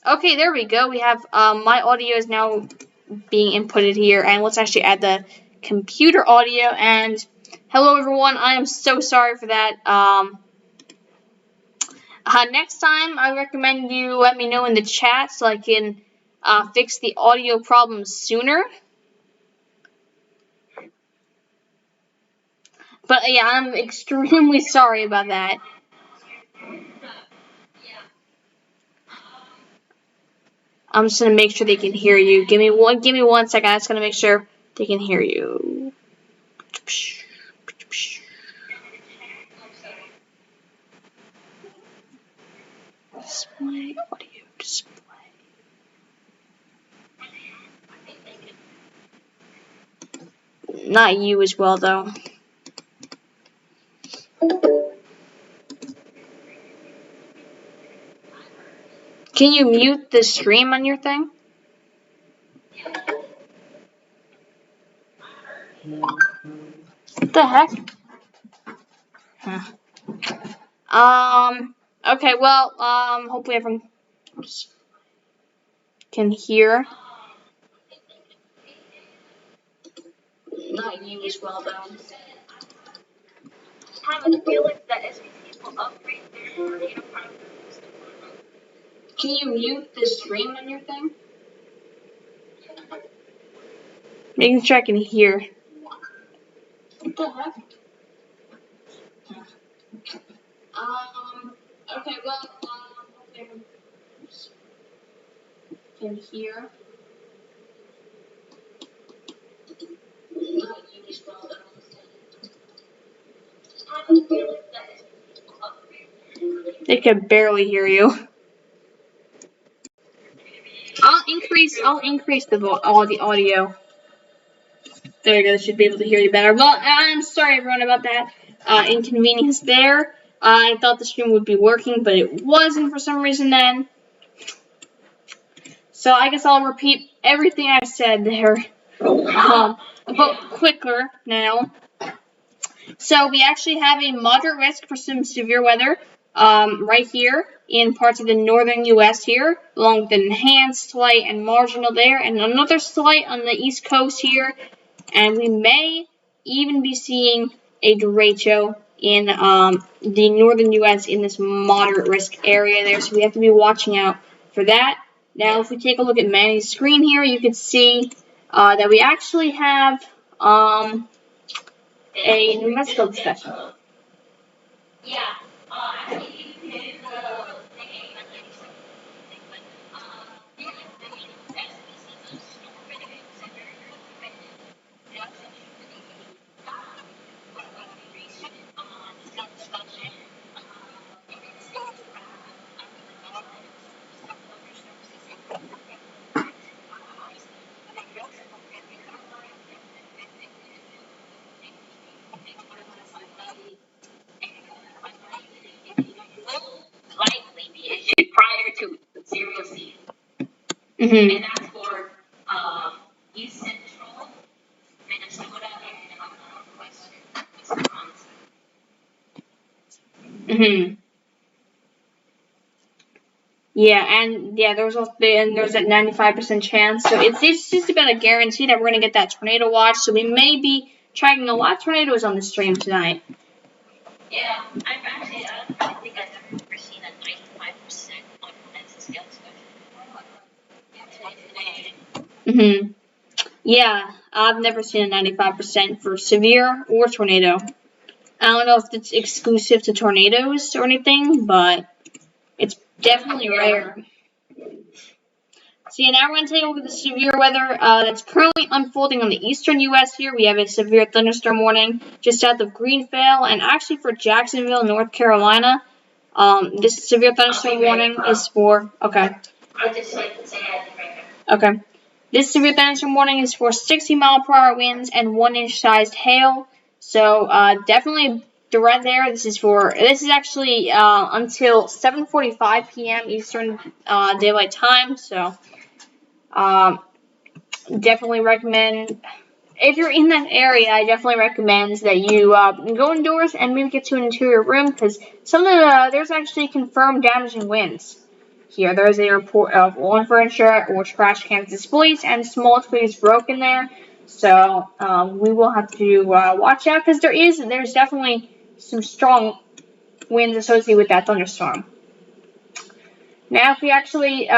Okay, there we go. We have my audio is now being inputted here, and let's actually add the computer audio. And hello, everyone. I am so sorry for that. Next time, I recommend you let me know in the chat so I can fix the audio problems sooner. But yeah, I'm extremely sorry about that. I'm just gonna make sure they can hear you. Give me 1 second. I'm just gonna make sure they can hear you. Display audio display. Not you as well, though. Can you mute the stream on your thing? What the heck? Huh. Okay, well, hopefully everyone can hear. Not you as well, though. I have a feeling that as people upgrade their data products. Can you mute the stream on your thing? Making sure I can hear. What the heck? Okay, well, hopefully everyone can hear. Not you as well, though. They can barely hear you. I'll increase the audio. There you go. Should be able to hear you better. Well, I'm sorry everyone about that inconvenience there. I thought the stream would be working, but it wasn't for some reason then. So I guess I'll repeat everything I said there, but quicker now. So we actually have a moderate risk for some severe weather right here in parts of the northern U.S. here, along with an enhanced, slight, and marginal there, and another slight on the east coast here. And we may even be seeing a derecho in the northern U.S. in this moderate risk area there, so we have to be watching out for that. Now, if we take a look at Manny's screen here, you can see that we actually have a New Mexico discussion. Yeah. Prior to 0 C. And that's for East Central, Minnesota, and Northwestern Wisconsin. Yeah, and yeah, there's that 95% chance. So it's just about a guarantee that we're gonna get that tornado watch. So we may be tracking a lot of tornadoes on the stream tonight. Yeah, I've actually, I don't think I've ever seen a 95% on a scale discussion. Yeah, I've never seen a 95% for severe or tornado. I don't know if it's exclusive to tornadoes or anything, but it's definitely rare. So yeah, now we're going to take a look at the severe weather that's currently unfolding on the eastern U.S. here. We have a severe thunderstorm warning just south of Greenville, and actually for Jacksonville, North Carolina. This severe thunderstorm warning is for, okay. Okay. This severe thunderstorm warning is for 60-mile-per-hour winds and 1-inch sized hail. So definitely direct there. This is actually until 7:45 p.m. Eastern Daylight Time. So definitely recommend, if you're in that area, I definitely recommend that you go indoors and maybe get to an interior room, because there's actually confirmed damaging winds. here. There is a report of one furniture which crash cans displays and small trees broken there. So we will have to watch out because there's definitely some strong winds associated with that thunderstorm. Now, if we actually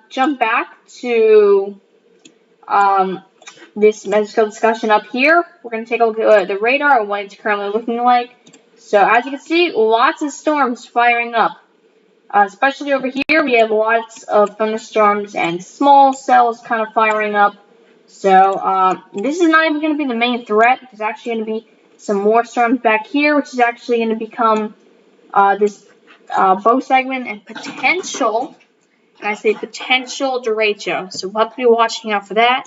jump back to this magical discussion up here, we're going to take a look at the radar and what it's currently looking like. So, as you can see, lots of storms firing up. Especially over here, we have lots of thunderstorms and small cells kind of firing up. So, this is not even going to be the main threat. There's actually going to be some more storms back here, which is actually going to become this bow segment and potential, and I say potential derecho. So we'll have to be watching out for that.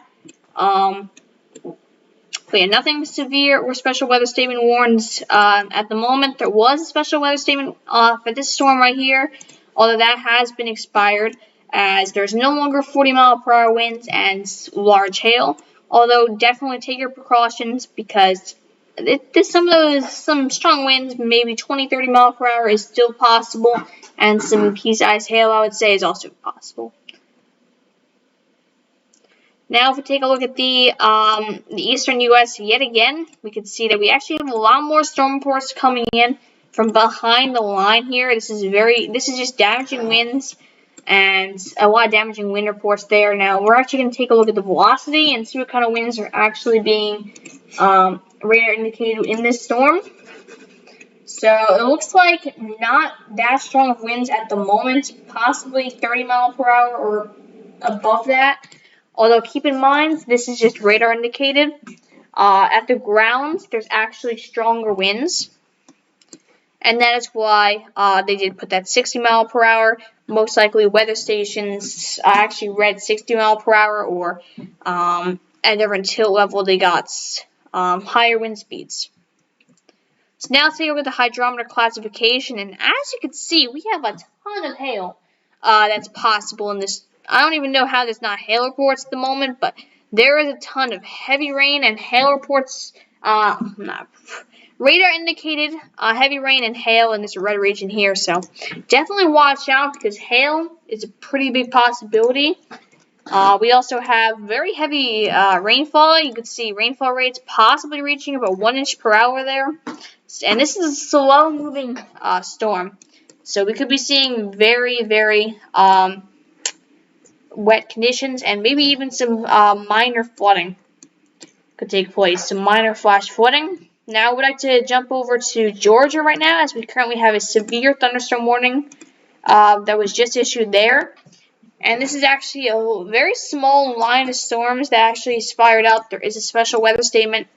But yeah, nothing severe or special weather statement warns at the moment. There was a special weather statement for this storm right here, although that has been expired as there's no longer 40-mile-per-hour winds and large hail. Although definitely take your precautions because some strong winds, maybe 20-30 miles per hour is still possible, and some pea-sized hail, I would say, is also possible. Now, if we take a look at the eastern U.S. yet again, we can see that we actually have a lot more storm reports coming in from behind the line here. This is just damaging winds and a lot of damaging wind reports there. Now, we're actually going to take a look at the velocity and see what kind of winds are actually being radar indicated in this storm. So it looks like not that strong of winds at the moment, possibly 30 miles per hour or above that. Although keep in mind, this is just radar indicated. At the ground, there's actually stronger winds. And that is why they did put that 60 mile per hour. Most likely weather stations actually read 60 mile per hour, or at different tilt level they got higher wind speeds. So now let's take over the hydrometer classification, and as you can see, we have a ton of hail that's possible in this. I don't even know how there's not hail reports at the moment, but there is a ton of heavy rain and hail reports. Radar indicated heavy rain and hail in this red region here, so definitely watch out because hail is a pretty big possibility. We also have very heavy rainfall. You can see rainfall rates possibly reaching about 1 inch per hour there. And this is a slow-moving storm. So we could be seeing very, very wet conditions and maybe even some minor flooding could take place. Some minor flash flooding. Now I would like to jump over to Georgia right now as we currently have a severe thunderstorm warning that was just issued there. And this is actually a very small line of storms that actually is fired up. There is a special weather statement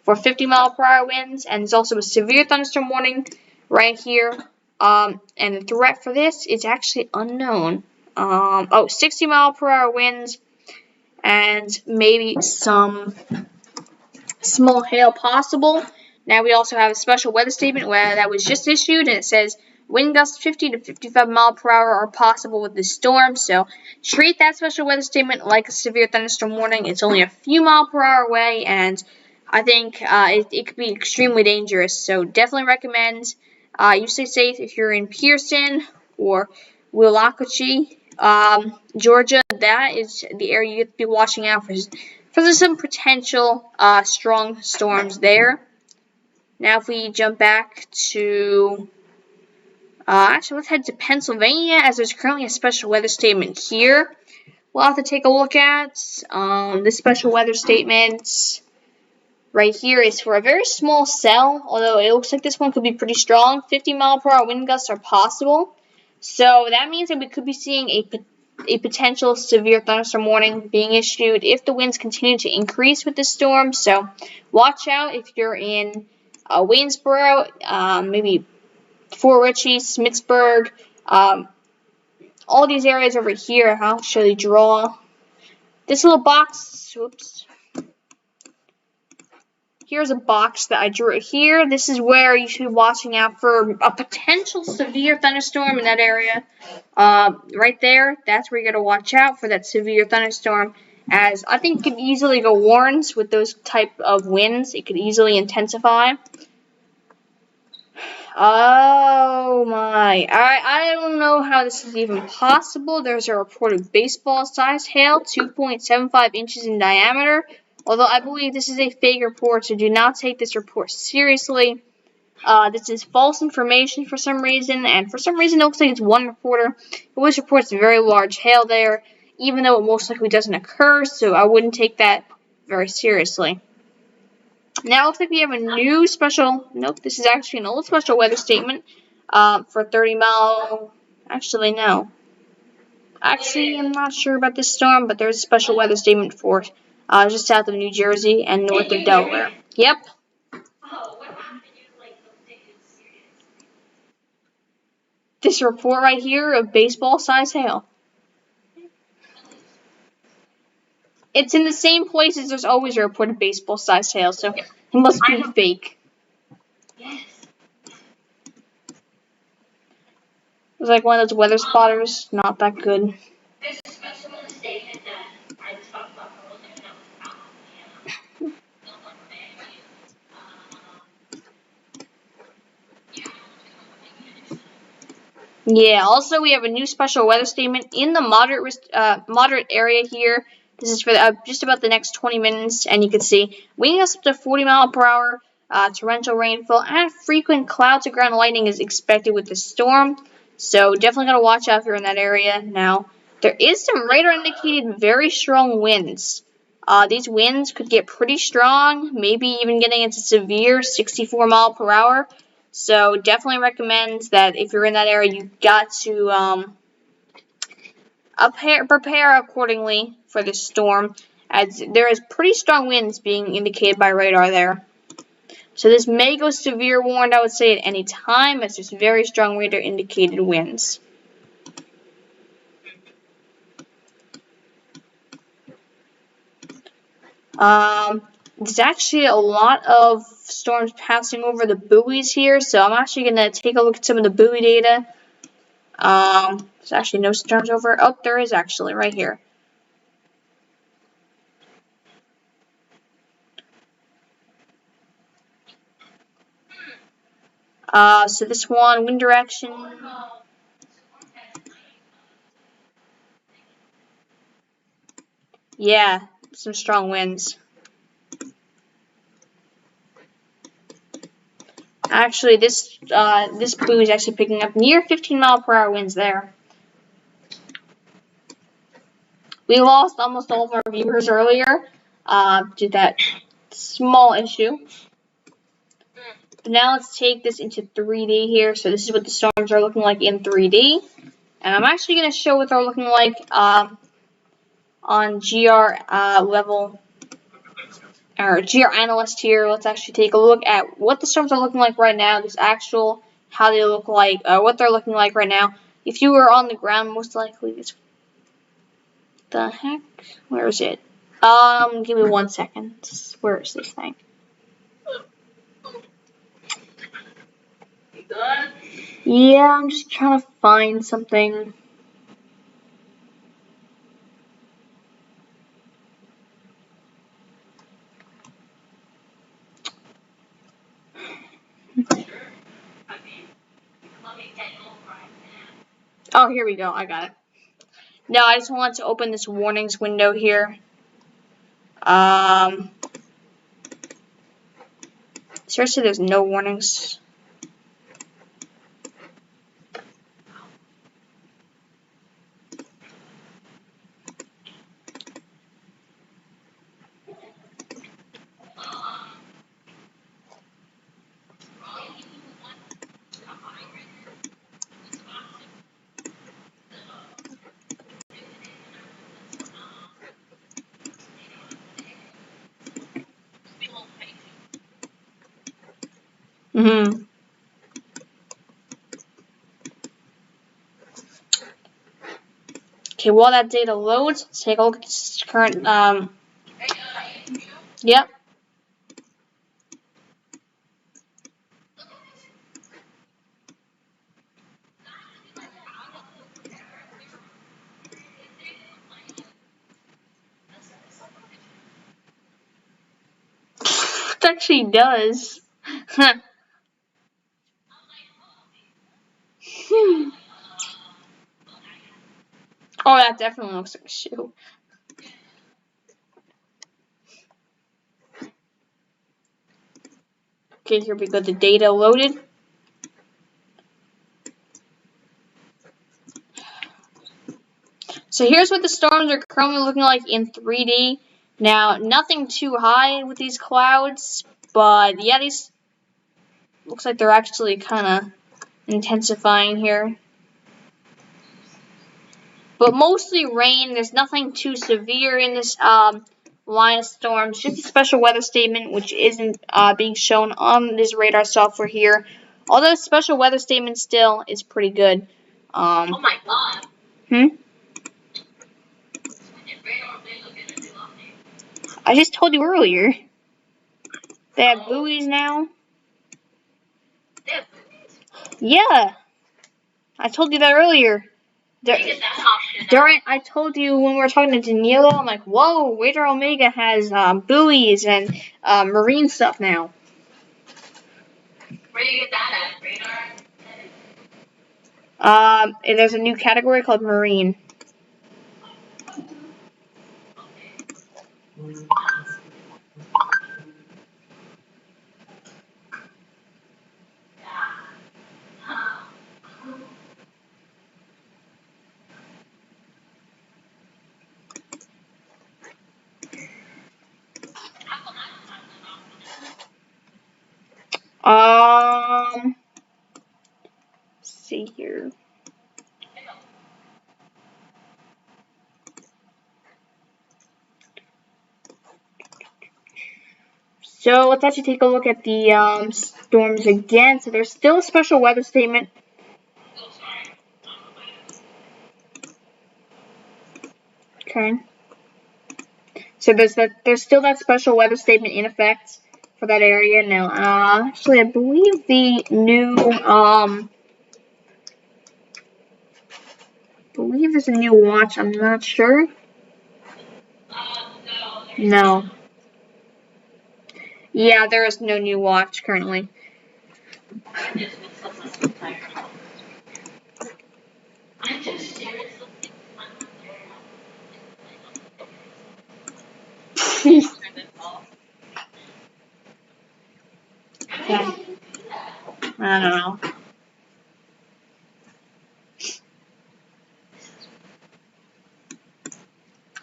for 50 mile per hour winds, and there's also a severe thunderstorm warning right here. And the threat for this is actually unknown. 60 mile per hour winds and maybe some small hail possible. Now we also have a special weather statement that was just issued, and it says wind gusts 50 to 55 mile per hour are possible with this storm. So treat that special weather statement like a severe thunderstorm warning. It's only a few mile per hour away, and I think it could be extremely dangerous. So definitely recommend you stay safe if you're in Pearson or Willacoochee, Georgia. That is the area you have to be watching out for some potential strong storms there. Now if we jump back to actually, let's head to Pennsylvania, as there's currently a special weather statement here. We'll have to take a look at this special weather statement right here is for a very small cell, although it looks like this one could be pretty strong. 50 mile per hour wind gusts are possible. So that means that we could be seeing a potential severe thunderstorm warning being issued if the winds continue to increase with this storm. So watch out if you're in Waynesboro, maybe Fort Ritchie, Smithsburg, all these areas over here. I'll actually draw this little box. Oops. Here's a box that I drew here. This is where you should be watching out for a potential severe thunderstorm in that area. Right there, that's where you got to watch out for that severe thunderstorm, as I think it could easily go warns with those type of winds. It could easily intensify. Oh my. I don't know how this is even possible. There's a reported baseball-sized hail, 2.75 inches in diameter. Although I believe this is a fake report, so do not take this report seriously. This is false information for some reason, and for some reason it looks like it's one reporter who always reports very large hail there, even though it most likely doesn't occur, so I wouldn't take that very seriously. Now it looks like we have a new special, nope, this is actually an old special weather statement for 30-mile, actually no. Actually, I'm not sure about this storm, but there's a special weather statement for just south of New Jersey and north of Delaware. Yep. This report right here of baseball-sized hail. It's in the same places there's always a report of baseball-sized hail, so it must be fake. It's like one of those weather spotters, not that good. Yeah, also we have a new special weather statement in the moderate area here. This is for just about the next 20 minutes, and you can see winds up to 40 mile per hour, torrential rainfall, and frequent cloud to ground lightning is expected with the storm. So definitely gotta watch out if you're in that area. Now, there is some radar indicated very strong winds. These winds could get pretty strong, maybe even getting into severe 64 mile per hour. So definitely recommend that if you're in that area, you got to prepare accordingly for this storm, as there is pretty strong winds being indicated by radar there. So this may go severe warned, I would say, at any time, as there's very strong radar indicated winds. There's actually a lot of storms passing over the buoys here, so I'm actually going to take a look at some of the buoy data. There's actually no storms over. Oh, there is actually, right here. So this one, wind direction. Yeah, some strong winds. Actually, this buoy is actually picking up near 15 mile per hour winds there. We lost almost all of our viewers earlier due to that small issue. But now let's take this into 3D here. So this is what the storms are looking like in 3D. And I'm actually going to show what they're looking like on GR level, or GR analyst here. Let's actually take a look at what the storms are looking like right now. This actual, how they look like, what they're looking like right now. If you were on the ground, most likely this. The heck? Where is it? Give me 1 second. Where is this thing? Yeah, I'm just trying to find something. Oh, here we go. I got it. Now, I just want to open this warnings window here. Seriously, there's no warnings. Okay, while that data loads, let's take a look at this current, yep. It actually does. Oh, that definitely looks like a shoe. Okay, here we go. The data loaded. So here's what the storms are currently looking like in 3D. Now, nothing too high with these clouds, but yeah, these looks like they're actually kind of intensifying here. But mostly rain. There's nothing too severe in this line of storms. Just a special weather statement, which isn't being shown on this radar software here. Although special weather statement still is pretty good. Oh my god. I just told you earlier. They have buoys now. They have buoys? Yeah. I told you that earlier. I told you when we were talking to Daniela, I'm like, whoa, Radar Omega has buoys and marine stuff now. Where do you get that at? Radar? And there's a new category called marine. Let's see here. So let's actually take a look at the storms again. So there's still a special weather statement. Okay. So there's still that special weather statement in effect for that area now. Actually, I believe the new believe there's a new watch. I'm not sure. No. Yeah, there is no new watch currently. Yeah. I don't know.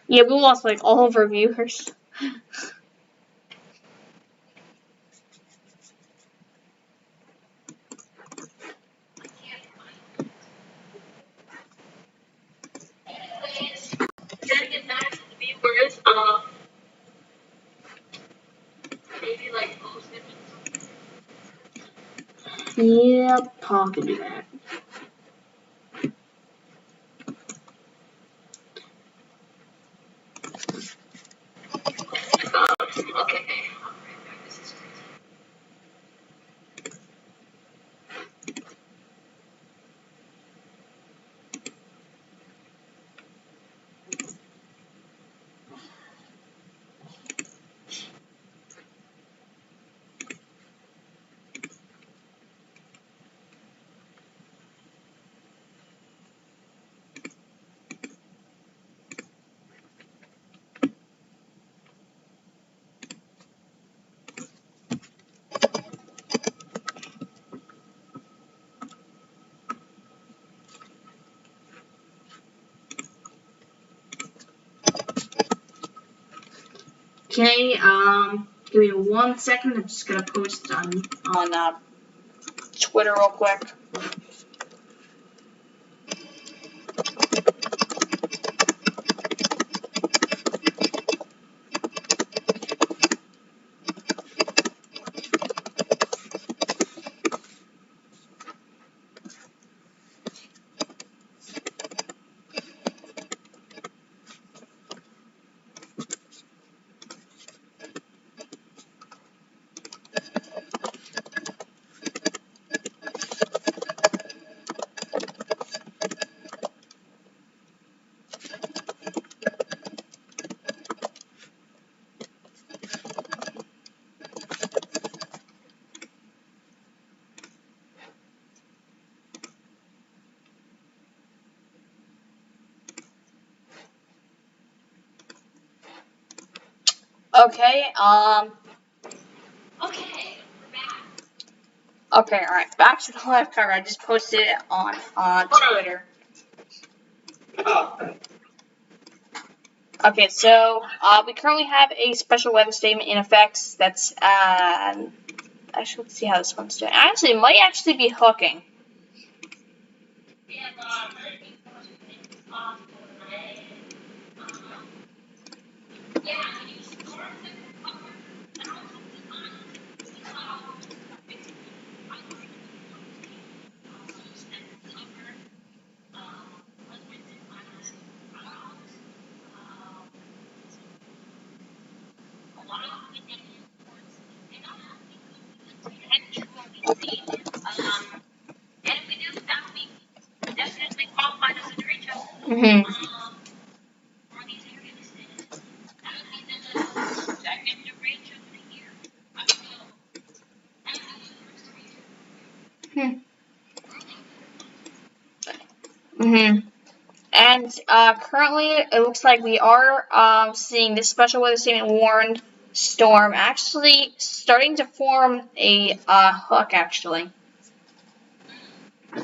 Yeah, we lost like all of our viewers. Get back to the viewers. Maybe like post it. Yep, Tom can do that. Okay. Okay, give me 1 second. I'm just gonna post on Twitter real quick. Okay, Okay, we're back. okay, alright, back to the live cover. I just posted it on Twitter. Okay, so, we currently have a special weather statement in effect that's, actually, let's see how this one's doing. Actually, it might actually be hooking. We have 30 minutes possible, right? Yeah, can you start the cover? And also and if we do, that would be definitely qualified as a derecho. Mm-hmm. For these areas, that would be the second derecho of the year. I would go. That would be the first derecho. Mm-hmm. And currently, it looks like we are seeing this special weather statement warned storm actually starting to form a hook. Actually,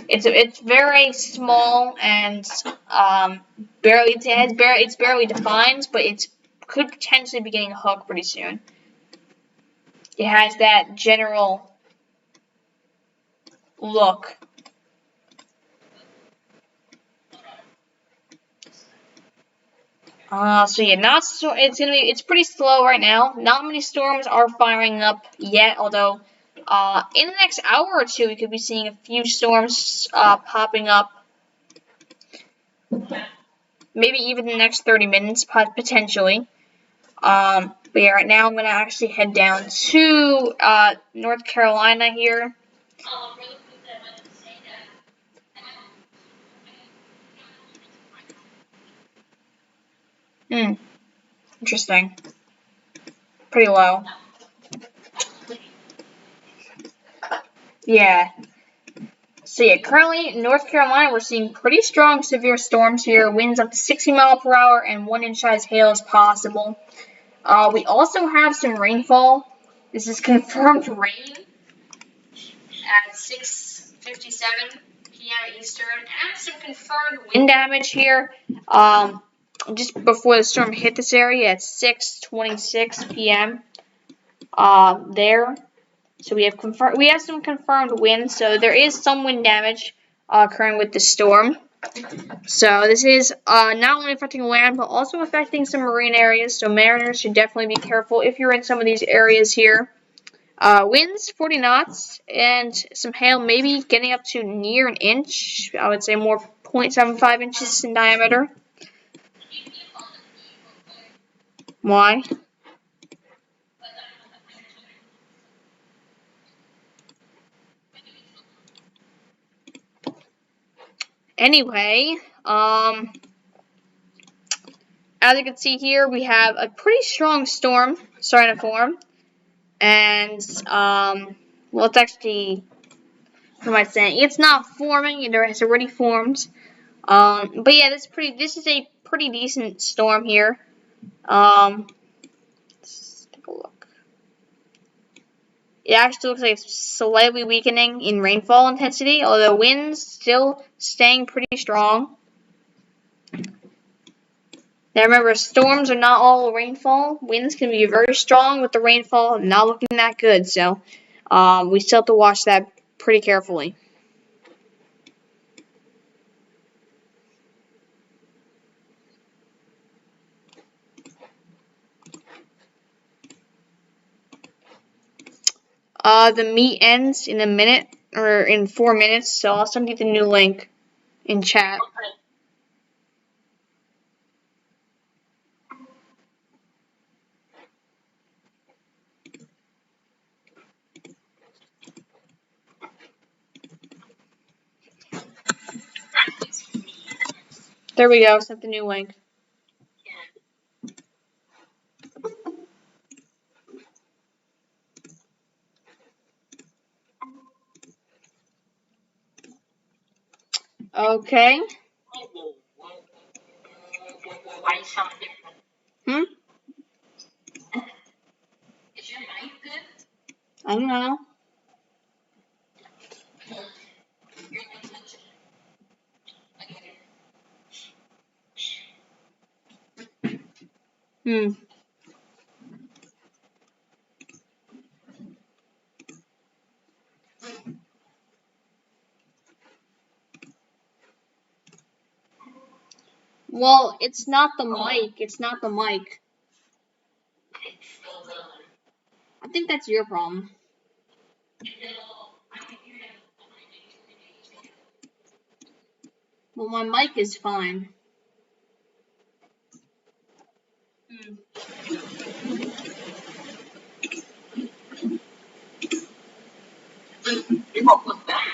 it's very small and barely it's barely defined, but it could potentially be getting a hook pretty soon. It has that general look. So yeah, it's pretty slow right now. Not many storms are firing up yet, although, in the next hour or two, we could be seeing a few storms, popping up. Maybe even in the next 30 minutes, potentially. But yeah, right now I'm gonna actually head down to, North Carolina here. Really quick, I wanted to say that. Interesting. Pretty low. Yeah. So yeah, currently in North Carolina, we're seeing pretty strong severe storms here. Winds up to 60 miles per hour and 1-inch size hail is possible. We also have some rainfall. This is confirmed rain at 6:57 p.m. Eastern, and some confirmed wind damage here. Just before the storm hit this area at 6:26 p.m. There. So we have some confirmed wind. So there is some wind damage occurring with the storm. So this is not only affecting land, but also affecting some marine areas. So mariners should definitely be careful if you're in some of these areas here. Winds 40 knots and some hail maybe getting up to near an inch. I would say more 0.75 inches in diameter. Why? Anyway, as you can see here, we have a pretty strong storm starting to form. And, well, it's actually, what am I saying? It's not forming, it has already formed. But yeah, this is a pretty decent storm here. Let's take a look. It actually looks like it's slightly weakening in rainfall intensity, although winds still staying pretty strong. Now remember, storms are not all rainfall. Winds can be very strong with the rainfall not looking that good, so we still have to watch that pretty carefully. The meet ends in a minute, or in 4 minutes, so I'll send you the new link in chat. There we go, sent the new link. Okay. Why you sound different? Hmm? knife then? I don't know. You're gonna touch it. Okay. Well, it's not the mic. It's not the mic. I think that's your problem. Well, my mic is fine. What was that?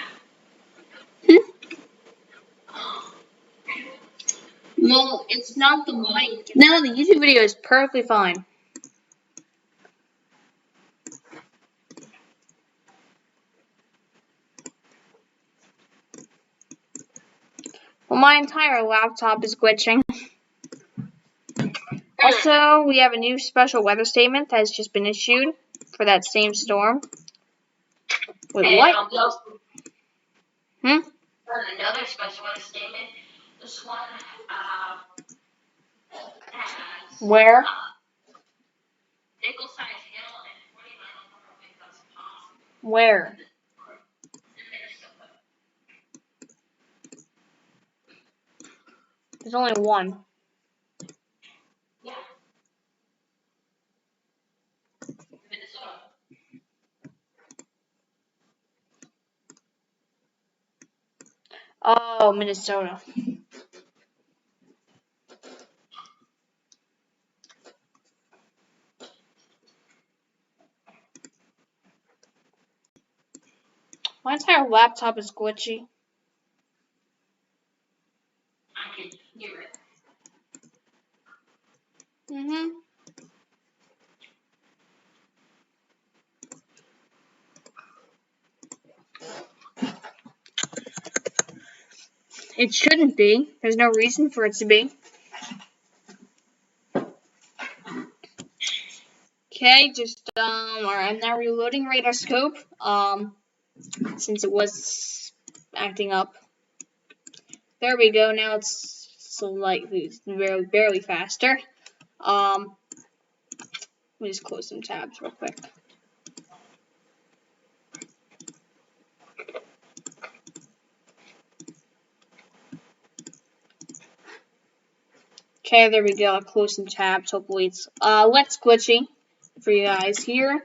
Well, it's not the mic. No, the YouTube video is perfectly fine. Well, my entire laptop is glitching. Also, we have a new special weather statement that has just been issued for that same storm. Wait, what? Another special weather statement. This one has Where? nickel-sized hail and 49 becomes possible. Where? There's only one. Yeah. Minnesota. Oh, Minnesota. My entire laptop is glitchy. I can hear it. It shouldn't be. There's no reason for it to be. Okay, just alright, I'm now reloading radar scope. Since it was acting up. There we go. Now it's slightly, barely faster. Let me just close some tabs real quick. Okay, there we go. I'll close some tabs. Hopefully it's less glitchy for you guys here.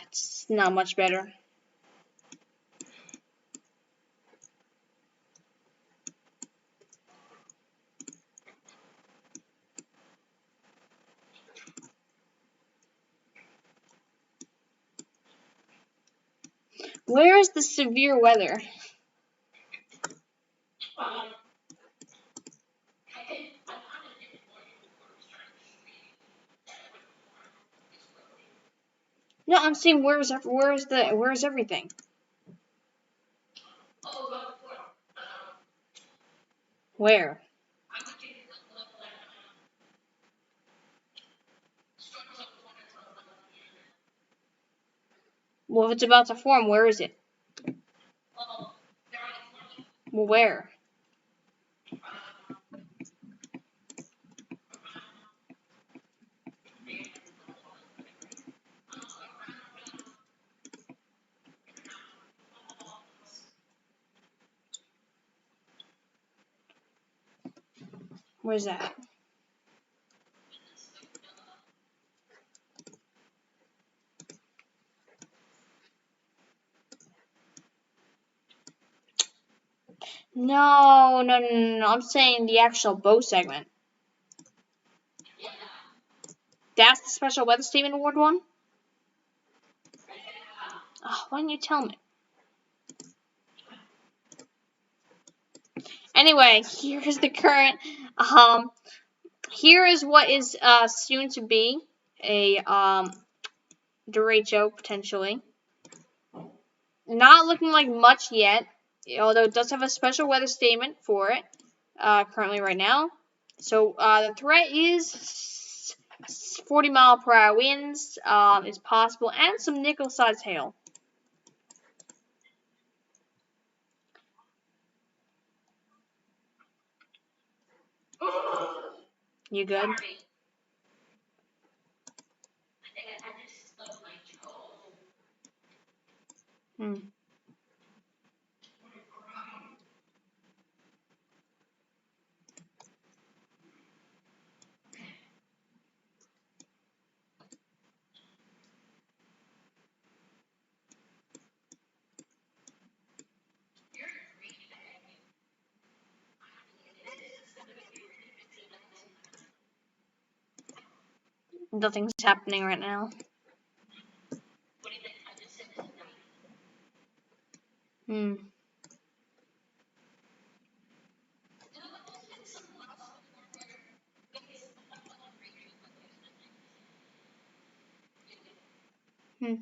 It's not much better. Where is the severe weather? No, I'm saying where's everything? Where? Well, if it's about to form, where is it? Well, where? Where's that? No. I'm saying the actual bow segment. That's the special weather statement award one? Oh, why didn't you tell me? Anyway, here's the current. Here is what is soon to be a derecho potentially. Not looking like much yet. although it does have a special weather statement for it currently right now. So the threat is 40-mile-per-hour winds is possible, and some nickel-sized hail. You good? Hmm. Nothing's happening right now. Hmm. Hmm.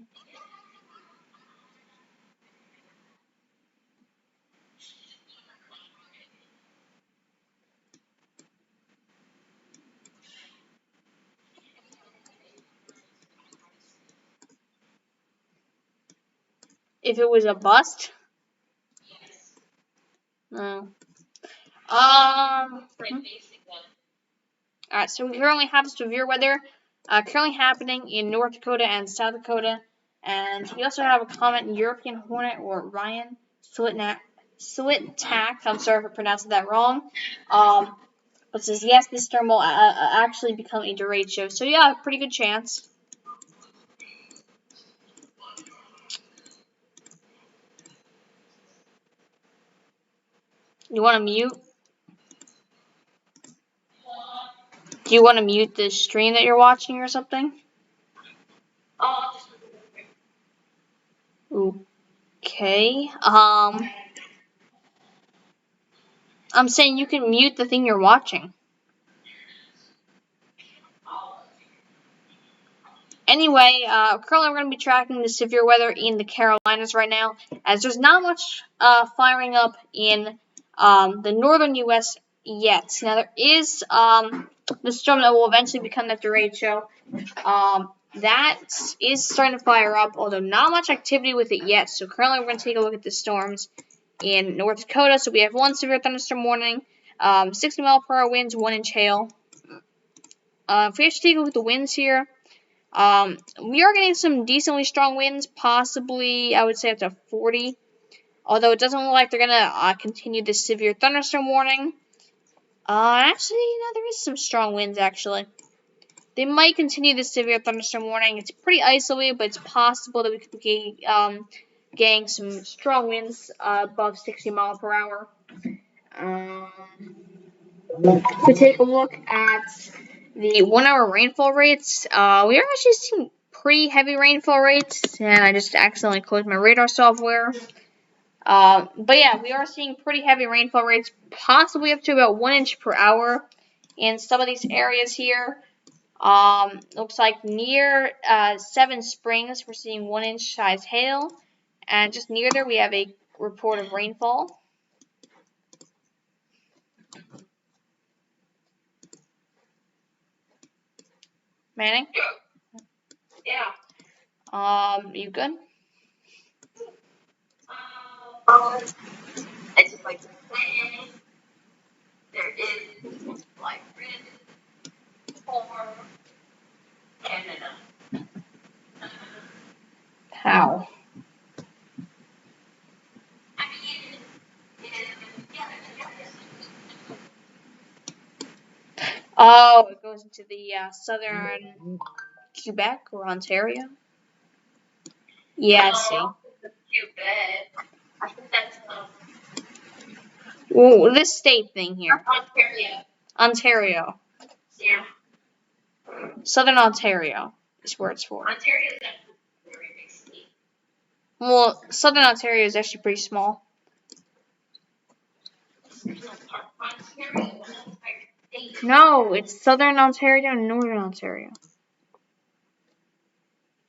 If it was a bust? No. Alright, so we currently have severe weather currently happening in North Dakota and South Dakota. And we also have a comment, European Hornet, or Ryan Slit-tack. I'm sorry if I pronounced that wrong. But says, yes, this storm will actually become a derecho. So yeah, pretty good chance. You want to mute? Do you want to mute the stream that you're watching or something? Okay. I'm saying you can mute the thing you're watching. Anyway, currently we're going to be tracking the severe weather in the Carolinas right now, as there's not much firing up in the northern U.S. yet. Now, there is the storm that will eventually become the derecho. That is starting to fire up, although not much activity with it yet. So currently we're going to take a look at the storms in North Dakota. So we have one severe thunderstorm warning, 60-mile-per-hour winds, 1-inch hail. If we actually take a look at the winds here, we are getting some decently strong winds, possibly, I would say, up to 40. Although it doesn't look like they're going to continue this severe thunderstorm warning. Actually, no, there is some strong winds, actually. They might continue this severe thunderstorm warning. It's pretty isolated, but it's possible that we could be getting some strong winds above 60 miles per hour. If we take a look at the 1-hour rainfall rates, we are actually seeing pretty heavy rainfall rates, and I just accidentally closed my radar software. But yeah, we are seeing pretty heavy rainfall rates, possibly up to about 1 inch per hour in some of these areas here. Looks like near Seven Springs, we're seeing 1-inch size hail, and just near there we have a report of rainfall. Manning? Yeah. You good? I just like to say there is like red for Canada. How? I mean, yeah. Oh, it goes into the southern Quebec or Ontario? Yeah, I see. Quebec. I think that's Well, this state thing here. Ontario. Ontario. Yeah. Southern Ontario is where it's for. Ontario is a very big state. Well, Southern Ontario is actually pretty small. Ontario is an entire state. No, it's Southern Ontario and Northern Ontario.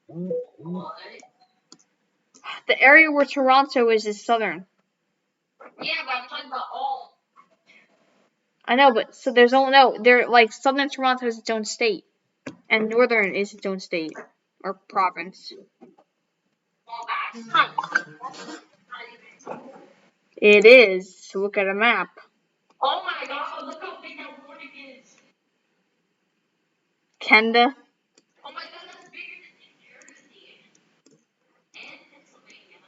What? The area where Toronto is southern. Yeah, but I'm talking about all. I know, but so there's only no. They're like Southern Toronto is its own state, and Northern is its own state or province. Well, that's not. It is. Look at a map. Oh my god, look how big that warning is. Canada. Oh my god, that's bigger than New Jersey. And Pennsylvania.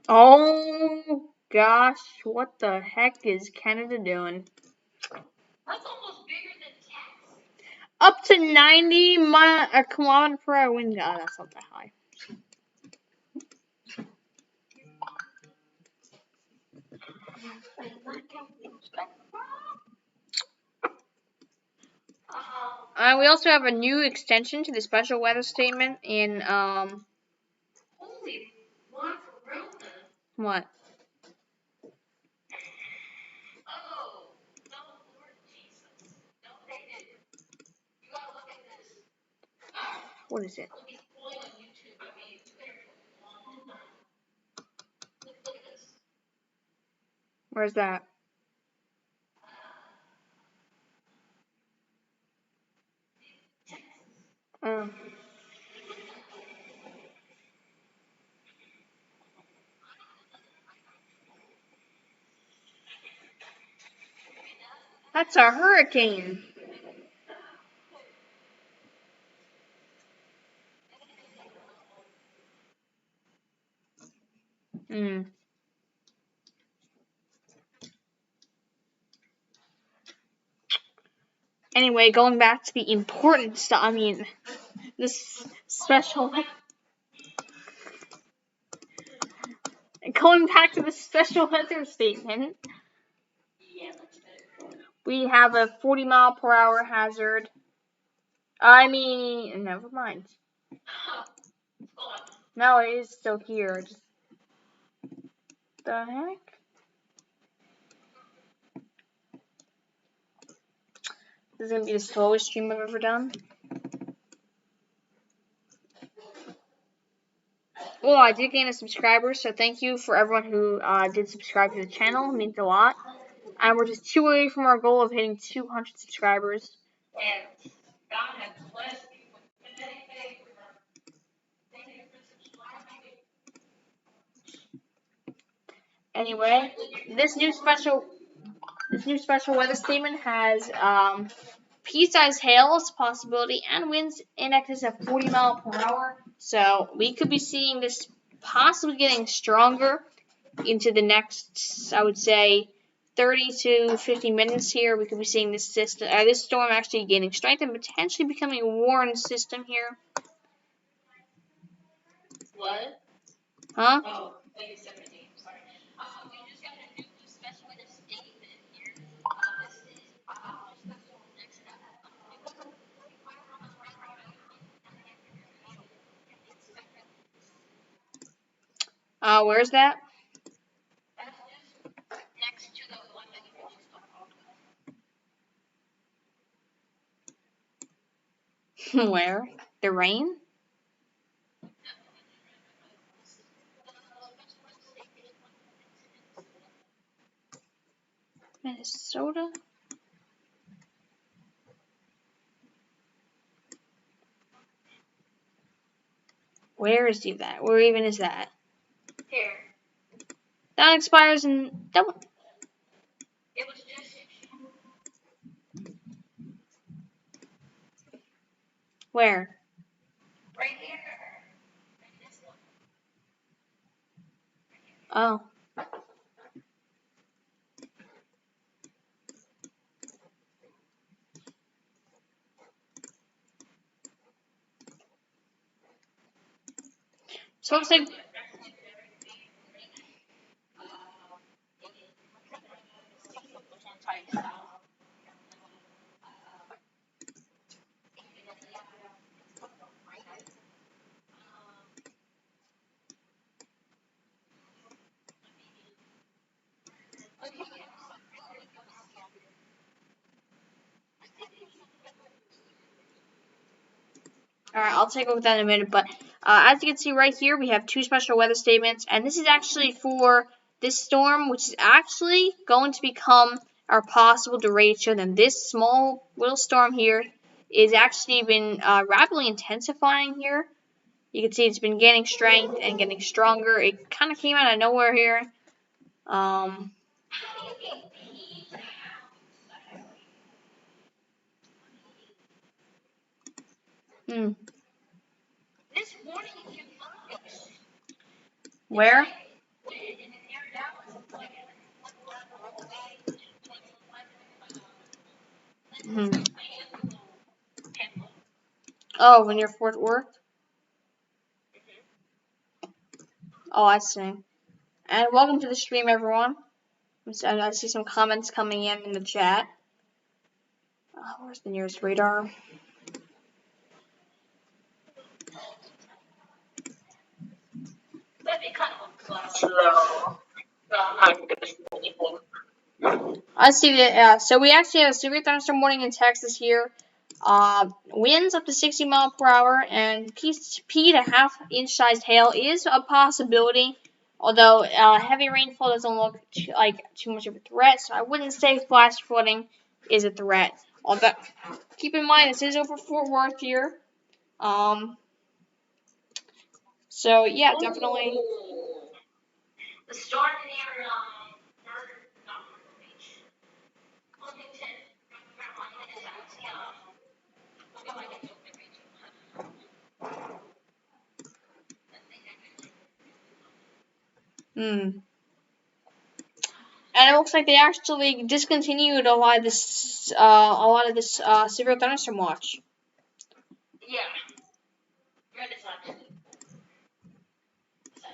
Oh gosh, what the heck is Canada doing? That's almost bigger than Texas. Up to 90 kilometer per hour wind. Oh, that's not that high. We also have a new extension to the special weather statement in Holy, what? what? Oh, no, Lord Jesus. No, they didn't. You gotta look at this. What is it? I'll be pulling on YouTube. I mean, it's there for a long time. Look at this. Where's that? Um. That's a hurricane. Hmm. Anyway, going back to the important stuff. I mean, this special. Going back to the special weather statement. Yeah, that's better. We have a 40-mile-per-hour hazard. I mean, never mind. No, it is still here. Just, the heck? This is gonna be the slowest stream I've ever done. Well, I did gain a subscriber, so thank you for everyone who did subscribe to the channel. It means a lot. And we're just 2 away from our goal of hitting 200 subscribers. And God has blessed me with many favors. Thank you for subscribing. Anyway, this new special weather statement has pea-sized hail as a possibility and winds in excess of 40 miles per hour. So we could be seeing this possibly getting stronger into the next, I would say, 30 to 50 minutes here. We could be seeing this system, this storm actually gaining strength and potentially becoming a warm system here. What? Huh? Oh, like you said my name. Sorry. We just got a new special weather statement here. This is special next step. Where's that? That's just next to the one that you were just talking about. Where? The rain? Minnesota? Where is that? Where even is that? Here. That expires in double. It was just Where? right here. This one. Oh. So it's like. Alright, I'll take a look at that in a minute, but As you can see right here, we have 2 special weather statements, and this is actually for this storm, which is actually going to become our possible derecho. Then this small little storm here is actually been rapidly intensifying here. You can see it's been gaining strength and getting stronger. It kind of came out of nowhere here. This morning you Where? Oh, when you're Fort Worth? Oh, I see. And welcome to the stream, everyone. I see some comments coming in the chat. Where's the nearest radar? That'd be kind of slow. I'm gonna anything. I see that. So we actually have a severe thunderstorm warning in Texas here. Winds up to 60 miles per hour, and P to half-inch sized hail is a possibility. Although heavy rainfall doesn't look like too much of a threat, so I wouldn't say flash flooding is a threat. Although, keep in mind this is over Fort Worth here. So yeah, definitely. The storm near And it looks like they actually discontinued a lot of this severe thunderstorm watch. Yeah.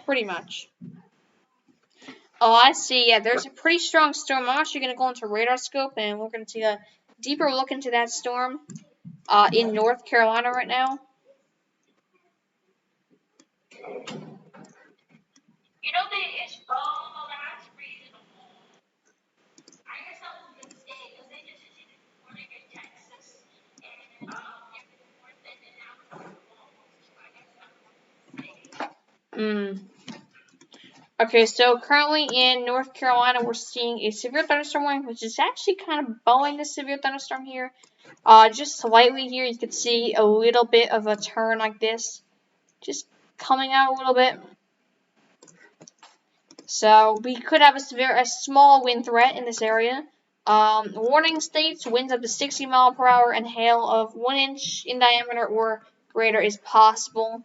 Pretty much. Oh, I see. Yeah, there's a pretty strong storm. I'm actually going to go into radar scope, and we're going to take a deeper look into that storm in North Carolina right now. You know, it's that's reasonable. I guess that was a mistake because they just did it morning in Texas and Okay, so currently in North Carolina, we're seeing a severe thunderstorm warning, which is actually kind of bowing the severe thunderstorm here. Just slightly here, you can see a little bit of a turn like this, just coming out a little bit. So we could have a small wind threat in this area. Warning states winds up to 60 miles per hour and hail of 1 inch in diameter or greater is possible.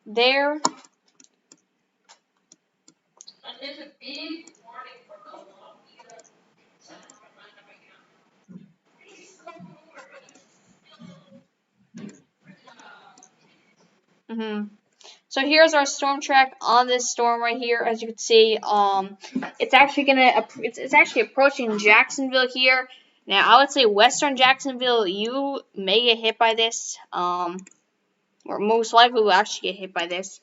There. And there's a big warning for Columbia. So here's our storm track on this storm right here. As you can see, it's actually approaching Jacksonville here. Now I would say Western Jacksonville, you may get hit by this, or most likely will actually get hit by this.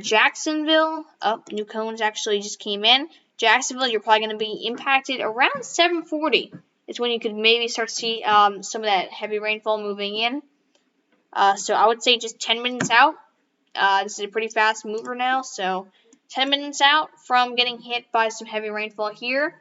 Jacksonville, new cones actually just came in. Jacksonville, you're probably going to be impacted around 7:40. It's when you could maybe start to see some of that heavy rainfall moving in. So I would say just 10 minutes out. This is a pretty fast mover now, so 10 minutes out from getting hit by some heavy rainfall here.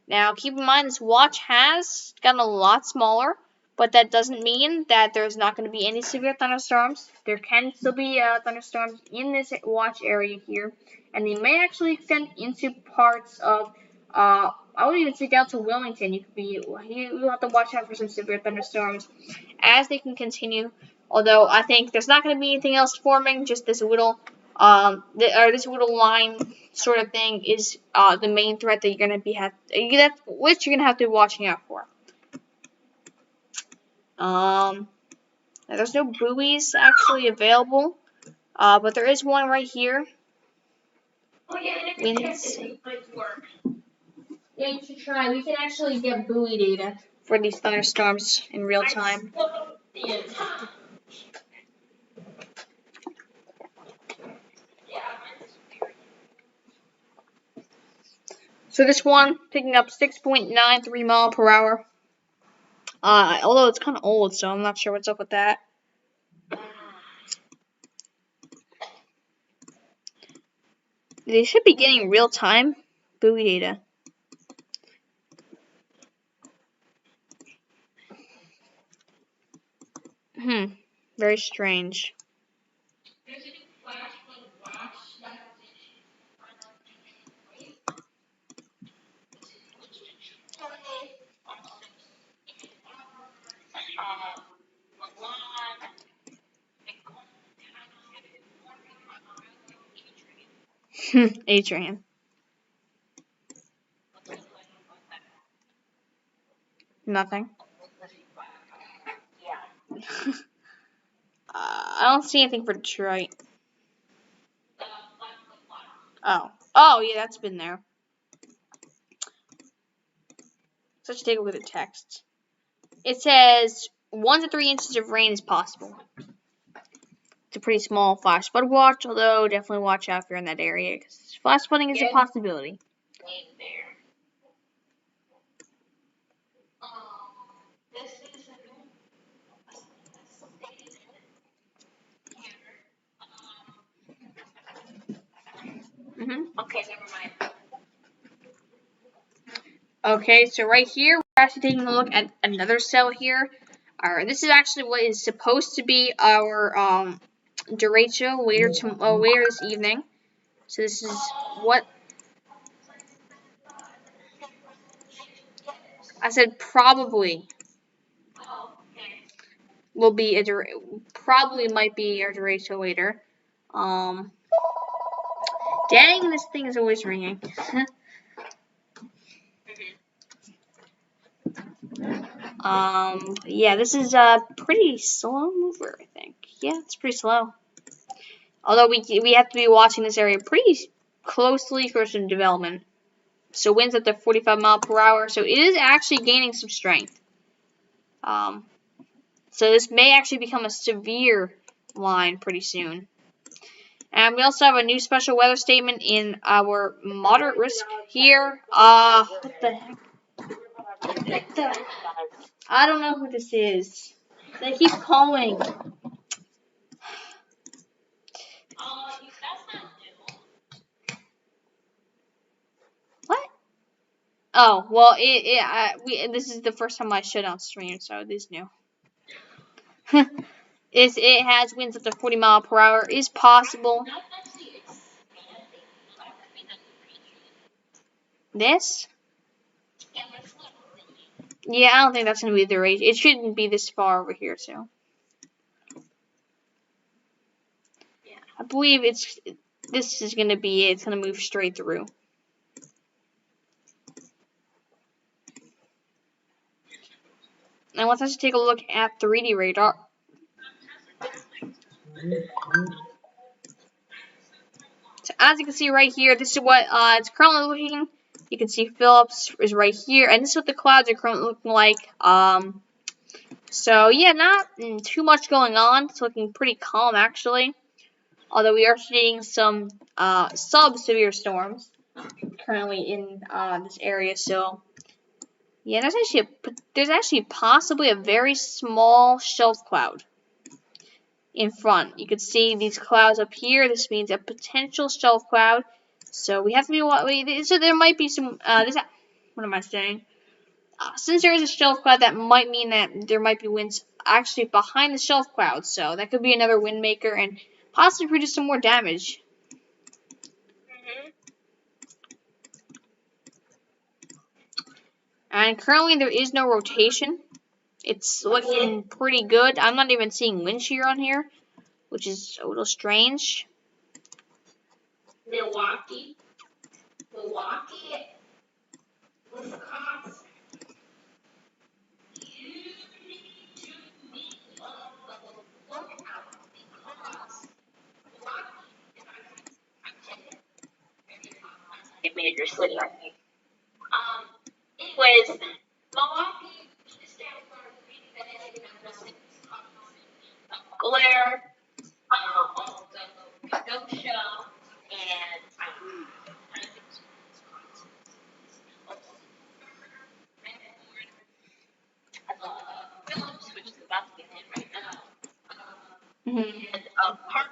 Now, keep in mind, this watch has gotten a lot smaller, but that doesn't mean that there's not going to be any severe thunderstorms. There can still be thunderstorms in this watch area here, and they may actually extend into parts of, I would even say down to Wilmington. You'll have to watch out for some severe thunderstorms as they can continue. Although I think there's not going to be anything else forming, just this little this little line sort of thing is the main threat that you're going to be which you're going to have to be watching out for. There's no buoys actually available, but there is one right here. Oh yeah, Winds. Work. Yeah, you should try. We can actually get buoy data for these thunderstorms in real time. So this one picking up 6.93 miles per hour. Although it's kind of old, so I'm not sure what's up with that. They should be getting real-time buoy data. Very strange. Adrian. Nothing. I don't see anything for Detroit. Oh, yeah, that's been there. So let's take a look at the text. It says 1 to 3 inches of rain is possible. It's a pretty small flash flood watch, although definitely watch out if you're in that area, because flash flooding is a possibility. Okay, never mind. Okay, so right here, we're actually taking a look at another cell here. This is actually what is supposed to be our derecho later this evening. So this is what I said probably will be probably might be our derecho later. Dang, this thing is always ringing. Yeah, this is a pretty slow mover, I think. Yeah, it's pretty slow. Although we have to be watching this area pretty closely for some development. So winds up to 45 miles per hour. So it is actually gaining some strength. So this may actually become a severe line pretty soon. And we also have a new special weather statement in our moderate risk here. What the heck? I don't know who this is. They keep calling. What? Oh, well, this is the first time I shut on stream, so it is new. It has winds up to 40 miles per hour. Is possible. This? Yeah, I don't think that's going to be the rate. It shouldn't be this far over here, so. I believe this is going to be it. It's going to move straight through. And let's actually take a look at 3D radar. So as you can see right here, this is what it's currently looking. You can see Phillips is right here, and this is what the clouds are currently looking like. So yeah, not too much going on. It's looking pretty calm actually. Although we are seeing some sub-severe storms currently in this area. So yeah, there's actually possibly a very small shelf cloud in front. You can see these clouds up here. This means a potential shelf cloud. So we have to be. So there might be some. What am I saying? Since there is a shelf cloud, that might mean that there might be winds actually behind the shelf cloud. So that could be another wind maker and possibly produce some more damage. And currently there is no rotation. It's looking pretty good. I'm not even seeing wind shear on here, which is a little strange. Milwaukee, Wisconsin. You need to be on the lookout because it made your city, I think. Anyways, Milwaukee is down for glare, no show, and Phillips, which is about to get in right now, and Park.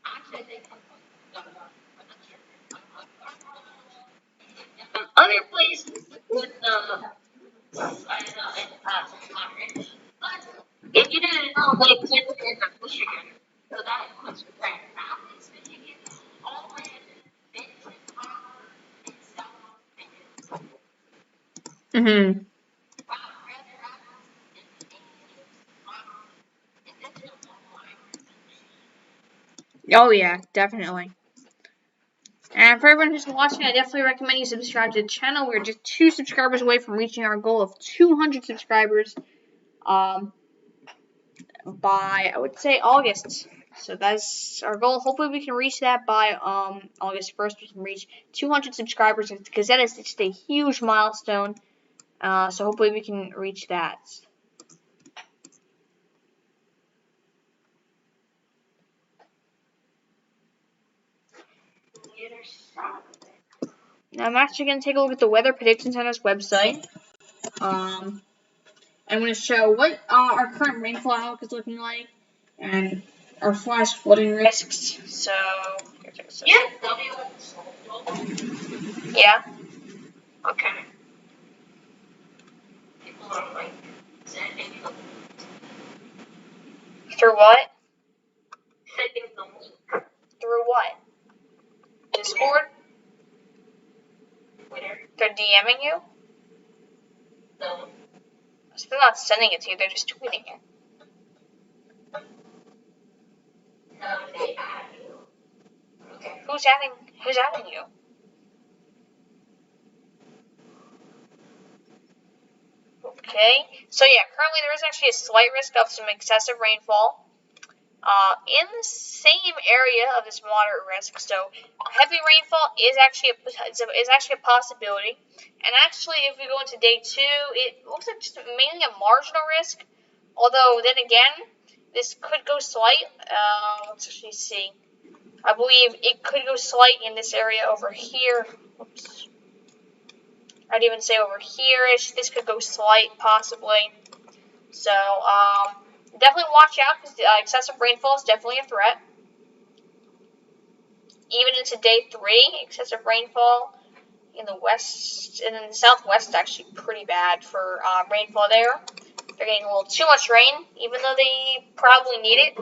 Actually, I think Michigan. So that includes Grand Rapids, Michigan, Alton, Benton, Harper, and South Michigan. Mm-hmm. Wow, Grand Rapids and Phoenix, and that's a long line. Oh yeah, definitely. And for everyone who's watching, I definitely recommend you subscribe to the channel. We're just 2 subscribers away from reaching our goal of 200 subscribers by, I would say, August. So that's our goal. Hopefully we can reach that by August 1st. We can reach 200 subscribers because that is just a huge milestone. So hopefully we can reach that. Now I'm actually going to take a look at the Weather Prediction Center's website. I'm going to show what our current rainfall outlook is looking like and our flash flooding risks. So, Yeah, yeah. Okay. People are like sending the Through what? link. Through what? Discord? Twitter. They're DMing you? No. So they're not sending it to you, they're just tweeting it. No, they add you. Okay, who's adding you? Okay, so yeah, currently there is actually a slight risk of some excessive rainfall in the same area of this moderate risk. So heavy rainfall is actually a possibility. And actually, if we go into day 2, it looks like just mainly a marginal risk. Although then again, this could go slight. Let's actually see. I believe it could go slight in this area over here. Oops. I'd even say over here-ish. This could go slight, possibly. So, definitely watch out because excessive rainfall is definitely a threat. Even into day 3, excessive rainfall in the west and in the southwest is actually pretty bad for rainfall there. They're getting a little too much rain, even though they probably need it.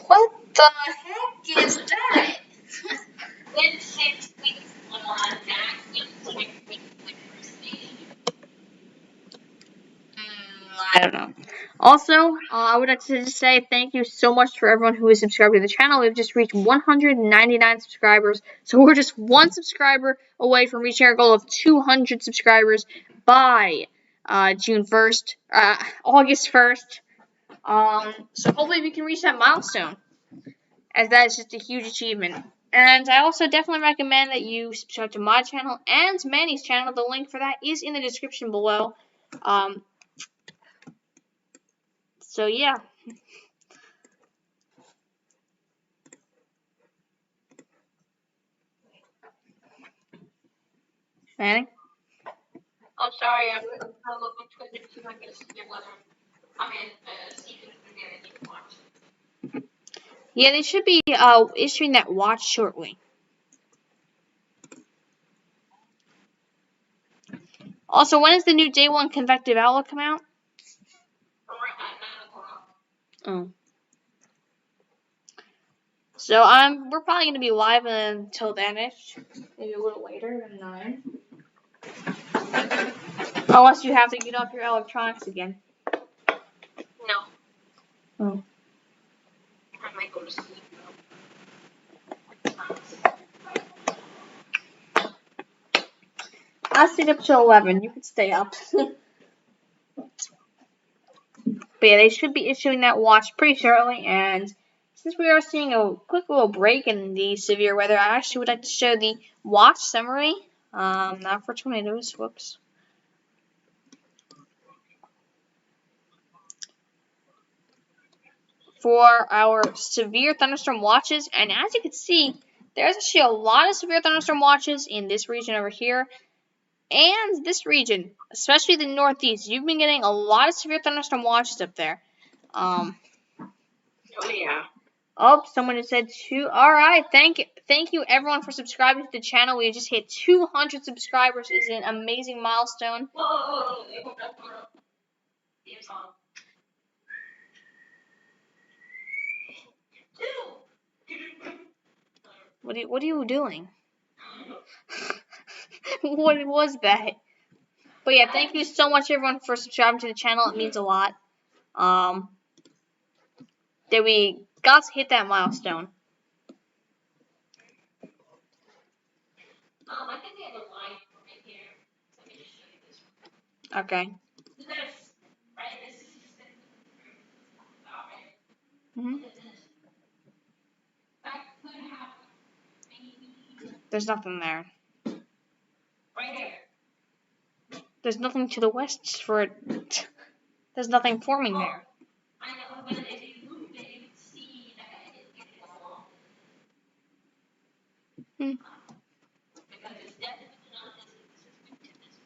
What the heck is that? When 6 weeks on that, I don't know. Also, I would like to just say thank you so much for everyone who is subscribed to the channel. We've just reached 199 subscribers, so we're just 1 subscriber away from reaching our goal of 200 subscribers by August 1st. So hopefully we can reach that milestone, as that is just a huge achievement. And I also definitely recommend that you subscribe to my channel and Manny's channel. The link for that is in the description below. So yeah. Manny? I'm sorry, I'm looking for Twitter to see if I can see your weather. I mean, see if you can get it to watch. Yeah, they should be issuing that watch shortly. Also, when does the new Day 1 convective outlook come out? At 9 o'clock. Oh. So we're probably gonna be live until then-ish. Maybe a little later than 9. Unless you have to get off your electronics again. No. Oh. I might go to sleep I'll stay up till 11. You can stay up. But yeah, they should be issuing that watch pretty shortly. And since we are seeing a quick little break in the severe weather, I actually would like to show the watch summary. Not for tornadoes. Whoops. For our severe thunderstorm watches, and as you can see, there's actually a lot of severe thunderstorm watches in this region over here, and this region, especially the Northeast. You've been getting a lot of severe thunderstorm watches up there. Oh, yeah. Oh, someone just said two. All right, thank you everyone for subscribing to the channel. We just hit 200 subscribers. It's an amazing milestone. What are you doing? What was that? But yeah, thank you so much everyone for subscribing to the channel. It means a lot. That we got to hit that milestone. I think they have a line right here. Let me just show you this. Okay. So there's, right, this is just Mhm. that could have maybe There's nothing there. right here. There's nothing to the west for it. There's nothing forming there. I know, but if you move it, you can see that it gets along. Because it's definitely not this. This is moved to this.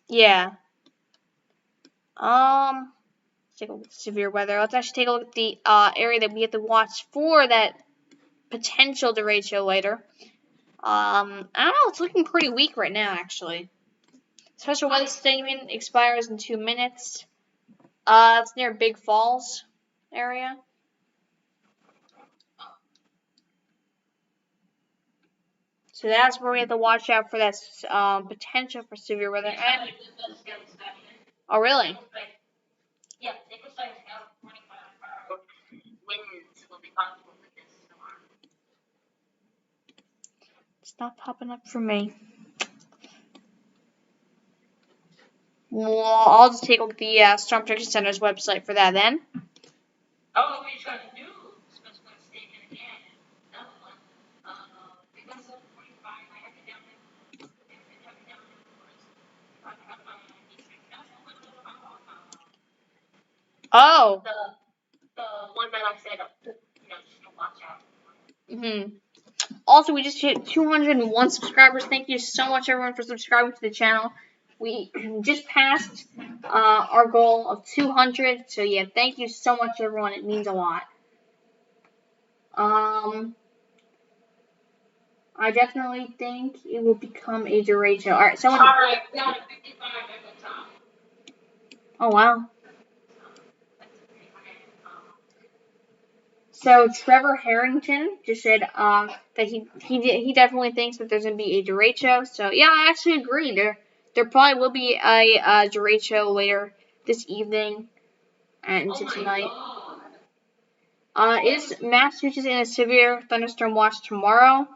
Yeah. Let's take a look at the severe weather. Let's actually take a look at the area that we have to watch for that potential derecho later. I don't know. It's looking pretty weak right now, actually. Special weather statement expires in 2 minutes. It's near Big Falls area. So that's where we have to watch out for that potential for severe weather. Oh, really? Yeah, they could start out 25-hour winds will be possible with this storm. It's not popping up for me. Well, I'll just take a look at the Storm Protection Center's website for that then. Oh, we just got a new special weather statement again. Another one. Because of 45, I have it down there. Oh. The one that I said, just to watch out. Also, we just hit 201 subscribers. Thank you so much, everyone, for subscribing to the channel. We just passed our goal of 200. So, yeah, thank you so much, everyone. It means a lot. I definitely think it will become a derecho. All right, someone. Alright, we got a 55 at the top. Oh, wow. So Trevor Harrington just said that he definitely thinks that there's gonna be a derecho. So yeah, I actually agree. There probably will be a derecho later this evening and into tonight. Is Massachusetts in a severe thunderstorm watch tomorrow?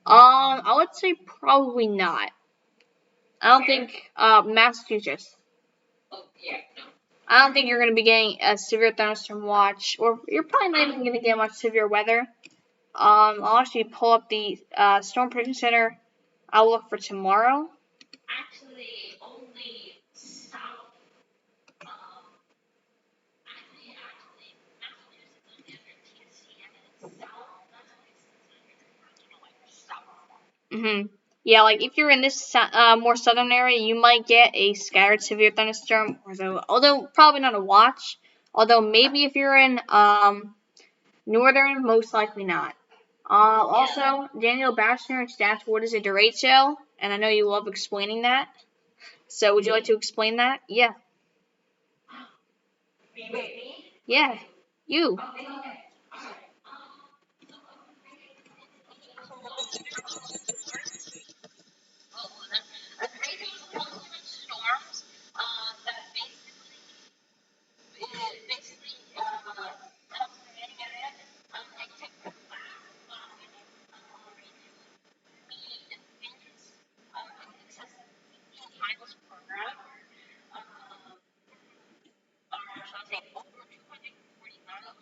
I would say probably not. I don't think Massachusetts. Oh, yeah, no. I don't think you're going to be getting a severe thunderstorm watch, or you're probably not even going to get much severe weather. I'll actually pull up the Storm Prediction Center outlook for tomorrow. Actually, only south. Massachusetts only under TC, and then south, that's only south. Yeah, like if you're in this more southern area, you might get a scattered severe thunderstorm, although probably not a watch. Although maybe if you're in northern, most likely not. Also, Daniel Bashner just asked what is a derecho, and I know you love explaining that. So would you like to explain that? Yeah. Me? Yeah. You.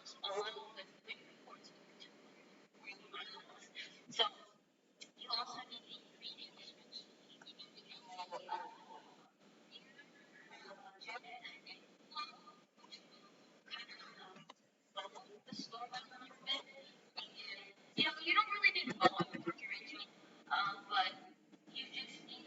Storms that basically so you also need the ingredients, which you need the storm a little bit. And, you don't really need to go on the mercury, but you just need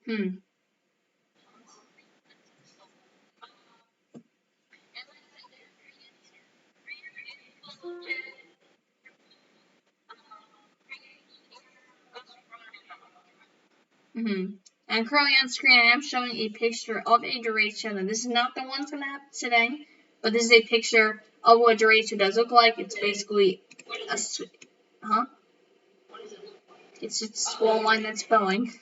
Hmm. Mm-hmm. And currently on screen, I am showing a picture of a derecho. Now, this is not the one that's going to happen today, but this is a picture of what a derecho does look like. It's basically a, huh? It's a swollen line that's bowing.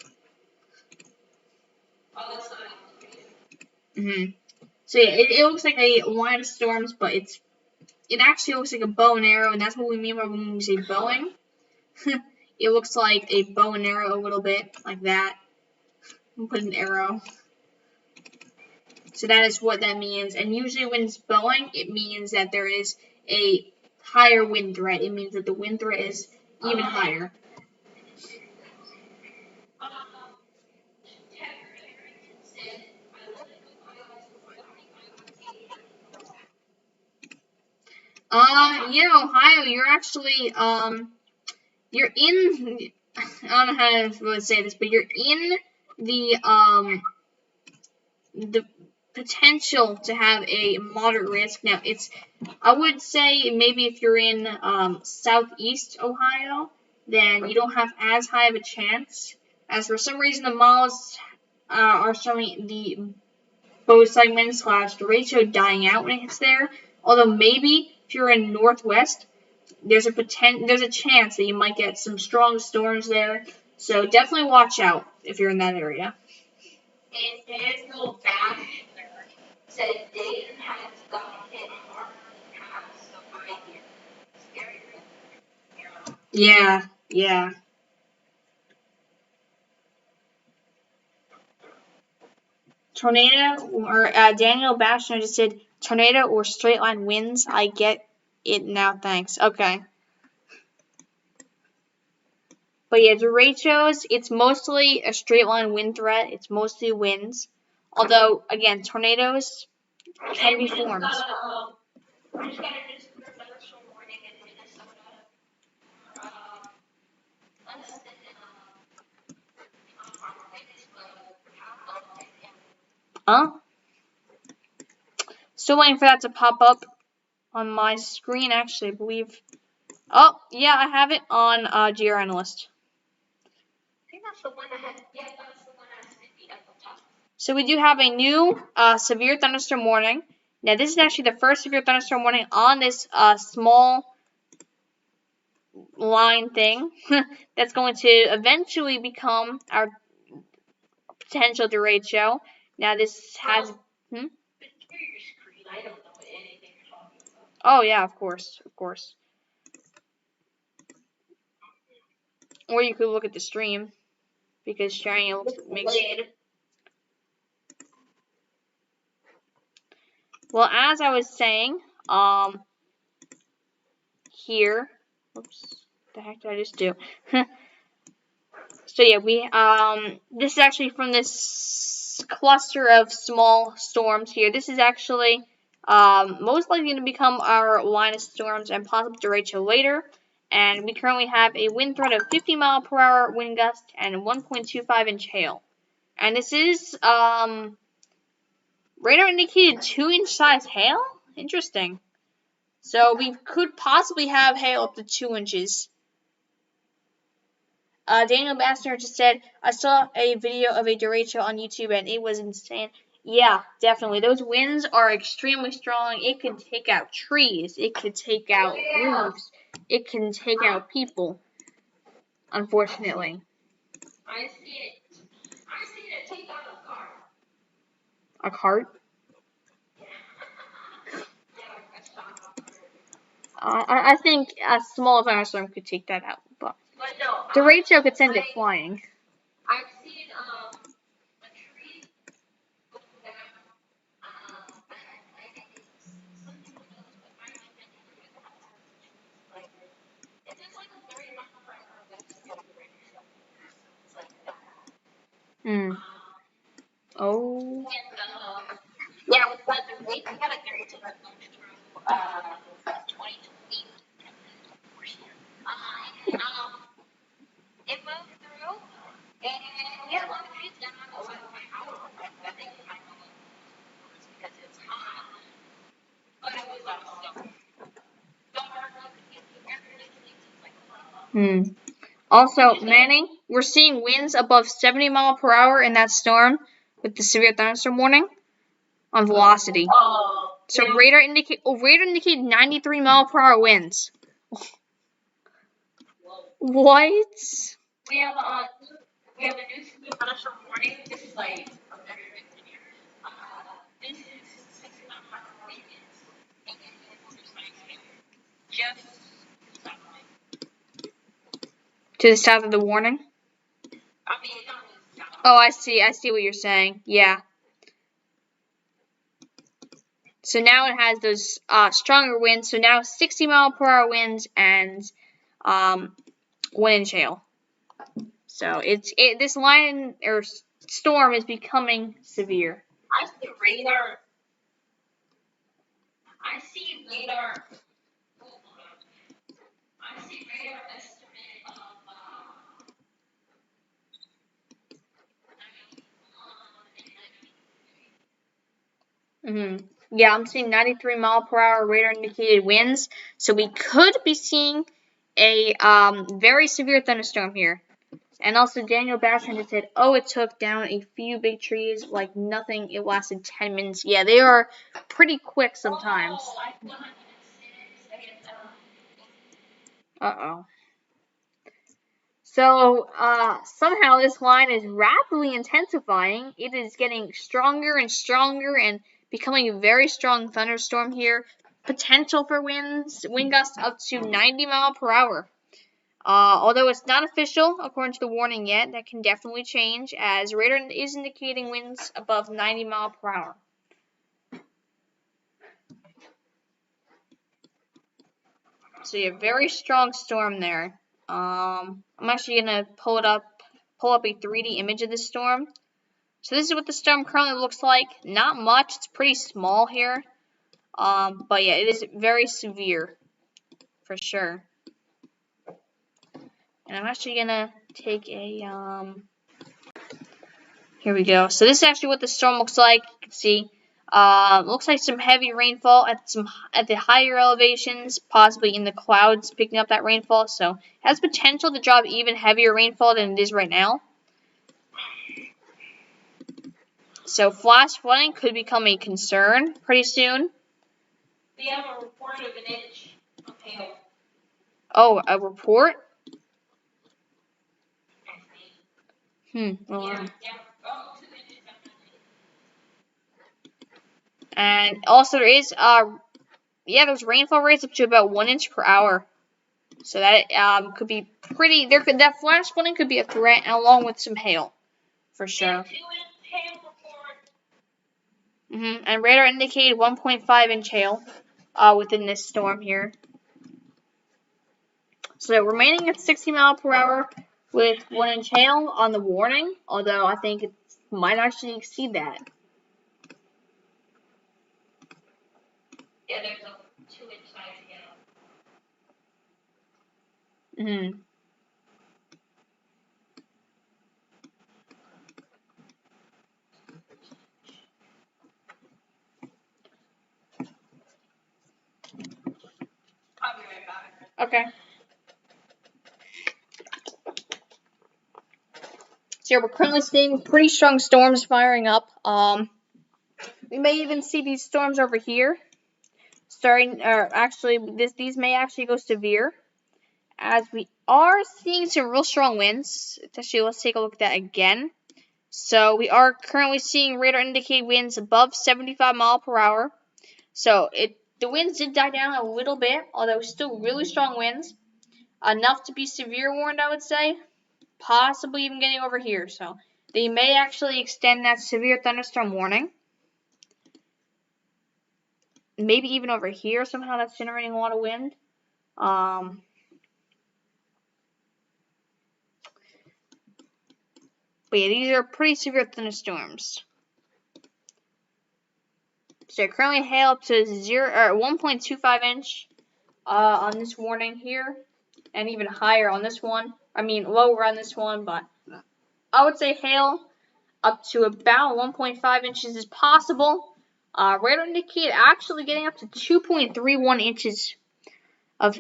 Mm-hmm. So yeah, it looks like a line of storms, but it actually looks like a bow and arrow, and that's what we mean by when we say bowing. It looks like a bow and arrow a little bit, like that. And put an arrow. So that is what that means. And usually when it's bowing, it means that there is a higher wind threat. It means that the wind threat is even higher. Ohio, you're actually, you're in, I don't know how to really say this, but you're in the potential to have a moderate risk. Now, I would say maybe if you're in southeast Ohio, then you don't have as high of a chance. As for some reason, the models are showing the bow segment / derecho dying out when it hits there. Although maybe if you're in northwest, there's a chance that you might get some strong storms there. So definitely watch out if you're in that area. Yeah, yeah. Tornado or Daniel Bashner just said tornado or straight line winds. I get it now. Thanks. Okay. But yeah, derechos, it's mostly a straight line wind threat. It's mostly winds. Although, again, tornadoes can be formed. Huh? Still waiting for that to pop up on my screen, actually, I believe. Oh, yeah, I have it on GR Analyst. I think that's the one that had, yeah, that's the one that has 50 at the top. So we do have a new severe thunderstorm warning. Now, this is actually the first severe thunderstorm warning on this small line thing that's going to eventually become our potential derecho. Now, this has... Oh, yeah, of course, of course. Or you could look at the stream, because sharing it makes... Well, as I was saying, here... Oops, the heck did I just do? So yeah, this is actually from this cluster of small storms here. This is actually most likely going to become our line of storms and possible derecho later. And we currently have a wind threat of 50-mile-per-hour wind gust and 1.25-inch hail. And this is Radar indicated 2-inch size hail? Interesting. So we could possibly have hail up to 2 inches. Daniel Bassner just said, I saw a video of a derecho on YouTube and it was insane. Yeah, definitely. Those winds are extremely strong. It can take out trees. It could take out roofs. It can take out people, unfortunately. I see it take out a car. A cart? I think a small thunderstorm could take that out, but no, derecho could send it flying. I've seen a tree go down. I think it's something with those, but I don't think it's like a 30-mile-per-hour wind. It's like that. Oh. Yeah, with the rate, we had a derecho that moved through 2020. It moved through, and we had a lot of trees down on the side of my house. I think my mom was because it's hot, but it was also Also, Manning, we're seeing winds above 70 miles per hour in that storm with the severe thunderstorm warning on velocity. So radar indicated 93 mile per hour winds. What? we have a new thunderstorm warning. This is like a very big video. This is 6 mile per hour winds, and just To the south of the warning? I mean, not really south. Oh, I see what you're saying. Yeah. So now it has those stronger winds. So now 60 mile per hour winds and 1-inch hail. So this line or storm is becoming severe. I see radar. I see radar. I see radar estimate of. Yeah, I'm seeing 93 mile per hour radar indicated winds. So we could be seeing a very severe thunderstorm here. And also Daniel Bassman just said, oh, it took down a few big trees like nothing. It lasted 10 minutes. Yeah, they are pretty quick sometimes. Uh-oh. So somehow this line is rapidly intensifying. It is getting stronger and stronger and becoming a very strong thunderstorm here. Potential for wind gusts up to 90 mile per hour. Although it's not official, according to the warning yet, that can definitely change as radar is indicating winds above 90 mile per hour. So you have a very strong storm there. I'm actually gonna pull up a 3D image of this storm. So this is what the storm currently looks like. Not much. It's pretty small here. But yeah, it is very severe for sure. And I'm actually gonna take a here we go. So this is actually what the storm looks like. You can see looks like some heavy rainfall at the higher elevations, possibly in the clouds picking up that rainfall. So it has potential to drop even heavier rainfall than it is right now. So flash flooding could become a concern pretty soon. We have a report of an inch of hail. Oh, a report? Well, Yeah. Oh, 2 inches definitely. and also there is there's rainfall rates up to about 1 inch per hour. So that could be pretty. That flash flooding could be a threat, along with some hail, for sure. 2-inch hail report. And radar indicated 1.5-inch hail within this storm here. So remaining at 60 mile per hour with 1-inch hail on the warning, although I think it might actually exceed that. Yeah, there's a 2-inch size hail. Okay. So yeah, we're currently seeing pretty strong storms firing up. We may even see these storms over here starting, or actually, these may actually go severe, as we are seeing some real strong winds. Actually, let's take a look at that again. So we are currently seeing radar indicated winds above 75 miles per hour. So the winds did die down a little bit, although still really strong winds, enough to be severe warned, I would say. Possibly even getting over here. So they may actually extend that severe thunderstorm warning. Maybe even over here somehow that's generating a lot of wind. But yeah, these are pretty severe thunderstorms. So currently hail up to 1.25 inch on this warning here, and even higher on this one. I mean lower on this one, but I would say hail up to about 1.5 inches is possible. Radar indicate actually getting up to 2.31 inches of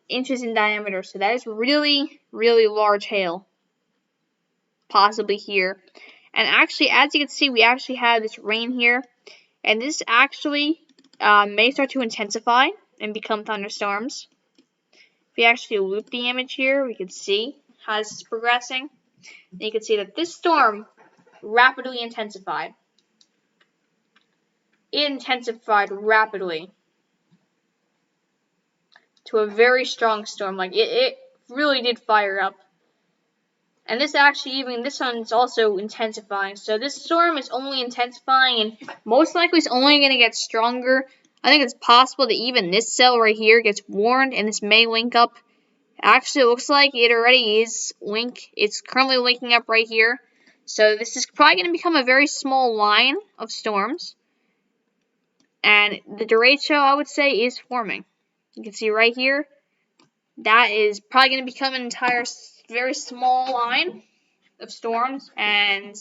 inches in diameter. So that is really, really large hail, possibly here. And actually, as you can see, we actually have this rain here, and this actually may start to intensify and become thunderstorms. If we actually loop the image here, we can see how this is progressing. And you can see that this storm rapidly intensified. It intensified rapidly to a very strong storm. Like it really did fire up. And this one's also intensifying. So this storm is only intensifying, and most likely it's only going to get stronger. I think it's possible that even this cell right here gets warned, and this may link up. Actually, it looks like it already is It's currently linking up right here. So this is probably going to become a very small line of storms. And the derecho, I would say, is forming. You can see right here, that is probably going to become an entire very small line of storms. And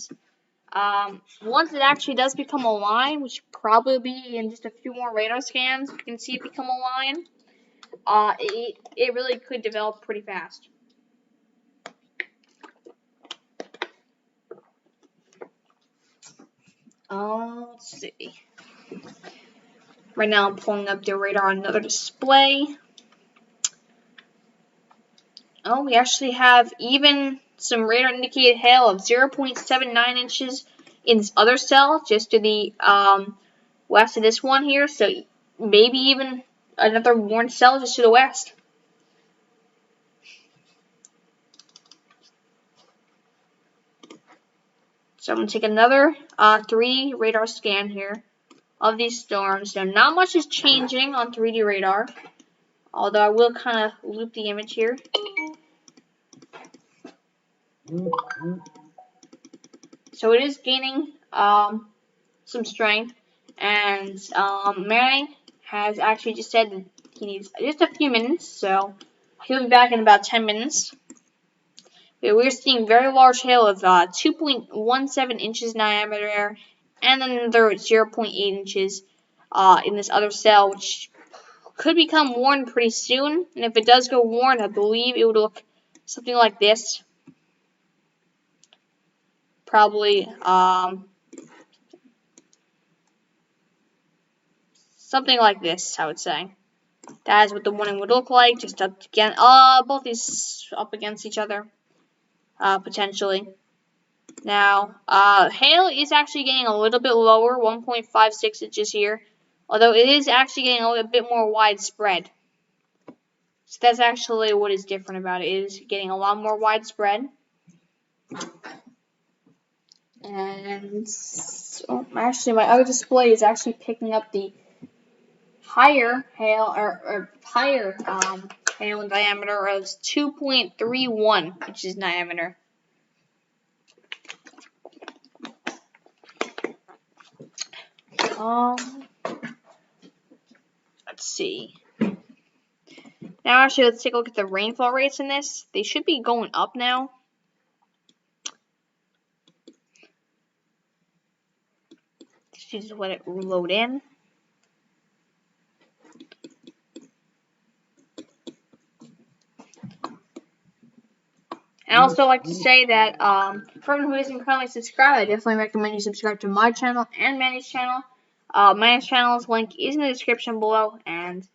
once it actually does become a line, which probably be in just a few more radar scans, you can see it become a line. It really could develop pretty fast. Let's see. Right now I'm pulling up the radar on another display. Oh, we actually have even some radar indicated hail of 0.79 inches in this other cell, just to the west of this one here. So maybe even another warned cell just to the west. So I'm going to take another 3D radar scan here of these storms. Now, not much is changing on 3D radar, although I will kind of loop the image here. So it is gaining some strength, and Mary has actually just said that he needs just a few minutes, so he'll be back in about 10 minutes. We're seeing very large hail of 2.17 inches diameter, and then another 0.8 inches in this other cell, which could become warned pretty soon. And if it does go warned, I believe it would look something like this. Probably something like this, I would say. That is what the warning would look like, just up again, both these up against each other, potentially. Now, hail is actually getting a little bit lower, 1.56 inches here, although it is actually getting a little bit more widespread. So that's actually what is different about it. It is getting a lot more widespread. And actually, my other display is actually picking up the higher hail, or higher hail in diameter of 2.31 inches diameter. Let's see. Now, actually, let's take a look at the rainfall rates in this. They should be going up now. Just let it load in. also like to say that for everyone who isn't currently subscribed, I definitely recommend you subscribe to my channel and Manny's channel. Manny's channel's link is in the description below, and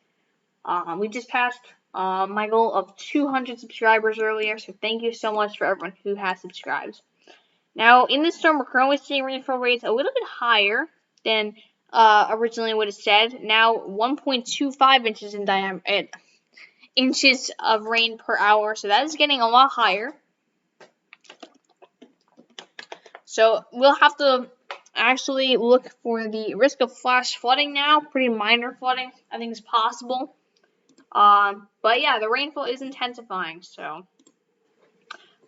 we just passed my goal of 200 subscribers earlier, so thank you so much for everyone who has subscribed. Now, in this storm, we're currently seeing rainfall rates a little bit higher than originally what it said. Now, 1.25 inches in diameter, inches of rain per hour, so that is getting a lot higher. So we'll have to actually look for the risk of flash flooding now. Pretty minor flooding, I think, is possible. But yeah, the rainfall is intensifying, so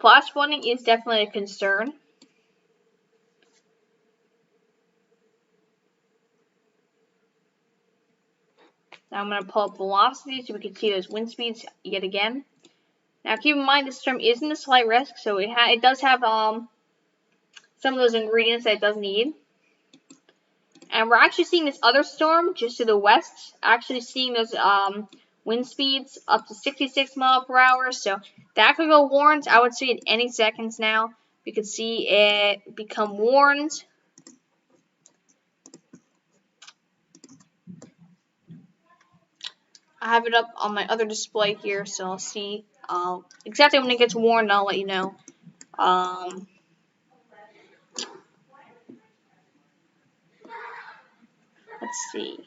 flash flooding is definitely a concern. Now I'm going to pull up velocity so we can see those wind speeds yet again. Now keep in mind this storm isn't a slight risk, so it does have some of those ingredients that it does need. And we're actually seeing this other storm just to the west, actually seeing those wind speeds up to 66 miles per hour. So that could go warned, I would say, in any seconds now. We could see it become warned. I have it up on my other display here, so I'll see exactly when it gets warned. I'll let you know. Let's see.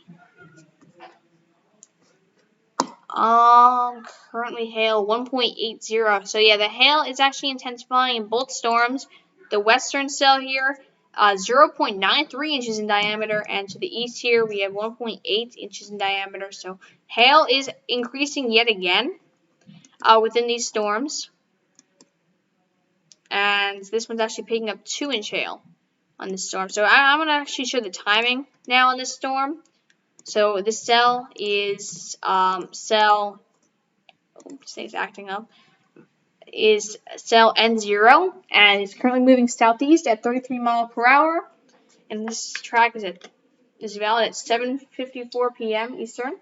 Currently hail 1.80. So yeah, the hail is actually intensifying in both storms. The western cell here, 0.93 inches in diameter, and to the east here we have 1.8 inches in diameter. So hail is increasing yet again within these storms. And this one's actually picking up 2-inch hail on this storm. So I'm going to actually show the timing now on this storm. So this cell is cell N0, and it's currently moving southeast at 33 miles per hour. And this track is valid at 7:54 p.m. Eastern.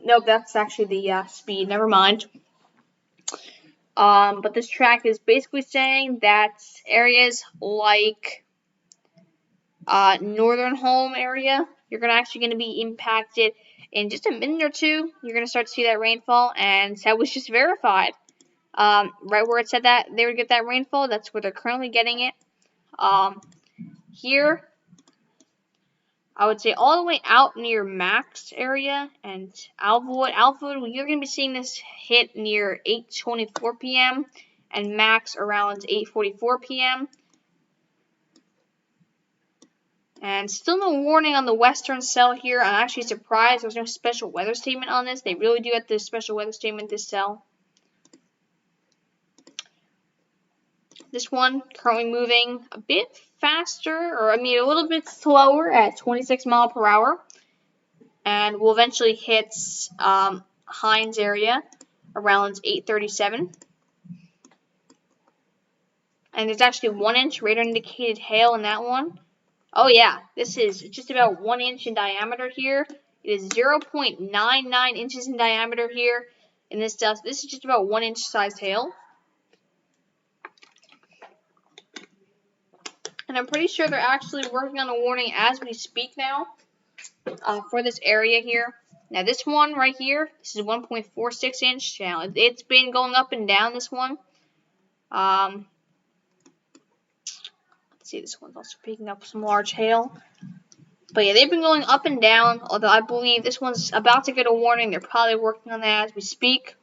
Nope, that's actually the speed. Never mind. But this track is basically saying that areas like northern home area, you're actually going to be impacted in just a minute or two. You're going to start to see that rainfall, and that was just verified. Right where it said that they would get that rainfall, that's where they're currently getting it. Here, I would say all the way out near Max area and Alphawood. You're going to be seeing this hit near 8:24 p.m. and Max around 8:44 p.m. And still no warning on the western cell here. I'm actually surprised there's no special weather statement on this. They really do have the special weather statement this cell. This one currently moving a bit faster, or a little bit slower at 26 miles per hour. And will eventually hit Hines area around 8:37. And there's actually 1-inch radar indicated hail in that one. Oh yeah, this is just about 1 inch in diameter here. It is 0.99 inches in diameter here. And this is just about 1-inch sized hail. And I'm pretty sure they're actually working on a warning as we speak now for this area here. Now this one right here, this is 1.46 inch. Now it's been going up and down, this one. Let's see, this one's also picking up some large hail. But yeah, they've been going up and down, although I believe this one's about to get a warning. They're probably working on that as we speak.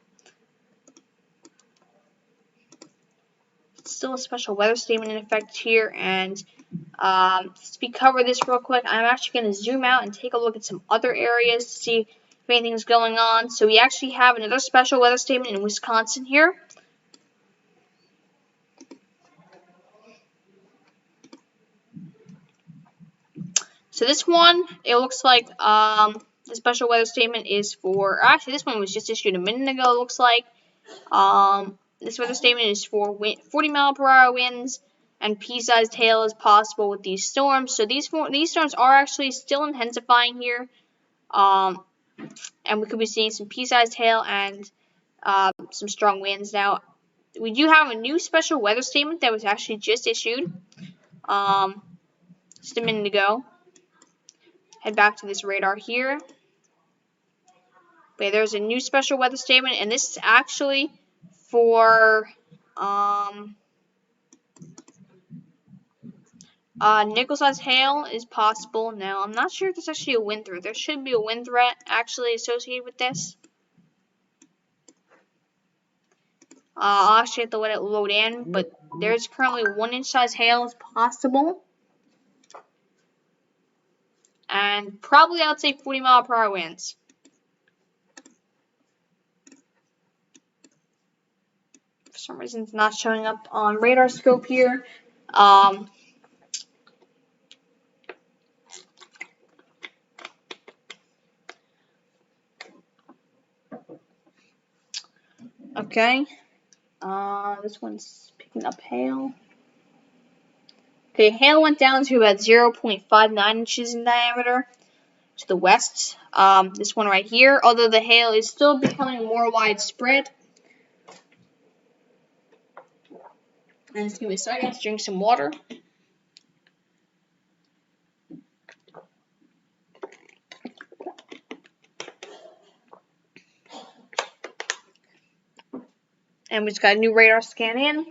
Still a special weather statement in effect here, and since we cover this real quick, I'm actually going to zoom out and take a look at some other areas to see if anything's going on. So we actually have another special weather statement in Wisconsin here. So this one, it looks like the special weather statement is for, actually this one was just issued a minute ago, it looks like. This weather statement is for 40 mile per hour winds and pea-sized hail is possible with these storms. So these storms are actually still intensifying here. and we could be seeing some pea-sized hail and some strong winds. Now, we do have a new special weather statement that was actually just issued just a minute ago. Head back to this radar here. Okay, there's a new special weather statement, and this is actually for nickel-sized hail is possible. Now, I'm not sure if there's actually a wind threat. There should be a wind threat actually associated with this. I'll actually have to let it load in, but there's currently 1-inch size hail is possible. And probably I would say 40-mile-per-hour winds. For some reason, it's not showing up on radar scope here. Okay. This one's picking up hail. Okay, hail went down to about 0.59 inches in diameter to the west. This one right here, although the hail is still becoming more widespread. And just give me a second to drink some water. And we just got a new radar scan in.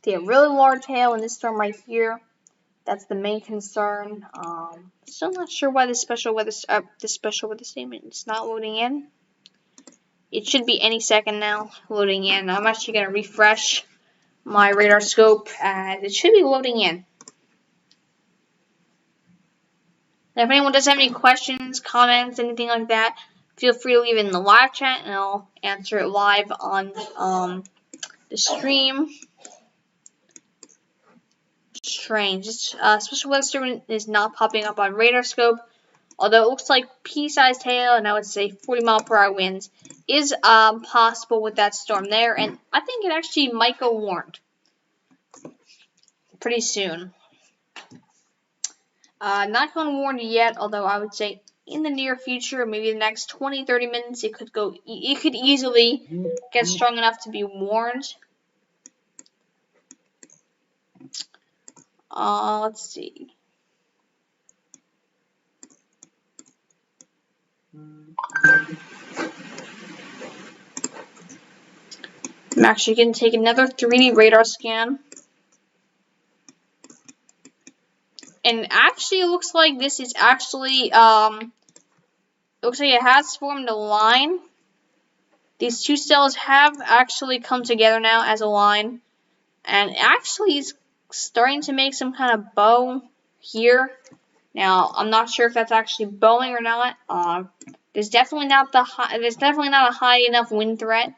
See a really large hail in this storm right here. That's the main concern. Still not sure why this special weather statement is not loading in. It should be any second now loading in. I'm actually gonna refresh my radar scope, and it should be loading in. Now, if anyone does have any questions, comments, anything like that, feel free to leave it in the live chat, and I'll answer it live on the stream. Strange. This special weather statement is not popping up on radar scope, although it looks like pea-sized hail, and I would say 40-mile-per-hour winds is possible with that storm there, and I think it actually might go warned pretty soon. Not going warned yet, although I would say in the near future, maybe the next 20-30 minutes, it could easily get strong enough to be warned. Let's see. I'm actually going to take another 3D radar scan. And actually, it looks like this is actually, it looks like it has formed a line. These two cells have actually come together now as a line. And actually, it's starting to make some kind of bow here. Now, I'm not sure if that's actually bowing or not. There's definitely not a high enough wind threat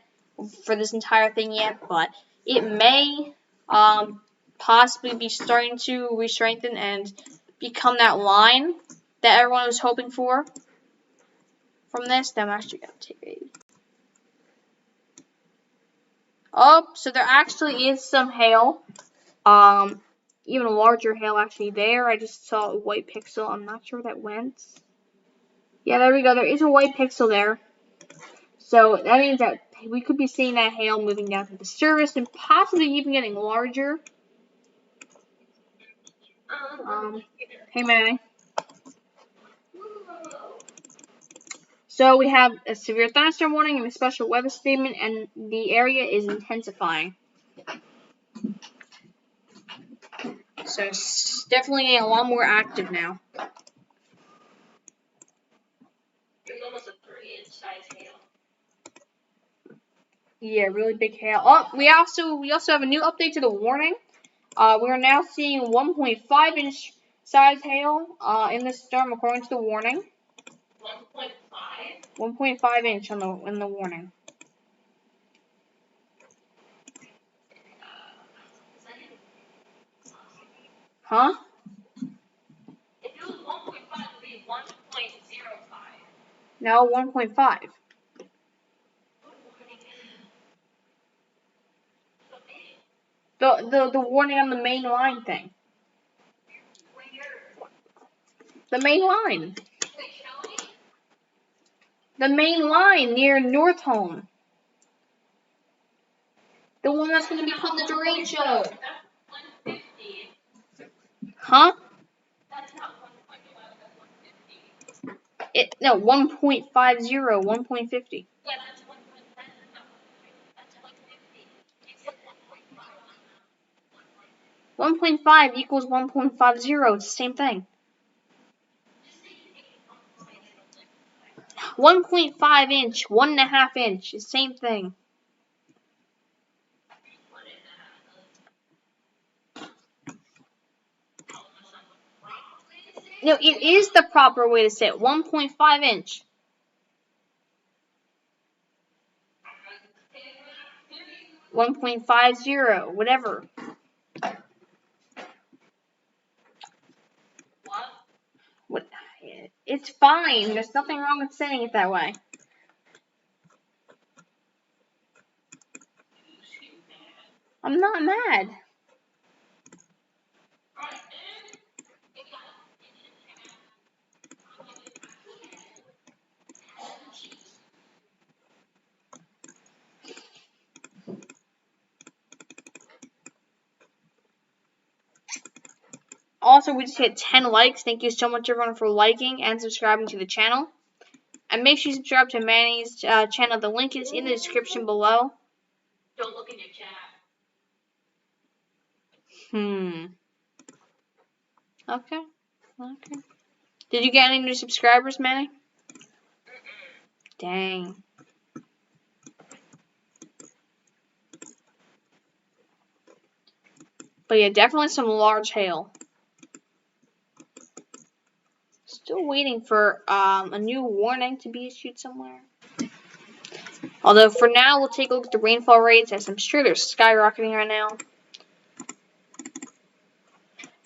for this entire thing yet, but it may possibly be starting to re-strengthen and become that line that everyone was hoping for from this. Then I'm actually gonna take a. Oh, so there actually is some hail. Even larger hail actually there. I just saw a white pixel. I'm not sure where that went. Yeah, there we go. There is a white pixel there. So that means that we could be seeing that hail moving down to the surface and possibly even getting larger. Hey, Manny. So we have a severe thunderstorm warning and a special weather statement, and the area is intensifying. So it's definitely getting a lot more active now. There's almost a 3-inch size hail. Yeah, really big hail. Oh, we also have a new update to the warning. We are now seeing 1.5-inch size hail in this storm according to the warning. 1.5? 1.5 inch in the warning. Huh? If it was 1.5, it would be 1.05. No, 1.5. The warning on the main line thing. The main line. The main line near North Home. The one that's going to become the Doreen show. Huh? No, 1.50, 1.50. 1.5 equals 1.50. It's the same thing. 1.5 inch, 1.5 inch, the same thing. No, it is the proper way to say it. 1.5 inch. $1.50, whatever. What? It's fine. There's nothing wrong with saying it that way. I'm not mad. Also, we just hit 10 likes. Thank you so much, everyone, for liking and subscribing to the channel. And make sure you subscribe to Manny's channel. The link is in the description below. Don't look in your chat. Okay. Did you get any new subscribers, Manny? Dang. But yeah, definitely some large hail. Still waiting for a new warning to be issued somewhere. Although for now, we'll take a look at the rainfall rates, as I'm sure they're skyrocketing right now.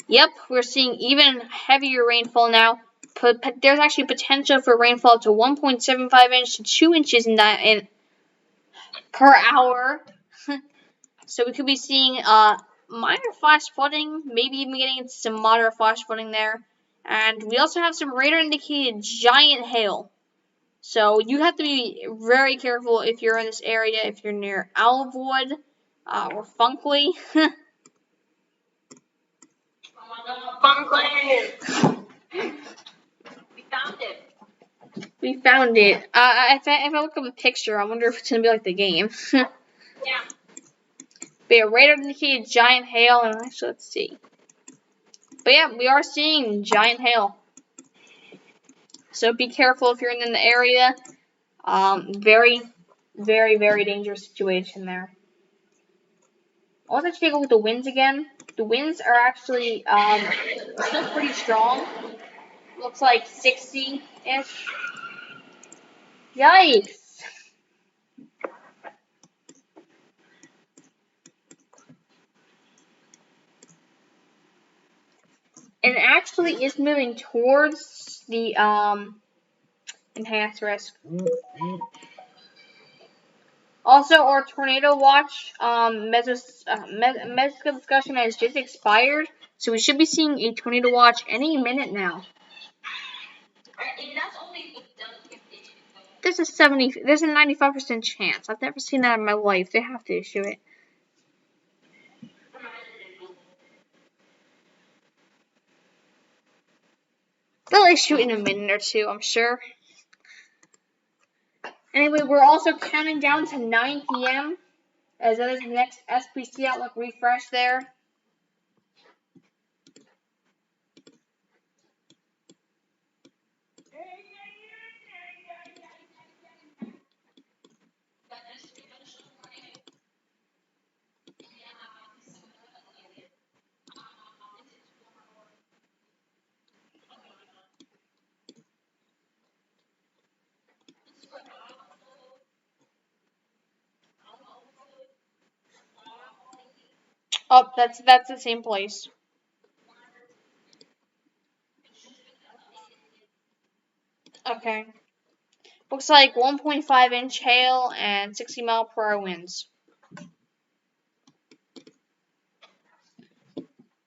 Yep, we're seeing even heavier rainfall now. There's actually potential for rainfall to 1.75 inches to 2 inches per hour. So we could be seeing minor flash flooding, maybe even getting into some moderate flash flooding there. And we also have some radar indicated giant hail. So you have to be very careful if you're in this area, if you're near Owlwood or Funkley. Funkland! We found it. We found it. If I look up a picture, I wonder if it's going to be like the game. Yeah. But yeah, radar indicated giant hail, and actually, let's see. But yeah, we are seeing giant hail. So be careful if you're in the area. Very, very, very dangerous situation there. Also, take a look at the winds again. The winds are actually still pretty strong. Looks like 60-ish. Yikes! And it actually is moving towards the enhanced risk. Also, our tornado watch medical discussion has just expired, so we should be seeing a tornado watch any minute now. And that's only There's a 95% chance. I've never seen that in my life. They have to issue it. They'll issue it in a minute or two, I'm sure. Anyway, we're also counting down to 9 p.m. as that is the next SPC Outlook refresh there. Oh, that's the same place. Okay. Looks like 1.5 inch hail and 60 mile per hour winds.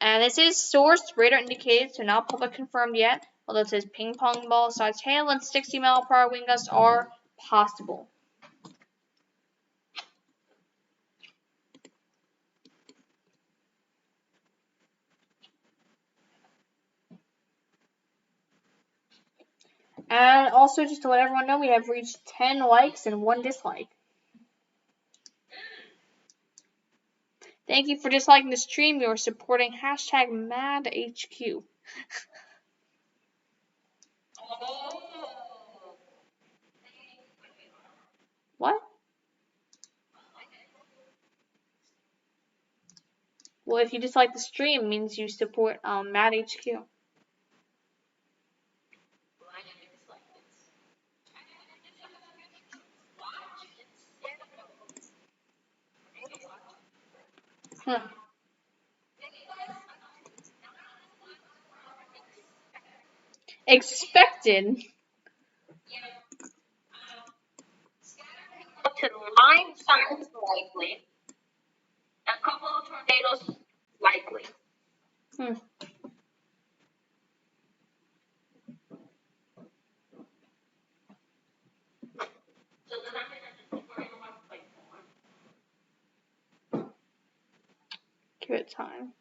And this is sourced radar indicated, so not public confirmed yet. although it says ping pong ball sized hail and 60-mile-per-hour wind gusts are possible. And also, just to let everyone know, we have reached 10 likes and 1 dislike. Thank you for disliking the stream. You're supporting hashtag MadHQ. What? Well, if you dislike the stream, it means you support MadHQ. Huh. Expected. Line signs likely. A couple of tornadoes likely. So then I'm gonna just worry about more. Give it time.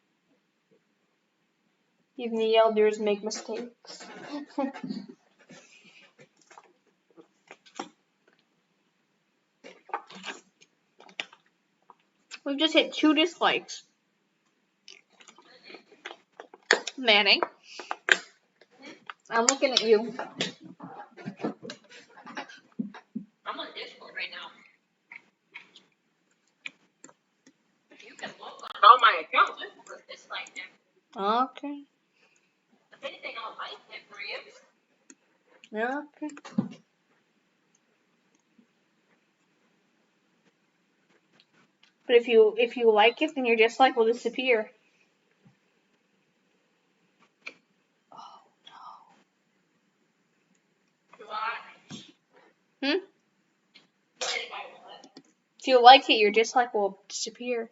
Even the elders make mistakes. We've just hit 2 dislikes. Manning, I'm looking at you. I'm on Discord right now. You can look on all my accounts for dislike them. Okay. If anything, I'll like it for you. Okay. But if you like it, then your dislike will disappear. Oh no. If you like it, your dislike will disappear.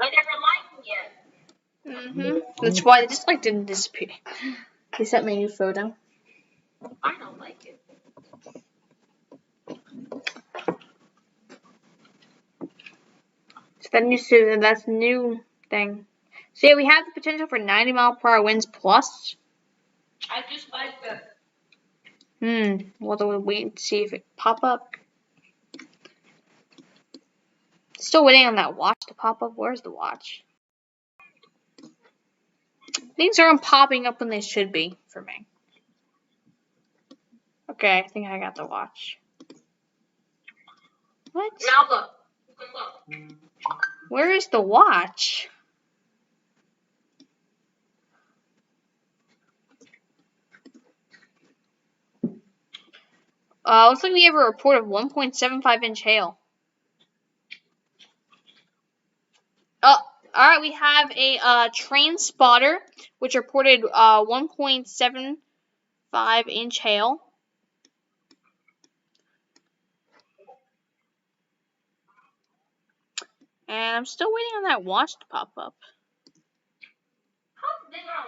I never liked it. That's why the dislike didn't disappear. He sent me a new photo. I don't like it. So that's new thing. So yeah, we have the potential for 90-mile-per-hour winds plus. I just like the. We'll have to wait to see if it pop up. Still waiting on that watch to pop up. Where's the watch? Things aren't popping up when they should be for me. Okay, I think I got the watch. What? Now look. Look. Where is the watch? Looks like we have a report of 1.75-inch hail. Oh, alright, we have a train spotter, which reported 1.75-inch hail. And I'm still waiting on that watch to pop up. How big are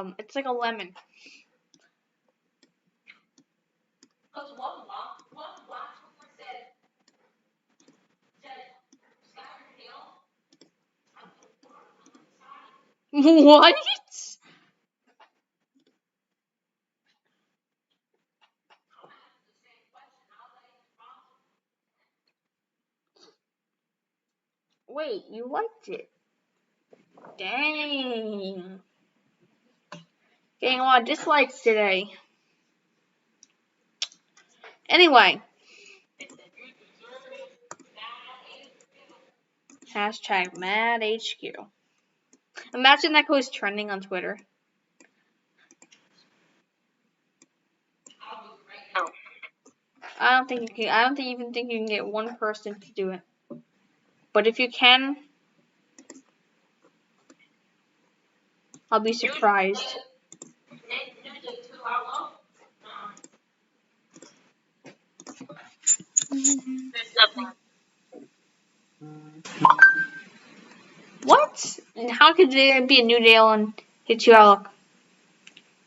lines? It's like a lemon. Because one watch said scattered hail. What? Wait, you liked it. Dang. Getting a lot of dislikes today. Anyway. Hashtag MadHQ. Imagine that goes trending on Twitter. I don't think you even think you can get one person to do it. But if you can, I'll be surprised. There's nothing. What? And how could there be a new day on Hit2 Outlook?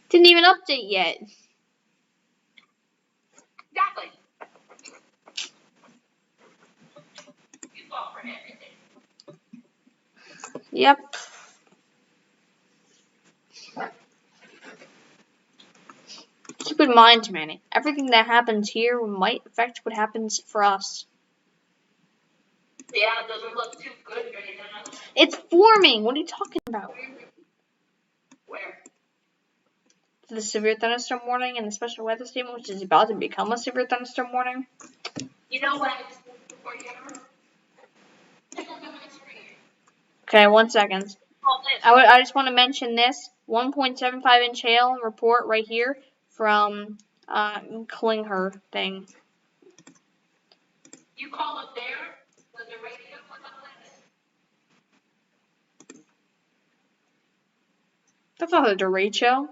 Didn't even update yet. Exactly. You fall for everything. Yep. Keep in mind, Manny, everything that happens here might affect what happens for us. Yeah, it doesn't look too good right now. It's forming! What are you talking about? Where? The severe thunderstorm warning and the special weather statement, which is about to become a severe thunderstorm warning. You know what I just did before you ever? Check out my screen. Okay, 1 second. All this. I just want to mention this 1.75 inch hail report right here from Klinger thing. You call it there? With the radio for all this? That's not a derecho.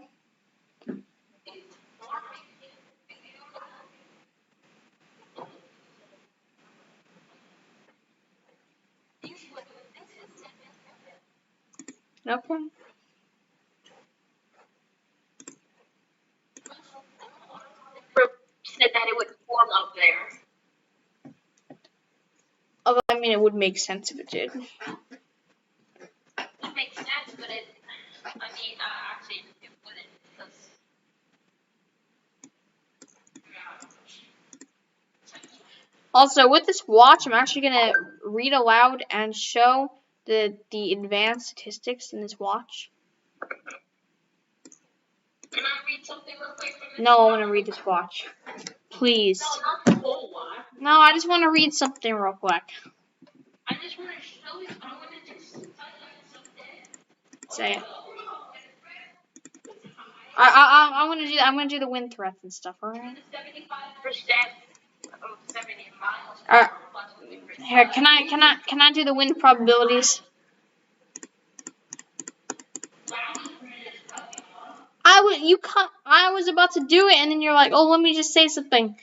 Okay. Said that it would form up there. Although, I mean, it would make sense if it did. It makes sense, but it, I mean, actually, it wouldn't, because, Also, with this watch, I'm actually going to read aloud and show the advanced statistics in this watch. Can I read something real quick from this? No, I want to read this watch. Please. No, not the whole one. No, I just want to read something real quick. I just want to show you, I want to just tell you something. Say it. I'm gonna do the wind threats and stuff, alright? 75% of 70 miles. Alright. Here, can I do the wind probabilities? I was about to do it, and then you're like, oh, let me just say something.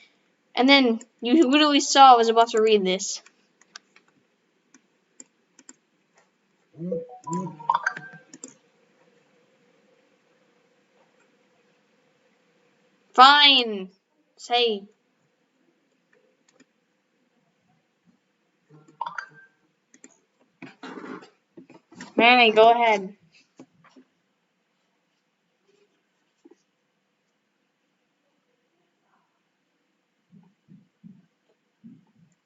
And then you literally saw I was about to read this. Fine. Say. Manny, go ahead.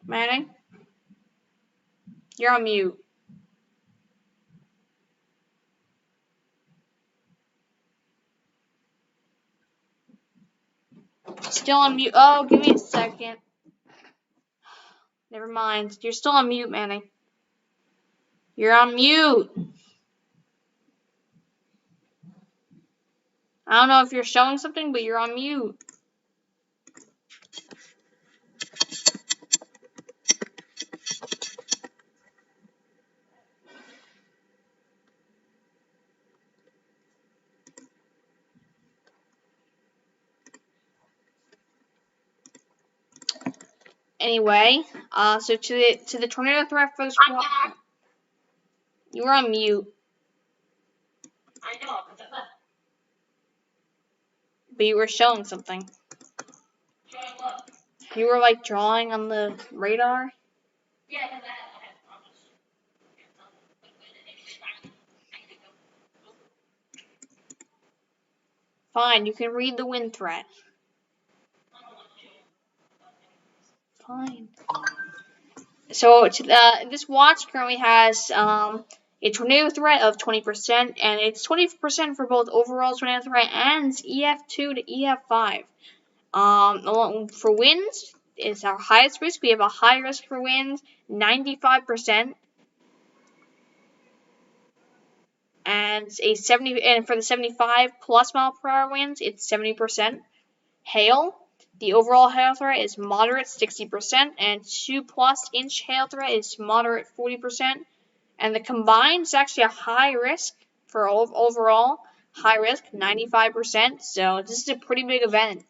Manny? You're on mute. Still on mute. Oh, give me a second. Never mind. You're still on mute, Manny. You're on mute. I don't know if you're showing something, but you're on mute. Anyway, so to the tornado threat for the squad. You were on mute. I know, But you were showing something. showing what? You were like drawing on the radar. Yeah, that. Fine, you can read the wind threat. Fine. So this watch currently has a tornado threat of 20%, and it's 20% for both overall tornado threat and EF2 to EF5. For winds, it's our highest risk. We have a high risk for winds, 95%, and for the 75 plus mile per hour winds, it's 70%. Hail. The overall hail threat is moderate, 60%, and 2+ inch hail threat is moderate, 40%. And the combined is actually a high risk for overall, high risk, 95%. So this is a pretty big event.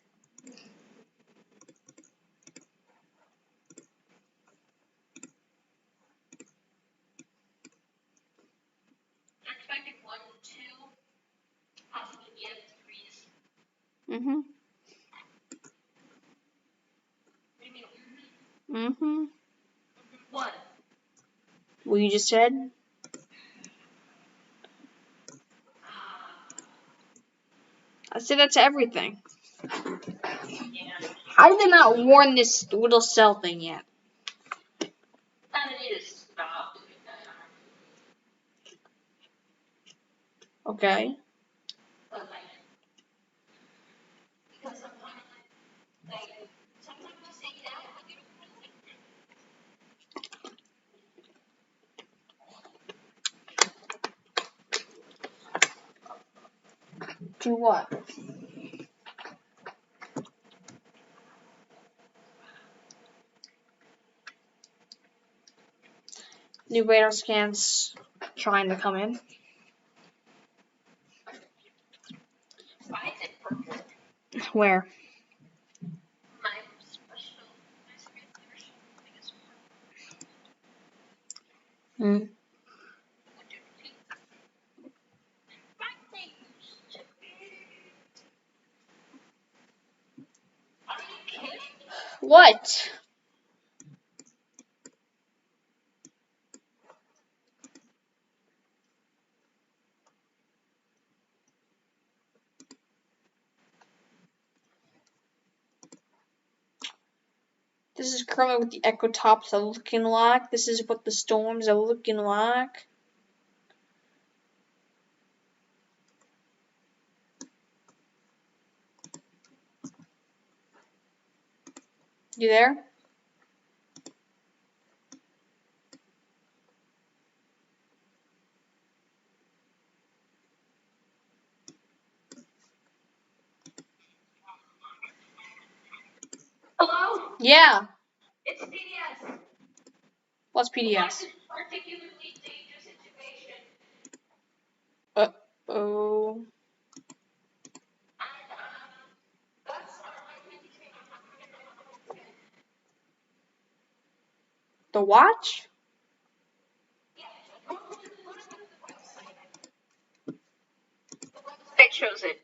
Mm-hmm. Mm-hmm. What? What you just said? I said that to everything. Yeah. How did they not warn this little cell thing yet? Kind of need to stop doing that. Okay. But like, because sometimes you say that, but you Do what? New radar scans trying to come in. why is it purple? Where? My special, my screen thing is purple. Hmm. Are you kidding? What? This is currently what the echo tops are looking like. This is what the storms are looking like. You there? Hello? Yeah. It's PDS. What's PDS? Particularly dangerous situation. Uh-oh. That's The watch? It shows it.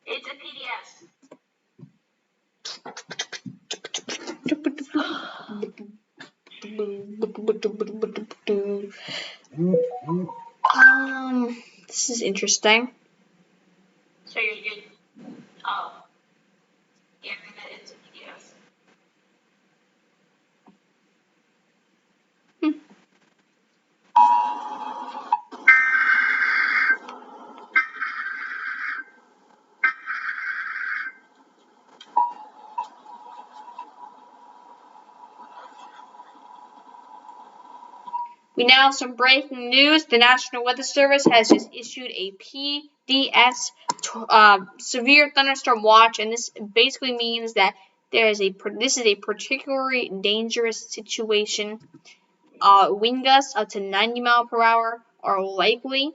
It's a PDS. This is interesting. So you're good. Oh. Yeah, it's a PDS. We now have some breaking news. The National Weather Service has just issued a PDS severe thunderstorm watch, and this basically means that this is a particularly dangerous situation. Wind gusts up to 90 miles per hour are likely.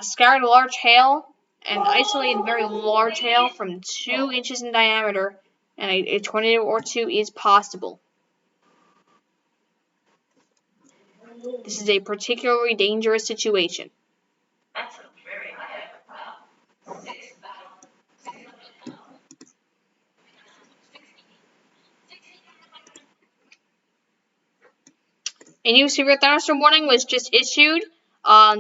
Scattered large hail and isolated very large hail from 2 inches in diameter, and a tornado or two is possible. This is a particularly dangerous situation. That's a very high. Wow. A new severe thunderstorm warning was just issued.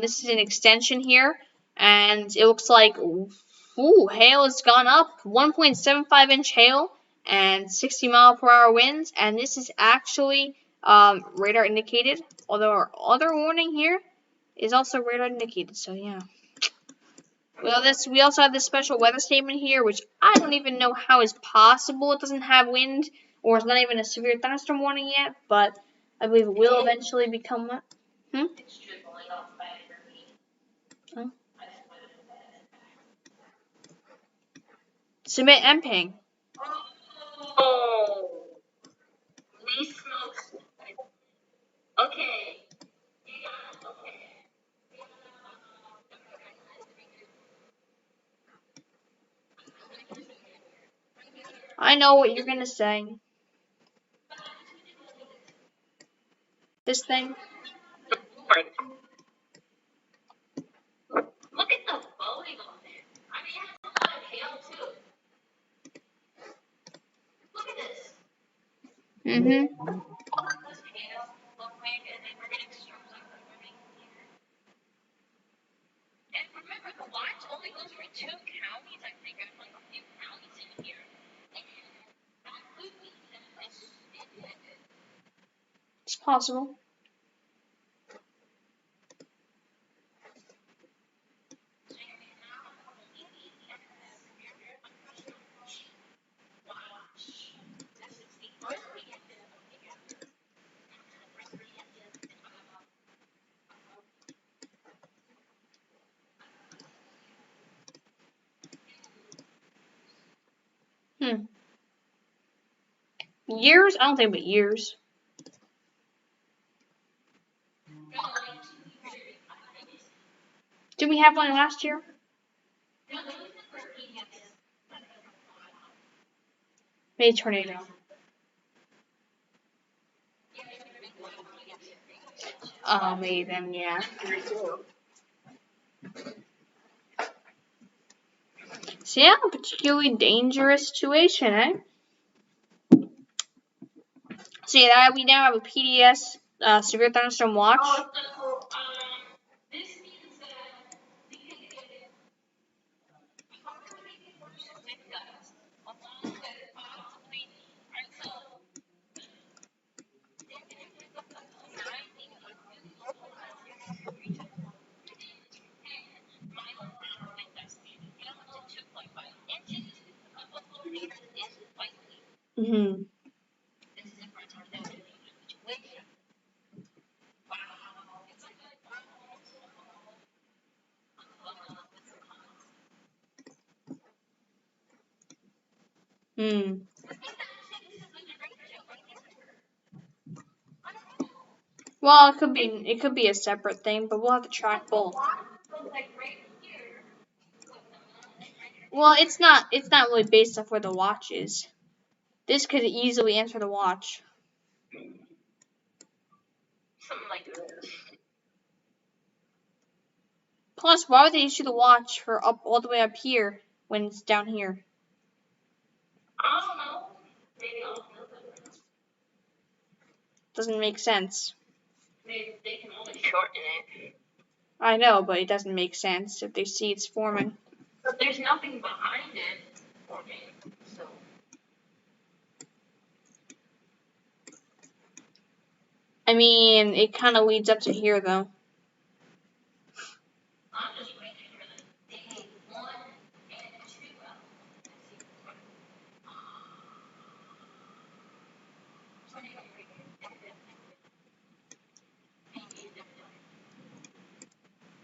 This is an extension here, and it looks like hail has gone up, 1.75-inch hail and 60-mile-per-hour winds, and this is actually radar indicated. Although our other warning here is also radar indicated. So yeah. Well, we also have this special weather statement here, which I don't even know how is possible. It doesn't have wind, or it's not even a severe thunderstorm warning yet, but I believe it will eventually become one. It's dribbling off by for me. Submit and ping. Oh. These smokes. Okay. I know what you're gonna say. This thing. Look at Mm-hmm. This hail look big, and then we're getting storms like we're living here. And remember, the watch only goes for 2 counties, I think. There's like a few counties in here. And that could mean that this did hit it. It's possible. Years? I don't think but years. Did we have one last year? Maybe tornado. Oh, maybe then, yeah. So yeah, a particularly dangerous situation, eh? So yeah, we now have a PDS severe thunderstorm watch. This means that we can get possibly worse windows, along with possibly also Mm-hmm. Hmm. Well, it could be a separate thing, but we'll have to track both. Well, it's not really based off where the watch is. This could easily answer the watch. something like this. Plus, why would they issue the watch for up all the way up here when it's down here? I don't know. Maybe I'll Doesn't make sense. Maybe they can only shorten it. I know, but it doesn't make sense if they see it's forming. But there's nothing behind it forming, so. I mean, it kind of leads up to here, though. I'm just waiting for the day 1 and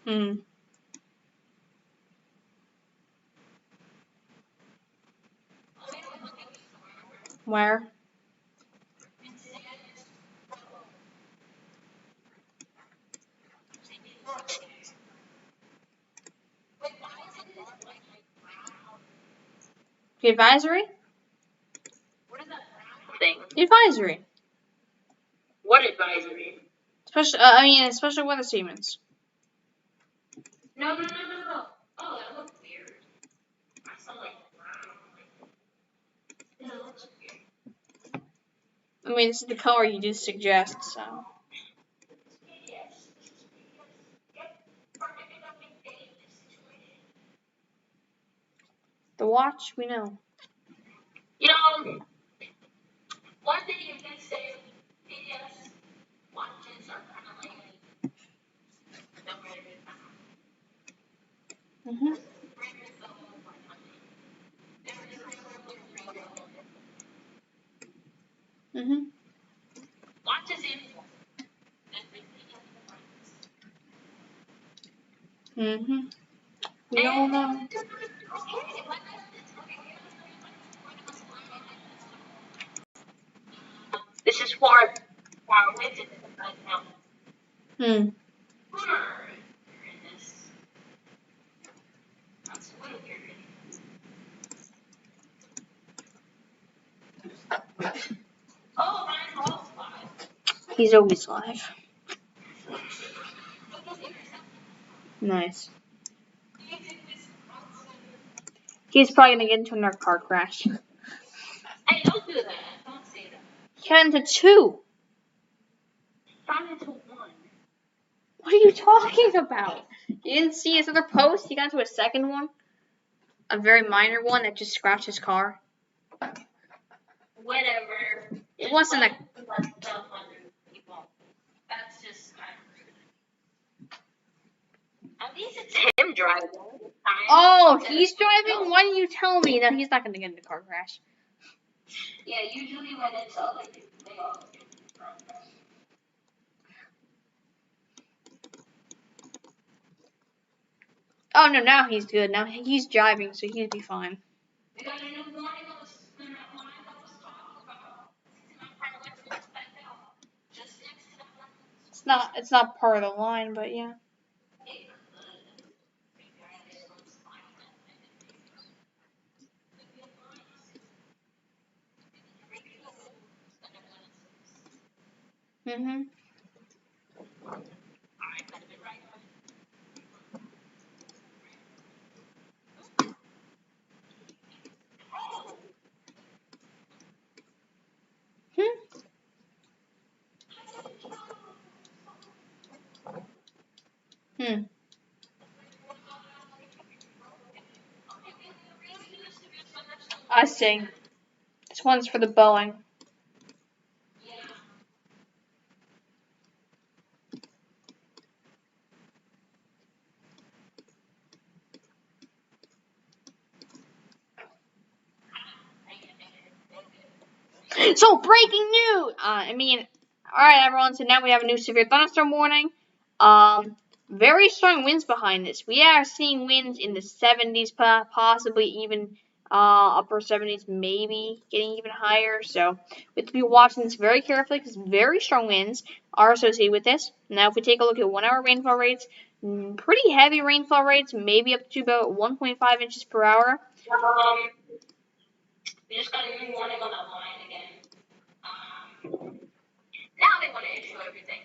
2. Hmm. Where? The advisory? What is that thing? The advisory. What advisory? Special weather statements. No. Oh, that looks weird. I saw like wow. That looks weird. I mean, this is the color you just suggest, so. The watch, we know. You know, one thing you can say, PDS watches are kind of like the Mm-hmm. Mm-hmm. watches in. Mm-hmm. We all know. This is for our winter right now. Hmm. That's weird. Oh, Ryan Hall's live. He's always live. Nice. He's probably gonna get into another car crash. Hey, don't do that. Don't say that. got into 2. Got into 1. What are you talking about? You didn't see his other post? He got into a second one? A very minor one that just scratched his car? Whatever. It wasn't a... That's just kind of rude. At least it's him driving. Oh, he's driving? Why didn't you tell me? No, he's not going to get into a car crash. Yeah, usually when it's other people, they all get into a car crash. Oh, no, now he's good. Now he's driving, so he'd be fine. We got a new warning on the screen that was talking about. Just next to that. It's not part of the line, but yeah. Mm-hmm. Hmm. I see. This one's for the Boeing. So, breaking news! Alright everyone, so now we have a new severe thunderstorm warning. Very strong winds behind this. We are seeing winds in the 70s, possibly even upper 70s, maybe getting even higher. So, we have to be watching this very carefully because very strong winds are associated with this. Now, if we take a look at 1 hour rainfall rates, pretty heavy rainfall rates, maybe up to about 1.5 inches per hour. We just got a new warning on that line again. Now they want to issue everything.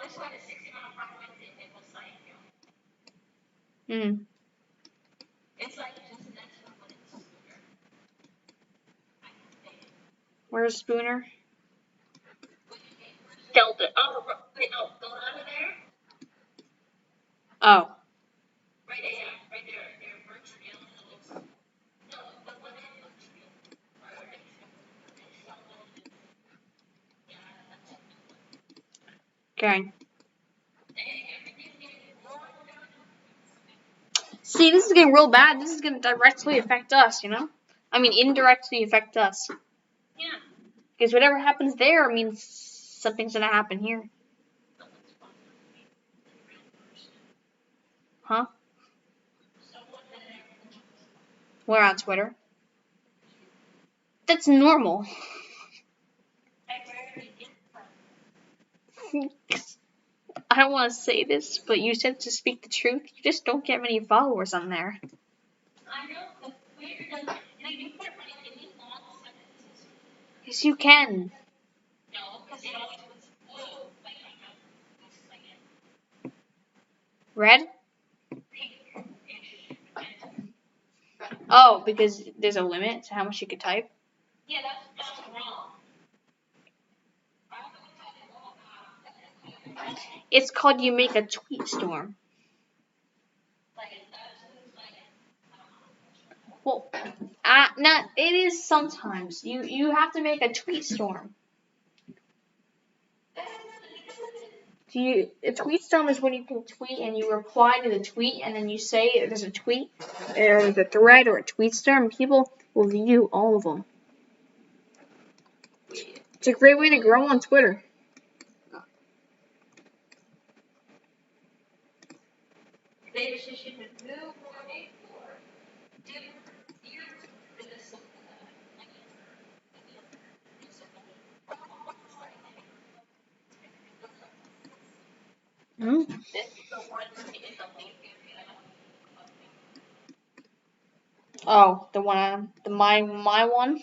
This one is 60 mile per hour winds. It was like, it's like just next one when it's Spooner. Where's Spooner? Delta. Oh, wait, no, go out of there. Oh. Right there, yeah, right there. There, Birchfield. No, the one in Birchfield. Okay. See, this is getting real bad. This is going to directly affect us, you know? I mean, indirectly affect us. Yeah. Because whatever happens there means something's going to happen here. Huh? We're on Twitter. That's normal. I don't want to say this, but you said to speak the truth. You just don't get many followers on there. I know, but weird. Like, you put it right in the long sentences. Yes, you can. No, because it always was blue. Like, Red? pink-ish. Oh, because there's a limit to how much you could type? Yeah, that's wrong. It's called you make a tweet storm. Well, no, it is sometimes. You have to make a tweet storm. A tweet storm is when you can tweet and you reply to the tweet and then you say there's a tweet, or there's a thread or a tweet storm. People will view all of them. It's a great way to grow on Twitter. Hmm? Oh, the one, my one.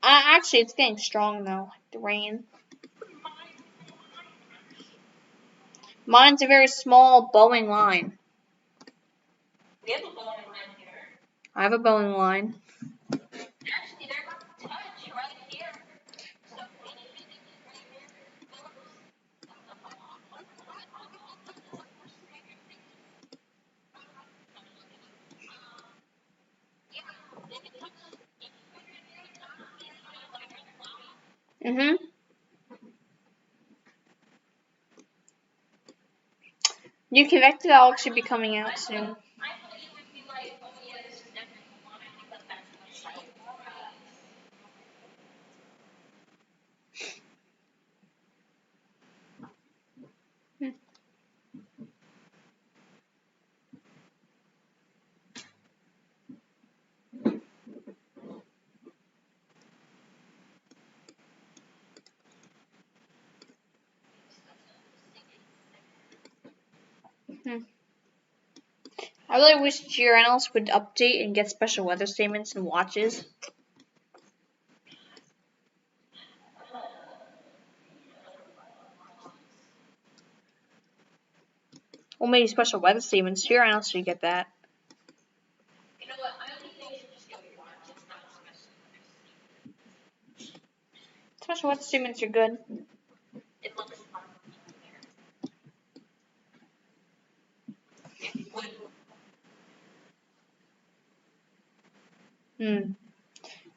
Actually, it's getting strong though. The rain. Mine's a very small Boeing line. We have I have a bowling line. Actually, they're about to touch right here. So, Mhm. New convective alg should be coming out soon. I thought you would be like, oh yeah, this is definitely one. I think that's like, I really wish GRNLs would update and get special weather statements and watches. Well, maybe special weather statements. GRNLs should get that. you know what? I don't think they should just get watches, not special. Special weather statements are good. It looks fun.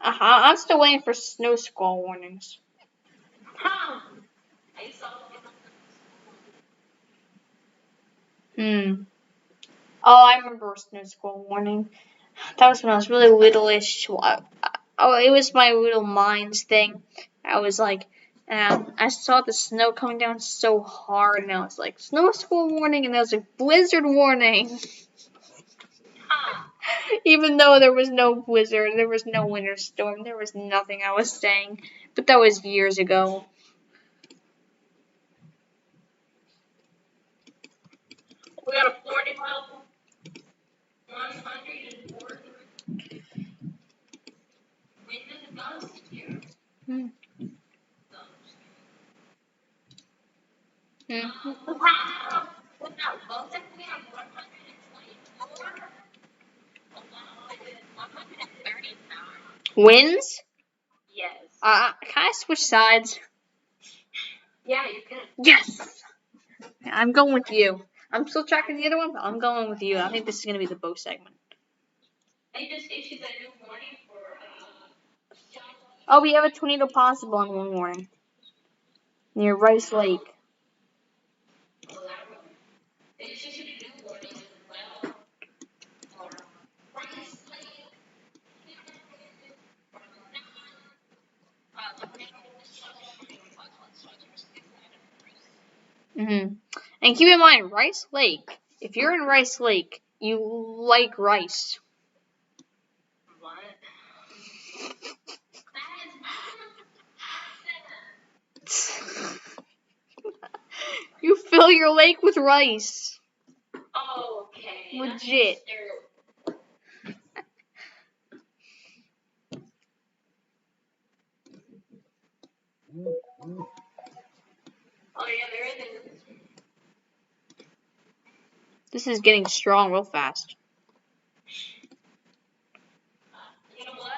I'm still waiting for snow squall warnings. I saw Oh, I remember a snow squall warning. That was when I was really littleish. Oh, it was my little minds thing. I was like, I saw the snow coming down so hard, and I was like, snow squall warning, and there was a blizzard warning. Even though there was no blizzard, there was no winter storm, there was nothing I was saying. But that was years ago. we got a 40-mile, 140 wind in the gust here. Hmm. Wow! Look at that. Both of we have 124. Along with 139. Winds? Yes. Can I switch sides? Yeah, you can. Yes! I'm going with you. I'm still tracking the other one, but I'm going with you. I think this is going to be the boat segment. They just issued a new warning for Oh, we have a tornado possible in one morning. Near Rice Lake. they just issued a new warning as well for Rice Lake. And keep in mind, Rice Lake, if you're in Rice Lake, you like rice. What? You fill your lake with rice. Okay. Legit. Oh yeah, there is. This is getting strong real fast. You know what?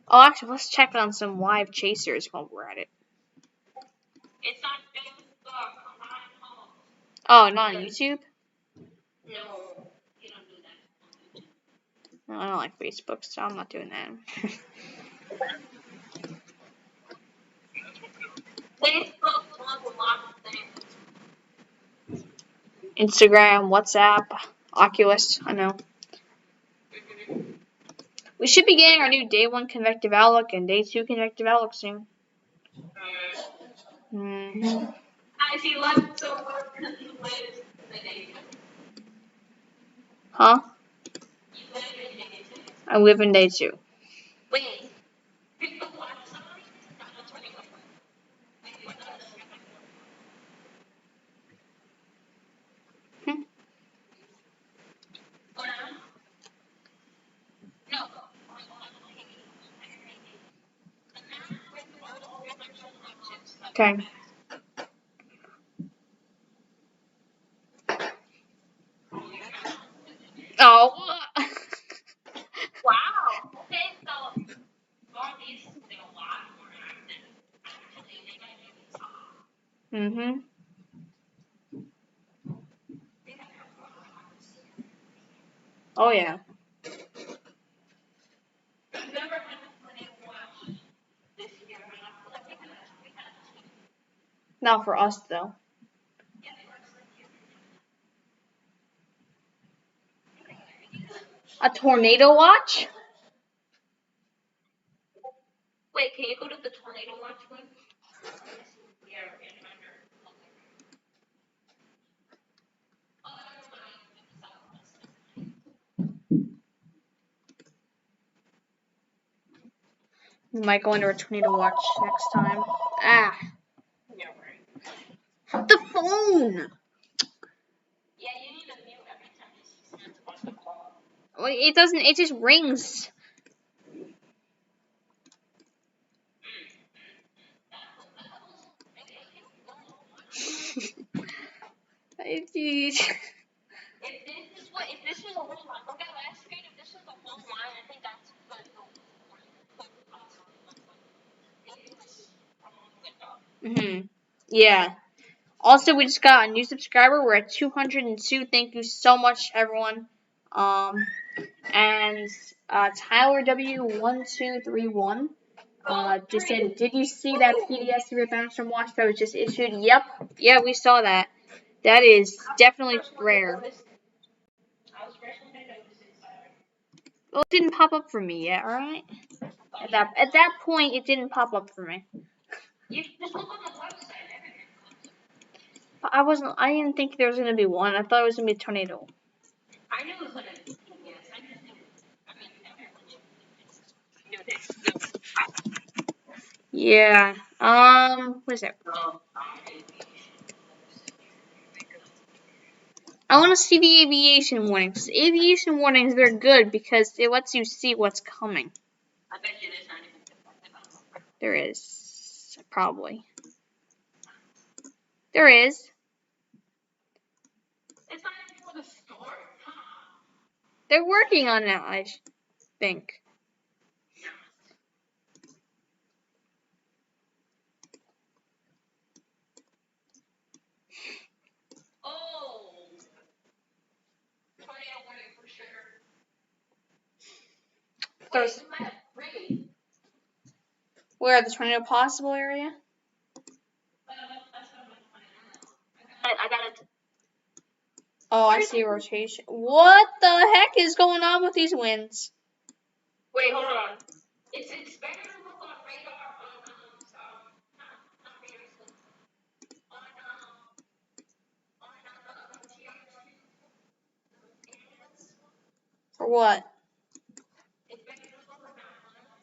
Oh, actually, let's check on some live chasers while we're at it. It's on Facebook. I'm not home. Oh, not on YouTube? No, you don't do that. No, I don't like Facebook, so I'm not doing that. Facebook does a lot of things. Instagram, WhatsApp, Oculus, I know. We should be getting our new day 1 convective outlook and day 2 convective outlook soon. I see left so far because you live the day. Huh? You live in day 2. I live in day 2. Wait. Okay. Oh yeah. Not for us though. A tornado watch? Wait, can you go to the tornado watch one? We might go into a tornado watch next time. Ah. Yeah, right. The phone! Yeah, you need to mute every time you see someone's on the call. Well, it doesn't, it just rings. If this was a whole line, look at last screen. If this was a whole line, I think that's Mhm. Yeah. Also, we just got a new subscriber. We're at 202. Thank you so much, everyone. And Tyler W1231 just said, "Did you see that PDS of your Thunderstorm watch that was just issued?" Yep. Yeah, we saw that. That is definitely rare. Well, it didn't pop up for me yet. All right. At that point, it didn't pop up for me. You just look on the website. I didn't think there was gonna be one. I thought it was gonna be a tornado. I knew it was gonna be. Yes, I just knew. I mean, everyone knew this. Yeah. What is it? I want to see the aviation warnings. Aviation warnings, they're good because it lets you see what's coming. I bet you there's not even. There is. Probably. There is. It's not even for the store. They're working on that, I think. Oh. Tornado warning for sure. There's, where the tornado possible area? I got it. Oh, I see rotation. What the heck is going on with these winds? Wait, hold on. It's better to look on radar For what?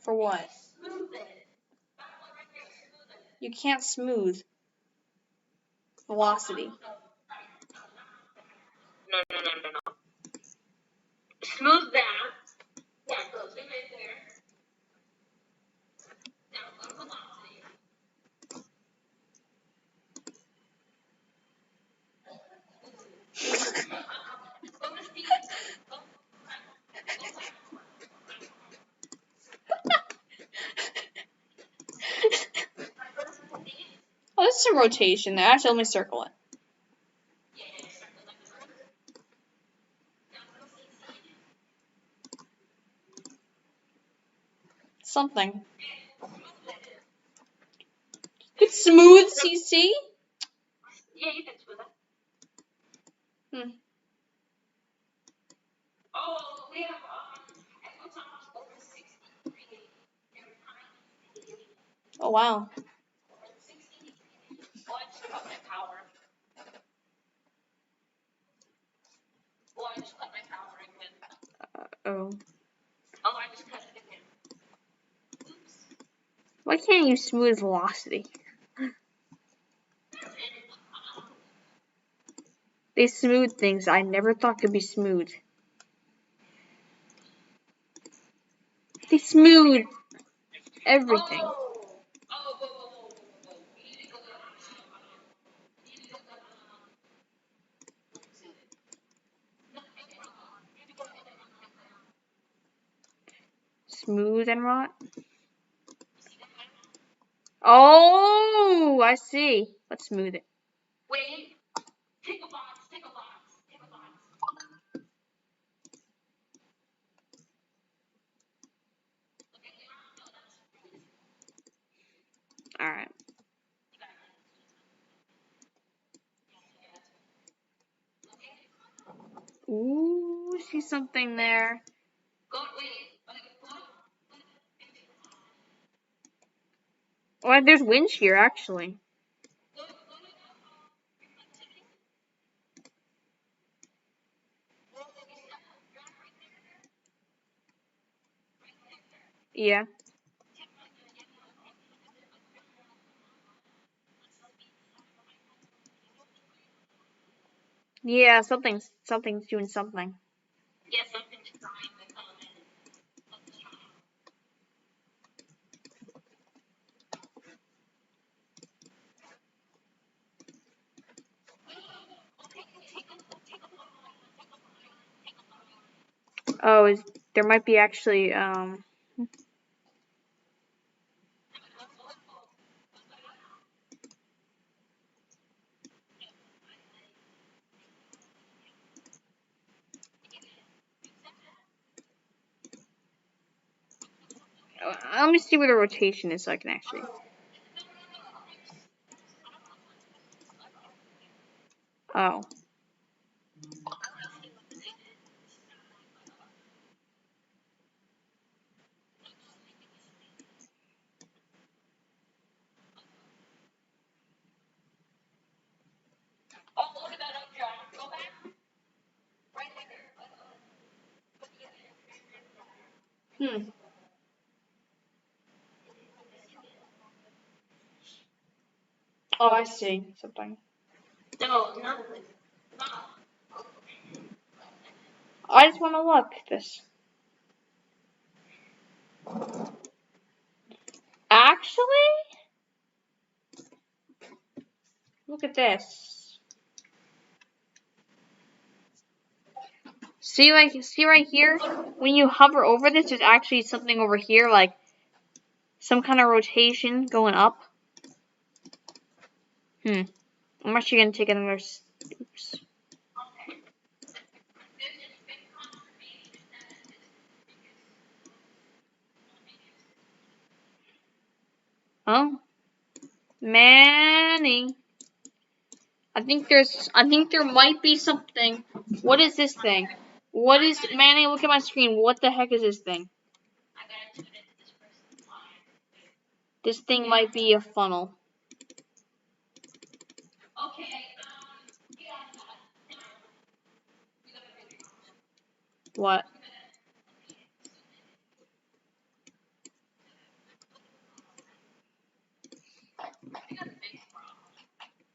For what? You can't smooth velocity. No. Smooth that. Yeah, close it right there. Now, go velocity. Oh, there's some rotation there. Actually, let me circle it. Something. Good smooth CC? Yeah, you can smooth that. Hmm. Oh, we have over 63. Oh, wow. Oh, I just cut my power. Oh, I just cut my power again. Oh. Oh, I just cut it again. Oops. Why can't you smooth velocity? They smooth things I never thought could be smooth. They smooth everything. Oh. Smooth and rot. Oh, I see. Let's smooth it. Wait. Take a box. Ooh, see something there. Well, there's winch here, actually. Yeah. Yeah, something's doing something. Yeah, something's trying to come in. Oh, there might be actually let me see where the rotation is so I can actually. Oh. Oh, look at that updraft. Go back. Right there. Hmm. Oh, I see something. No, nothing. I just want to look at this. Actually, look at this. See right here? When you hover over this, there's actually something over here, like some kind of rotation going up. I'm actually gonna take another. Oops. Oh, Manny. I think there might be something. What is this thing? What is Manny? Look at my screen. What the heck is this thing? I gotta tune into this person's line. This thing might be a funnel. Okay, yeah. What?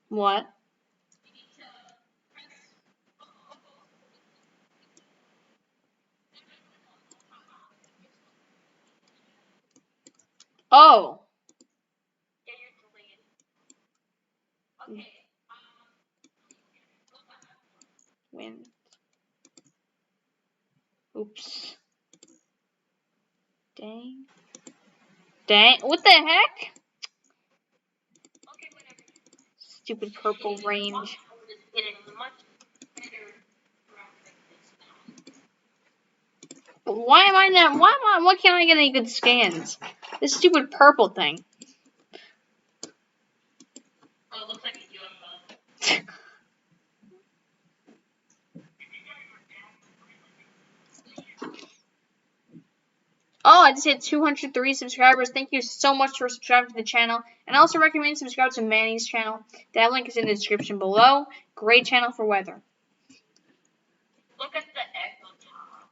What? Oh. Yeah, you're delayed. Okay. Win. Oops. Dang. Dang. What the heck? Okay, whatever. Stupid purple range. We're just getting much better graphics now. Why am I not? Why can't I get any good scans? This stupid purple thing. Oh, it looks like a UFO. Oh, I just hit 203 subscribers. Thank you so much for subscribing to the channel. And I also recommend subscribe to Manny's channel. That link is in the description below. Great channel for weather. Look at the echo top.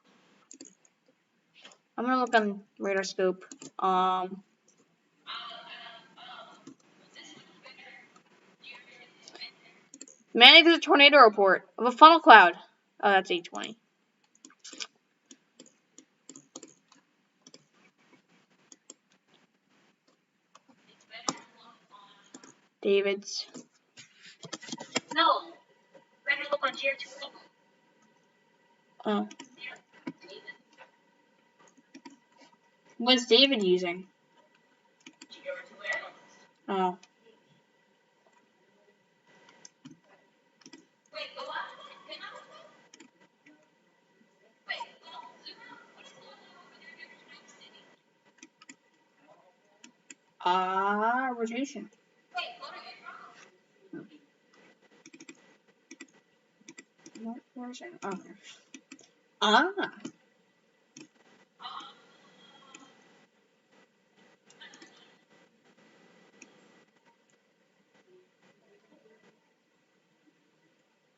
I'm gonna look on radar scope. Manny, there's a tornado report of a funnel cloud. Oh, that's 820. David's. No. Better look on tier 2. Oh. What's David using? Tier 2 analyst. Oh. Wait, go out. Can I look? Wait, go zoom out. What is going on over there near Twin City? Rotation. Wait, go to your phone. No, where's it? Oh. Ah.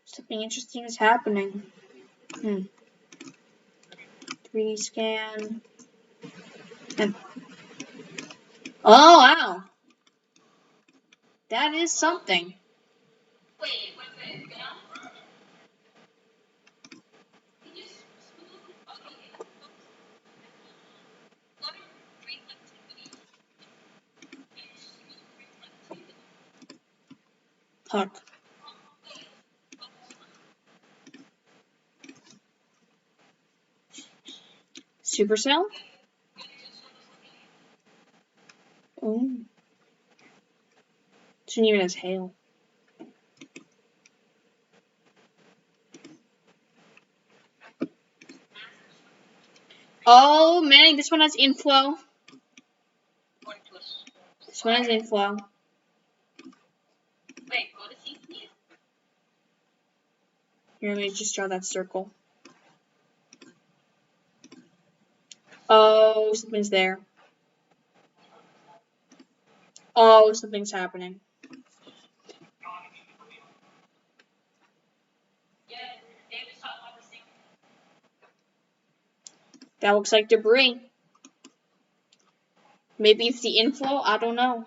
Something interesting is happening. 3D scan. And oh wow. That is something. Wait, no? You just smooth. Okay. What are reflectivity and smooth reflectivity? Huck. Supercell? Oh. Shouldn't even has hail. Oh man, this one has inflow. This one has inflow. Wait, go to CC? Here, let me just draw that circle. Oh, something's there. Oh, something's happening. That looks like debris. Maybe it's the inflow? I don't know.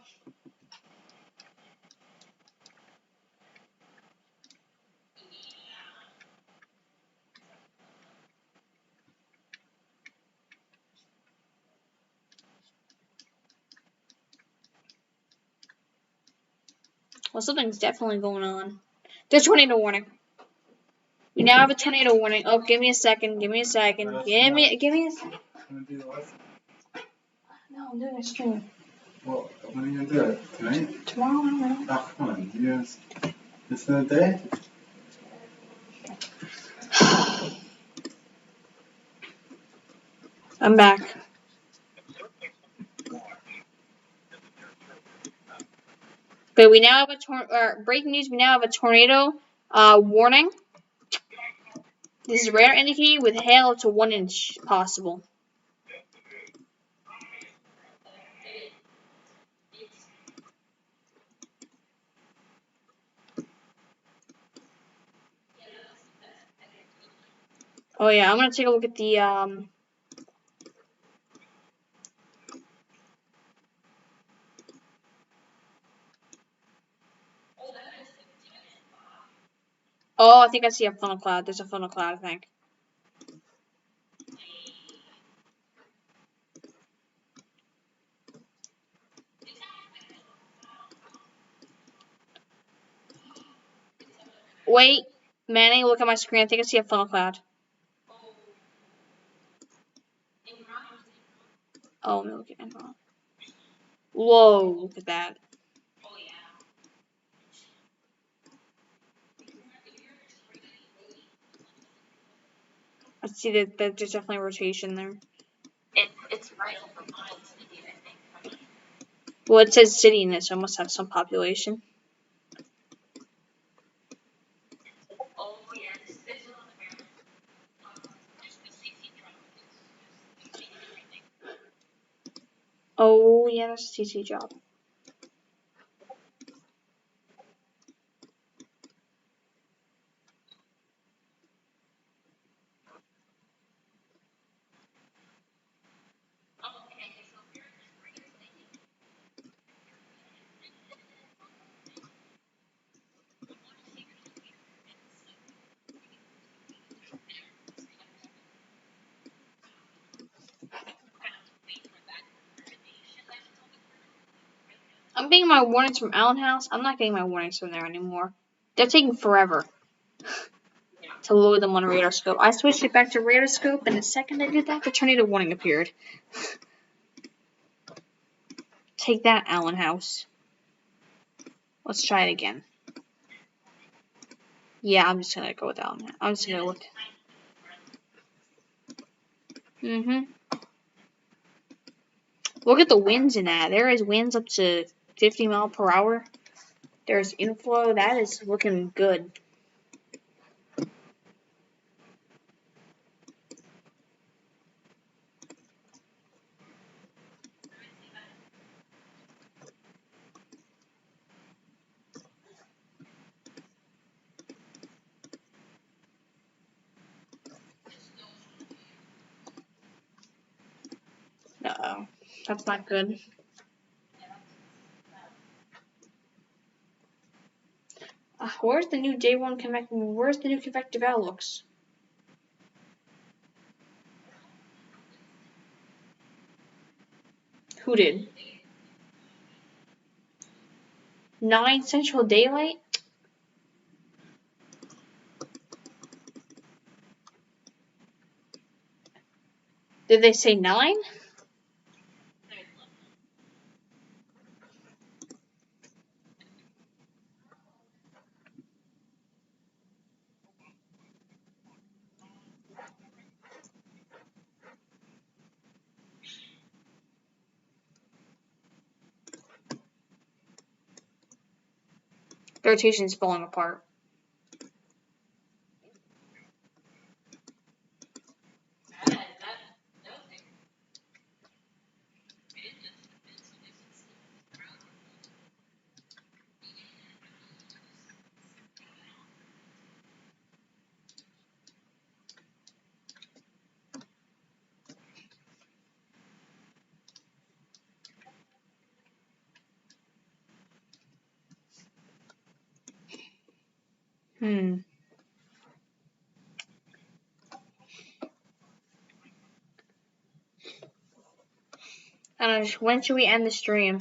Well, something's definitely going on. There's tornado warning. We now have a tornado warning. Oh, give me a second. Give me a second. Give me a second. No, I'm doing a stream. Well, when are you gonna do it? Tonight? Tomorrow, I don't know. Oh, come on. It's the day? I'm back. But we now have a breaking news. We now have a tornado warning. This is rare indicated with hail up to 1 inch possible. Oh yeah, I'm gonna take a look at the Oh, I think I see a funnel cloud. There's a funnel cloud, I think. Wait, Manny, look at my screen. I think I see a funnel cloud. Oh, let me look at Enron. Whoa, look at that. I see that there's definitely a rotation there. It's right over my city, I think. Well, it says city in it, so it must have some population. Oh, yeah, this is on the ground. Just the CC drop. Oh, yeah, that's a CC job. I'm getting my warnings from Allen House. I'm not getting my warnings from there anymore. They're taking forever to load them on radar scope. I switched it back to radar scope, and the second I did that, the tornado warning appeared. Take that, Allen House. Let's try it again. Yeah, I'm just gonna go with Allen House. I'm just gonna look. Look at the winds in that. There is winds up to 50 miles per hour. There's inflow. That is looking good. That's not good. Where's the new day one convective? Where's the new convective outlooks? Who did? 9 Central Daylight? Did they say 9? The rotation's falling apart. When should we end the stream?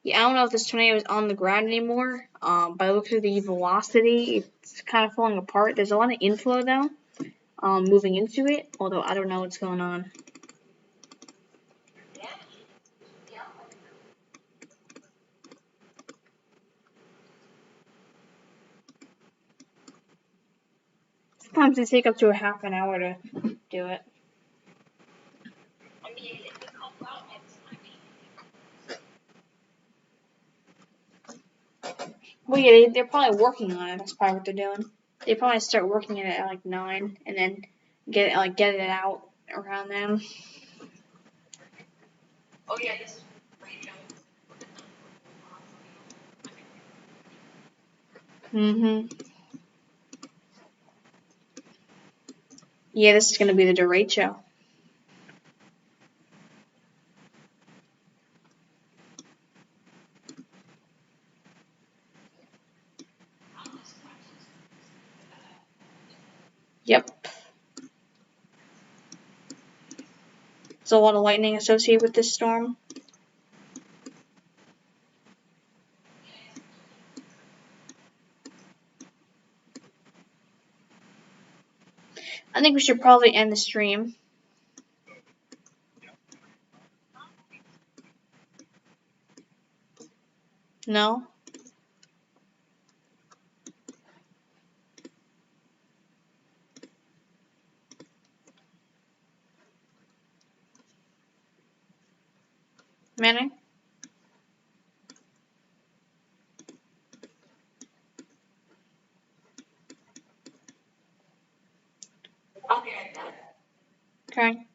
Yeah, I don't know if this tornado is on the ground anymore. By looking at the velocity, it's kind of falling apart. There's a lot of inflow though, moving into it. Although I don't know what's going on. Sometimes they take up to a half an hour to do it. Well, yeah, they're probably working on it. That's probably what they're doing. They probably start working on it at like 9, and then get it out around then. Oh yeah, this is great. Yeah, this is gonna be the derecho. Yep. There's a lot of lightning associated with this storm. I think we should probably end the stream. No? Manning? Okay.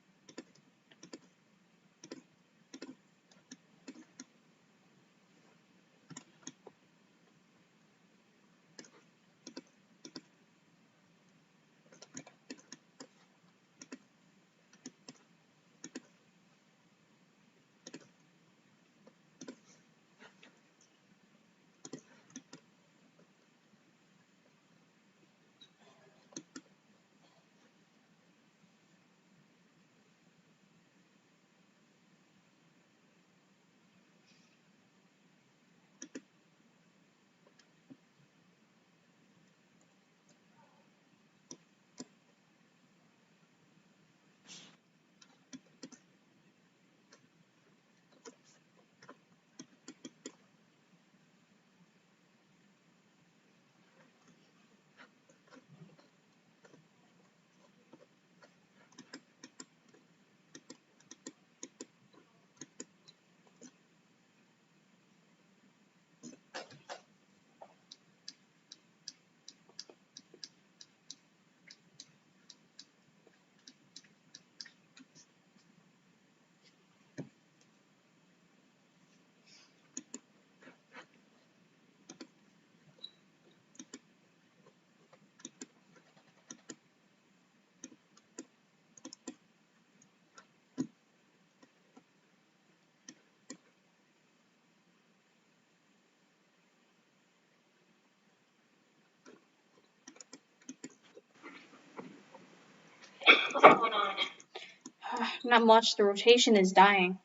Not much. The rotation is dying.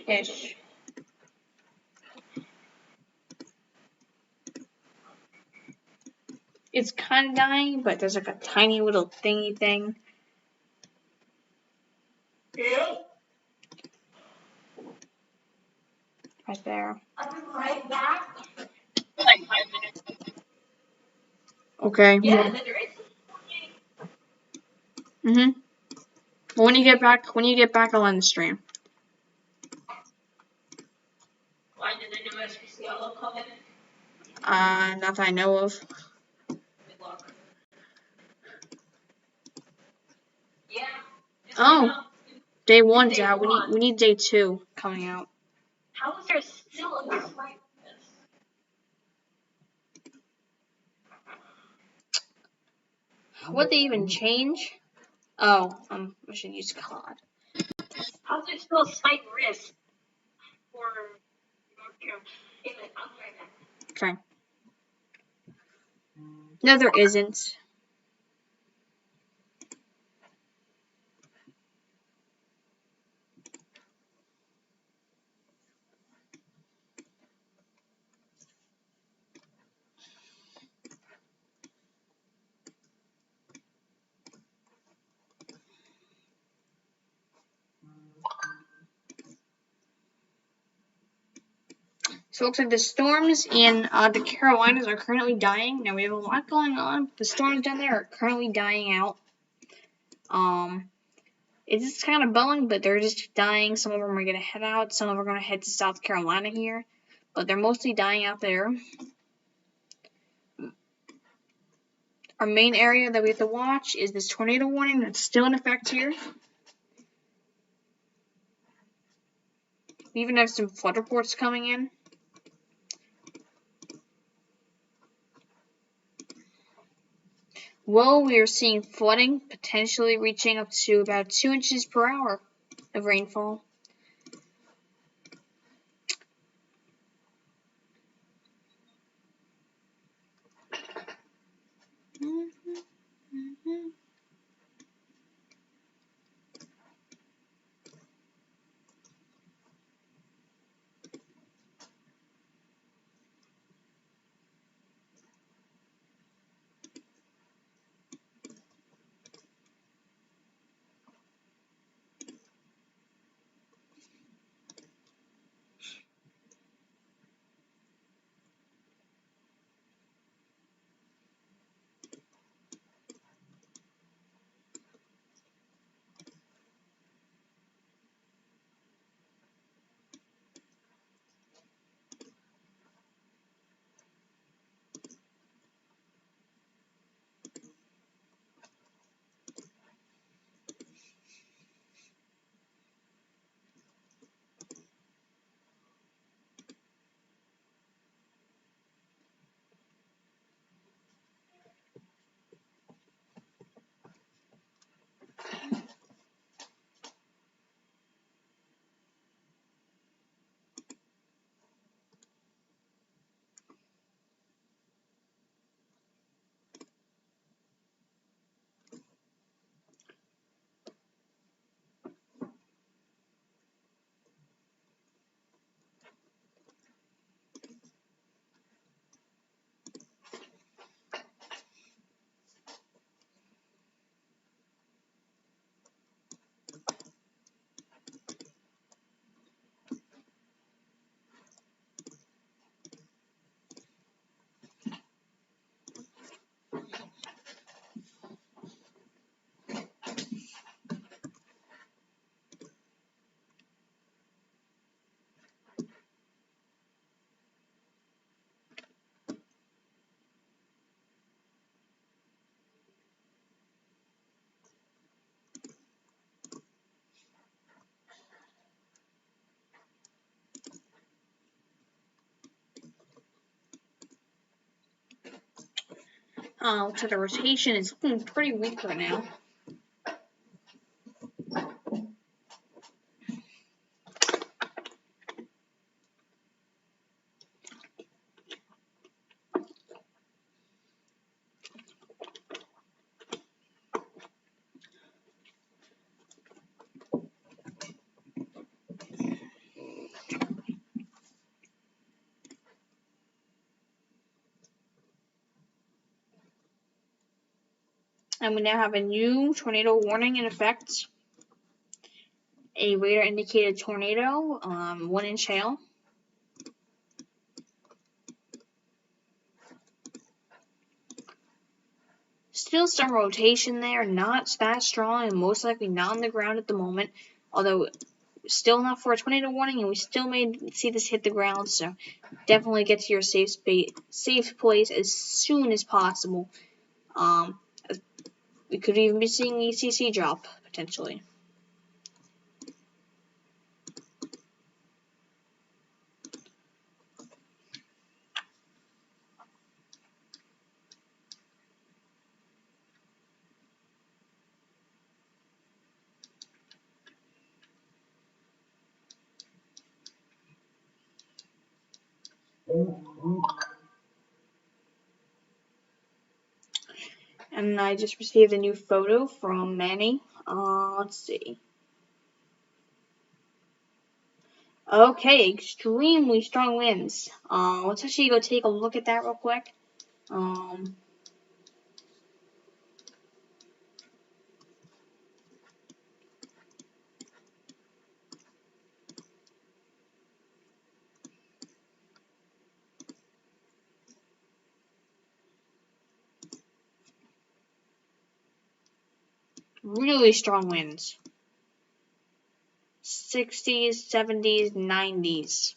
Ish. It's kind of dying, but there's like a tiny little thingy thing. Yeah. Right there. I'll be right back. Like 5 minutes. Okay. Yeah, and then there is. When you get back, I'll end the stream. Why did the new SPCL come in? Not that I know of. Good luck. Yeah. Oh, day 1's out. We need day 2 coming out. How is there still a slight risk? What they even change? Oh, I should use COD. How is there still a slight risk for North Carolina? Anyway, I'll be right back. Okay. No, there isn't. So it looks like the storms in the Carolinas are currently dying. Now we have a lot going on. The storms down there are currently dying out. It's just kind of bummed, but they're just dying. Some of them are going to head out. Some of them are going to head to South Carolina here. But they're mostly dying out there. Our main area that we have to watch is this tornado warning that's still in effect here. We even have some flood reports coming in. Well, we are seeing flooding potentially reaching up to about 2 inches per hour of rainfall. Looks like the rotation is looking pretty weak right now. And we now have a new tornado warning in effect. A radar indicated tornado, 1 inch hail. Still some rotation there, not that strong, and most likely not on the ground at the moment. Although, still enough for a tornado warning, and we still may see this hit the ground. So, definitely get to your safe place as soon as possible. We could even be seeing ECC drop potentially. And I just received a new photo from Manny. Let's see. Okay, extremely strong winds. Let's actually go take a look at that real quick. Really strong winds. 60s, 70s, 90s.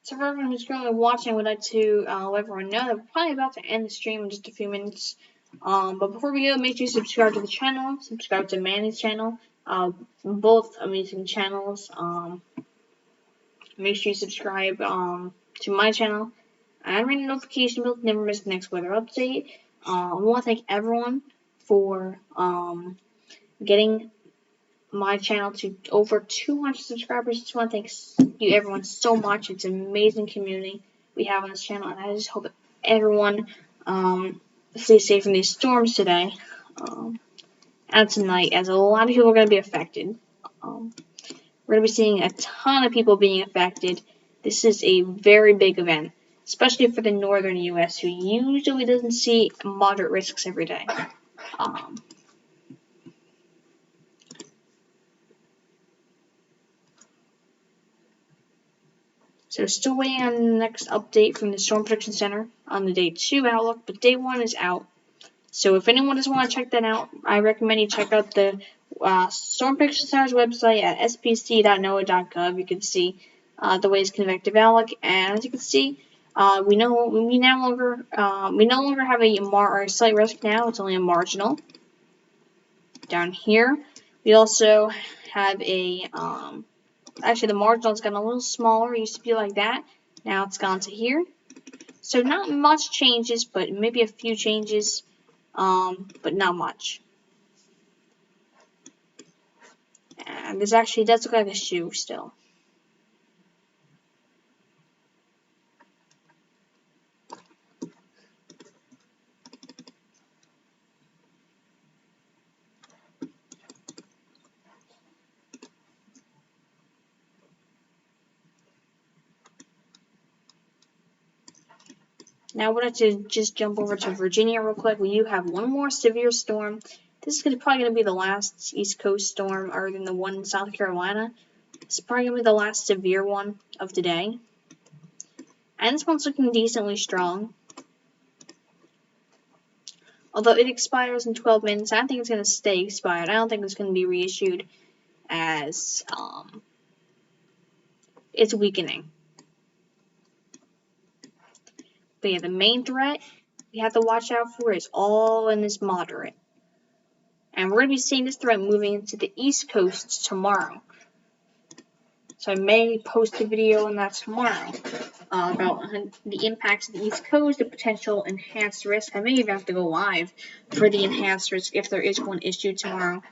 So for everyone who's currently watching, I would like to let everyone know that we're probably about to end the stream in just a few minutes. But before we go, make sure you subscribe to the channel, subscribe to Manny's channel, both amazing channels. Make sure you subscribe to my channel and ring the notification bell to never miss the next weather update. I want to thank everyone for getting my channel to over 200 subscribers. I just want to thank you everyone so much. It's an amazing community we have on this channel, and I just hope that everyone stays safe from these storms today and tonight, as a lot of people are going to be affected. We're going to be seeing a ton of people being affected. This is a very big event, especially for the northern U.S., who usually doesn't see moderate risks every day. So still waiting on the next update from the Storm Prediction Center on the Day 2 outlook, but Day 1 is out. So if anyone does want to check that out, I recommend you check out the Storm Prediction Center's website at spc.noaa.gov. You can see the latest convective outlook, and as you can see, we no longer have a slight risk now. It's only a marginal. Down here, we also have a actually, the marginal's gotten a little smaller. It used to be like that. Now it's gone to here. So not much changes, but maybe a few changes, but not much. And this actually does look like a shoe still. Now I would like to just jump over to Virginia real quick. We do have one more severe storm. This is probably going to be the last East Coast storm, other than the one in South Carolina. This is probably going to be the last severe one of the day. And this one's looking decently strong. Although it expires in 12 minutes, I don't think it's going to stay expired. I don't think it's going to be reissued, as it's weakening. But yeah, the main threat we have to watch out for is all in this moderate. And we're going to be seeing this threat moving into the East Coast tomorrow. So I may post a video on that tomorrow about the impacts of the East Coast, the potential enhanced risk. I may even have to go live for the enhanced risk if there is one issued tomorrow.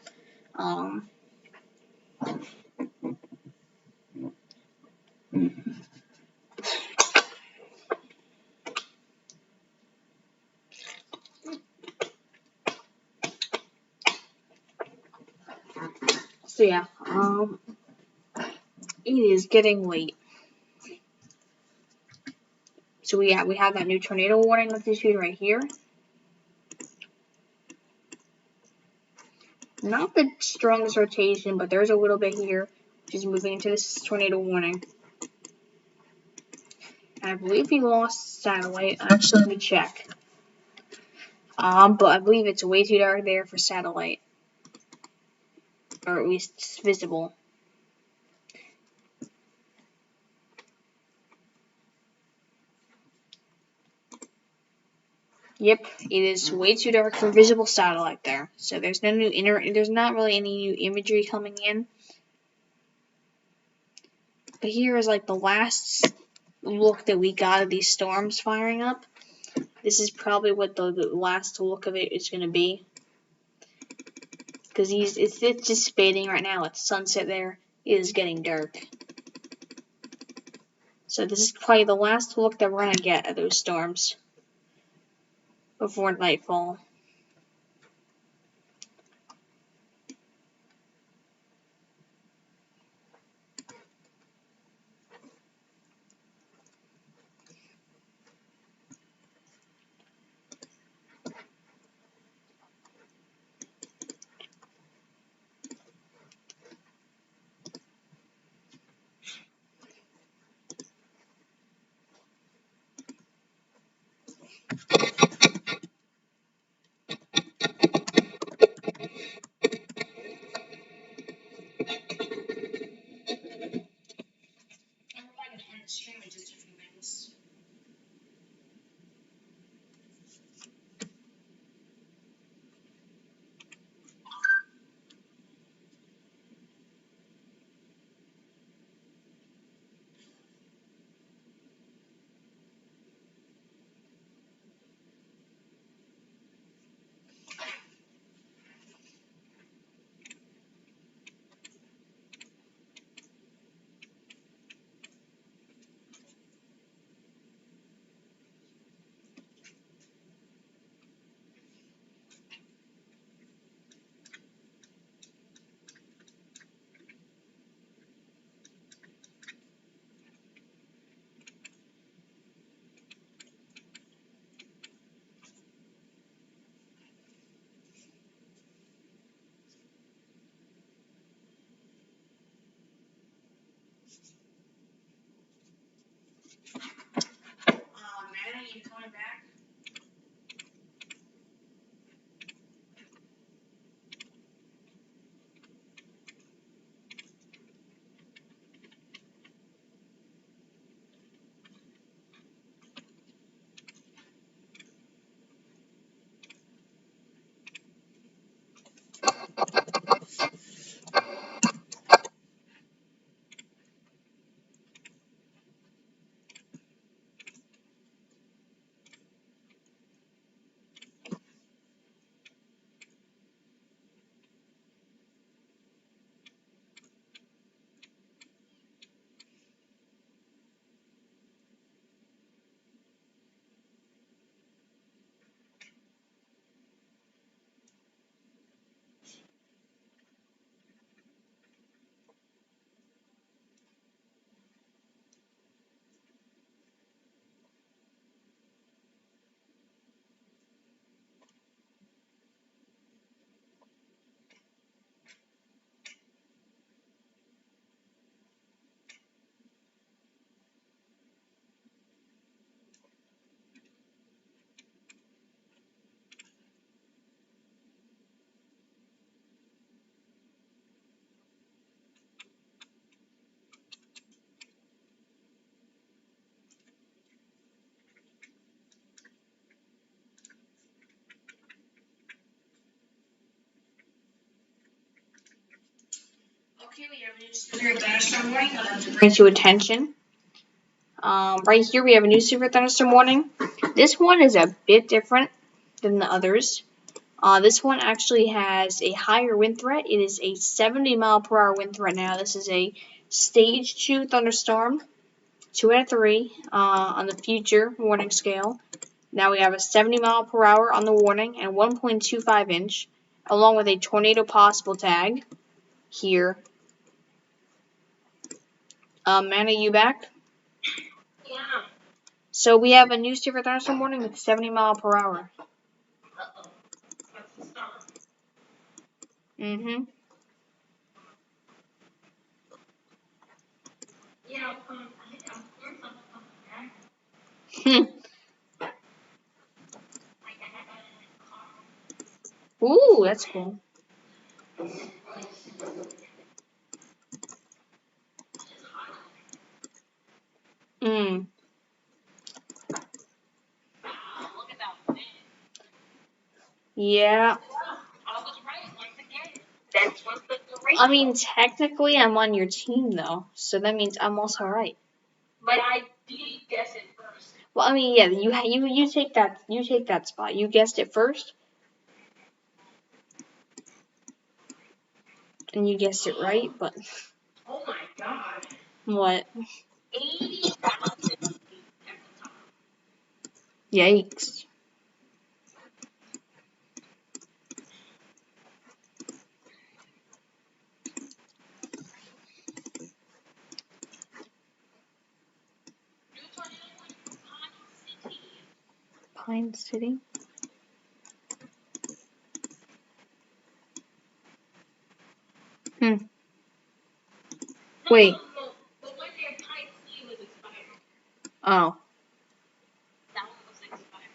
So yeah, it is getting late. So we have that new tornado warning that's issued right here. Not the strongest rotation, but there's a little bit here, which is moving into this tornado warning. And I believe we lost satellite. Actually, let me check. But I believe it's way too dark there for satellite, or at least it's visible. Yep, it is way too dark for visible satellite there. So there's no new there's not really any new imagery coming in. But here is like the last look that we got of these storms firing up. This is probably what the last look of it is going to be. Because it's just fading right now. It's sunset there. It is getting dark. So this is probably the last look that we're going to get at those storms before nightfall. Okay, we have a new severe thunderstorm warning. I'd like to bring to attention. Right here we have a new severe thunderstorm warning. This one is a bit different than the others. This one actually has a higher wind threat. It is a 70-mile-per-hour wind threat now. This is a stage 2 thunderstorm, 2 out of 3 on the future warning scale. Now we have a 70-mile-per-hour on the warning and 1.25 inch, along with a tornado possible tag here. Man, are you back? Yeah. So we have a new severe thunderstorm warning with 70-mile-per-hour. Uh-oh. That's the storm. Mm-hmm. Yeah, I think I'm doing something back. Like I had that in the car. Ooh, that's cool. Mm. Look at that wind. Yeah. I was right once again. That's what the duration. I mean, technically, I'm on your team though, so that means I'm also right. But I did guess it first. Well, I mean, yeah, you take that spot. You guessed it first, and you guessed it right. But Oh my god. what? 80,000 feet at the top. Yikes! New tornado warning for Pine City. Pine City. Hmm. Wait. No. The one near Pine City was expired. Oh. That one was expired.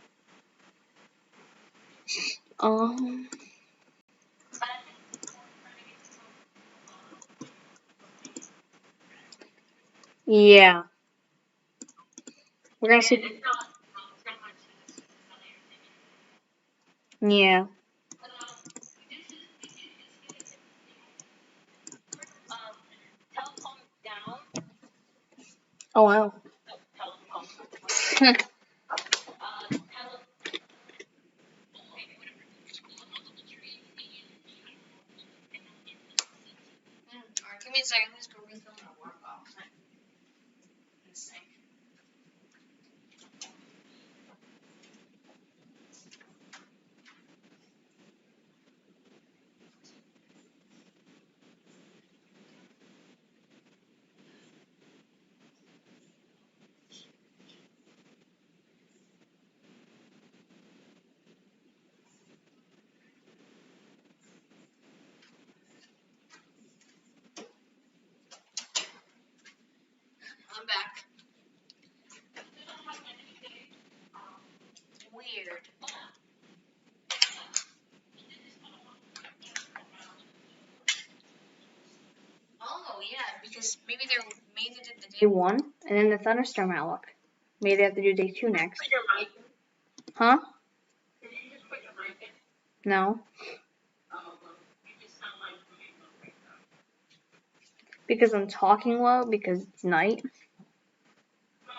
Um. But I think the one trying to get to Yeah. We're gonna see. it's not much to this. Yeah. But telephone down. Oh wow. Telephone. Alright, give me a second. Let's go refill my water bottle. I'm back. Weird. Oh yeah, because maybe they did the day 1 and then the thunderstorm outlook. Maybe they have to do day 2 next. Put your mic in. Huh? Did you just put your mic in? No. Oh, well, you just sound like you right now. Because I'm talking low because it's night. No,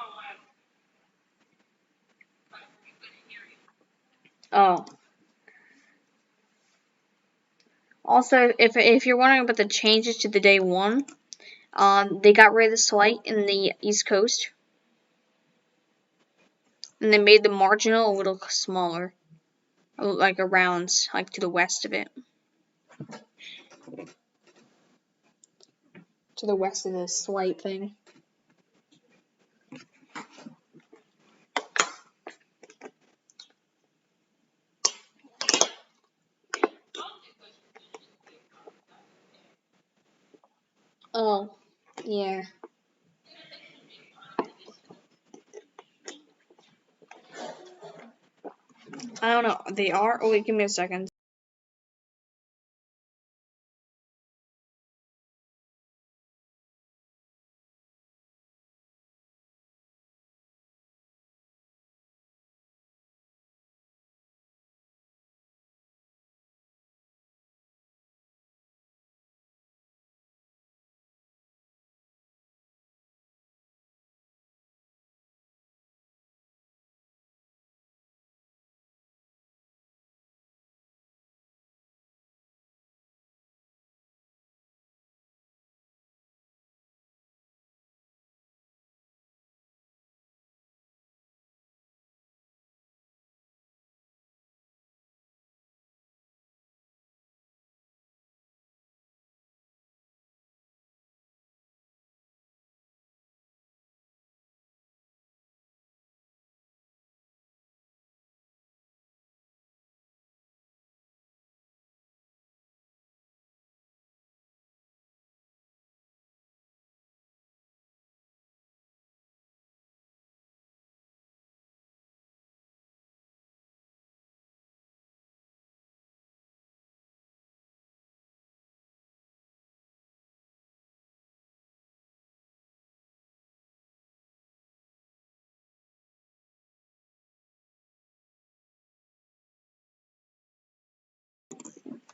we couldn't hear you. Oh. Also, if you're wondering about the changes to the day 1, they got rid of the slight in the East Coast, and they made the marginal a little smaller, like around, like to the west of it, to the west of the slight thing. Oh, yeah. I don't know. They are. Oh wait, give me a second.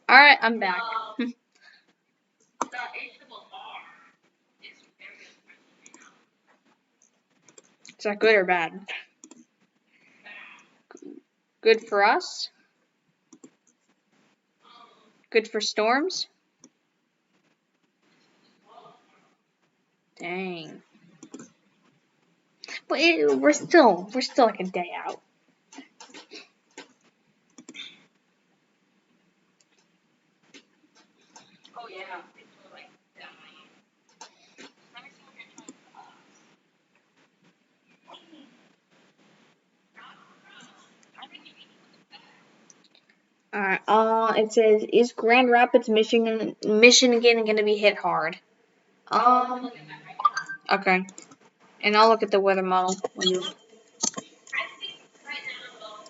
Alright, I'm back. The HRR is very friendly now. Is that good or bad? Good for us? Good for storms? Dang. But we're still like a day out. Oh yeah, people are like dying. Let me see what you're trying to I think you Alright, it says, is Grand Rapids, Michigan gonna be hit hard? Okay. And I'll look at the weather model when you. I think right now, though,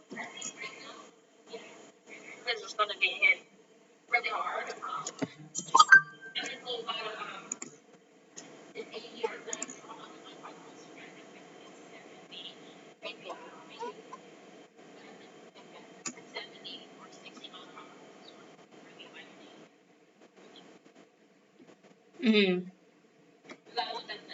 yeah, this is going to be hit really hard. And it's a lot of, in 80 or 90 miles, like my close friend, if it's 70, maybe 70 or 60 miles per hour, this one really lightning. Mm-hmm. That was at the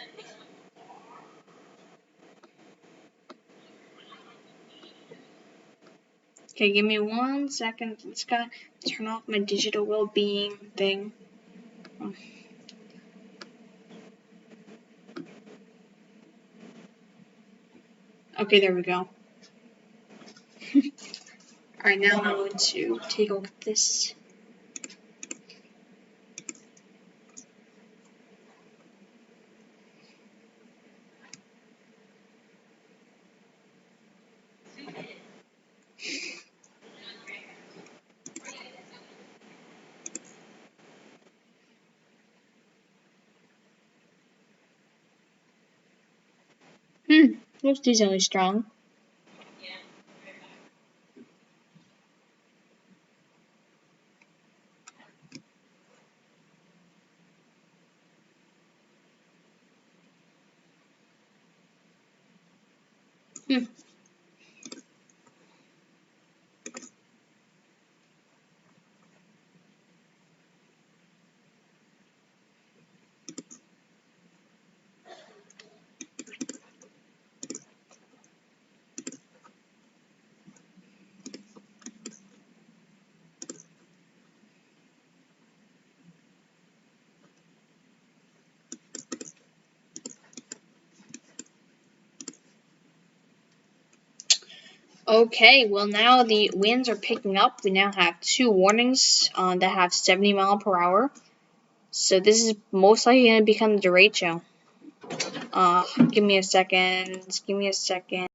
Okay, give me 1 second. Just gotta turn off my digital well-being thing. Okay, there we go. Alright, now I'm going to take a look at this. Looks decently strong. Okay, well now the winds are picking up. We now have 2 warnings that have 70 mile per hour. So this is most likely going to become the derecho. Give me a second. Give me a second.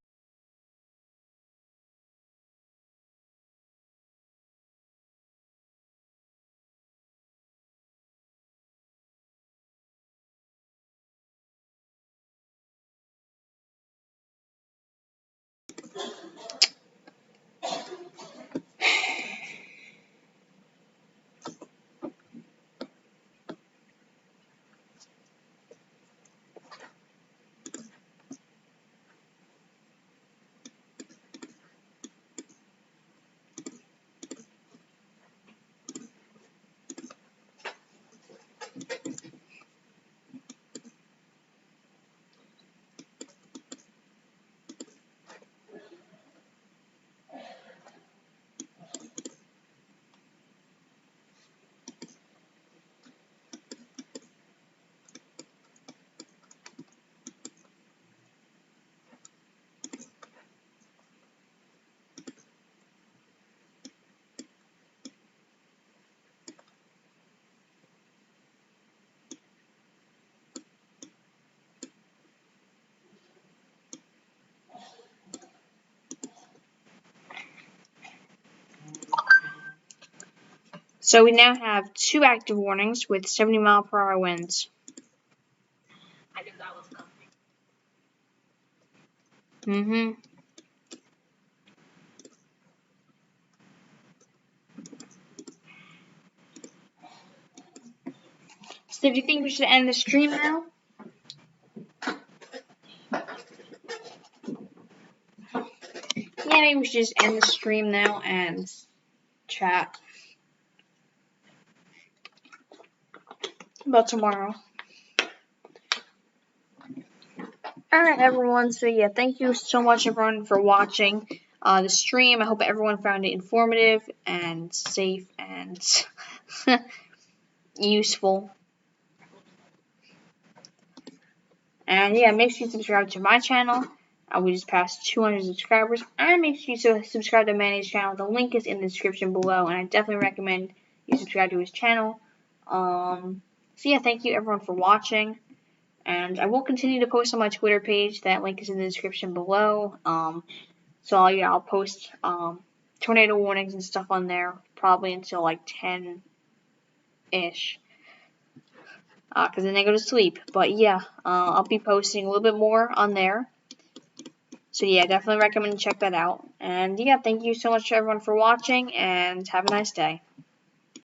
So we now have 2 active warnings with 70 mile per hour winds. I knew that was coming. So do you think we should end the stream now? Yeah, maybe we should just end the stream now and chat. about tomorrow. Alright, everyone. So, yeah, thank you so much, everyone, for watching the stream. I hope everyone found it informative and safe and useful. And, yeah, make sure you subscribe to my channel. We just passed 200 subscribers. And make sure you subscribe to Manny's channel. The link is in the description below. And I definitely recommend you subscribe to his channel. So, yeah, thank you, everyone, for watching. And I will continue to post on my Twitter page. That link is in the description below. So yeah, I'll post tornado warnings and stuff on there probably until like 10-ish. Because then I go to sleep. But yeah, I'll be posting a little bit more on there. So yeah, definitely recommend check that out. And yeah, thank you so much to everyone for watching, and have a nice day.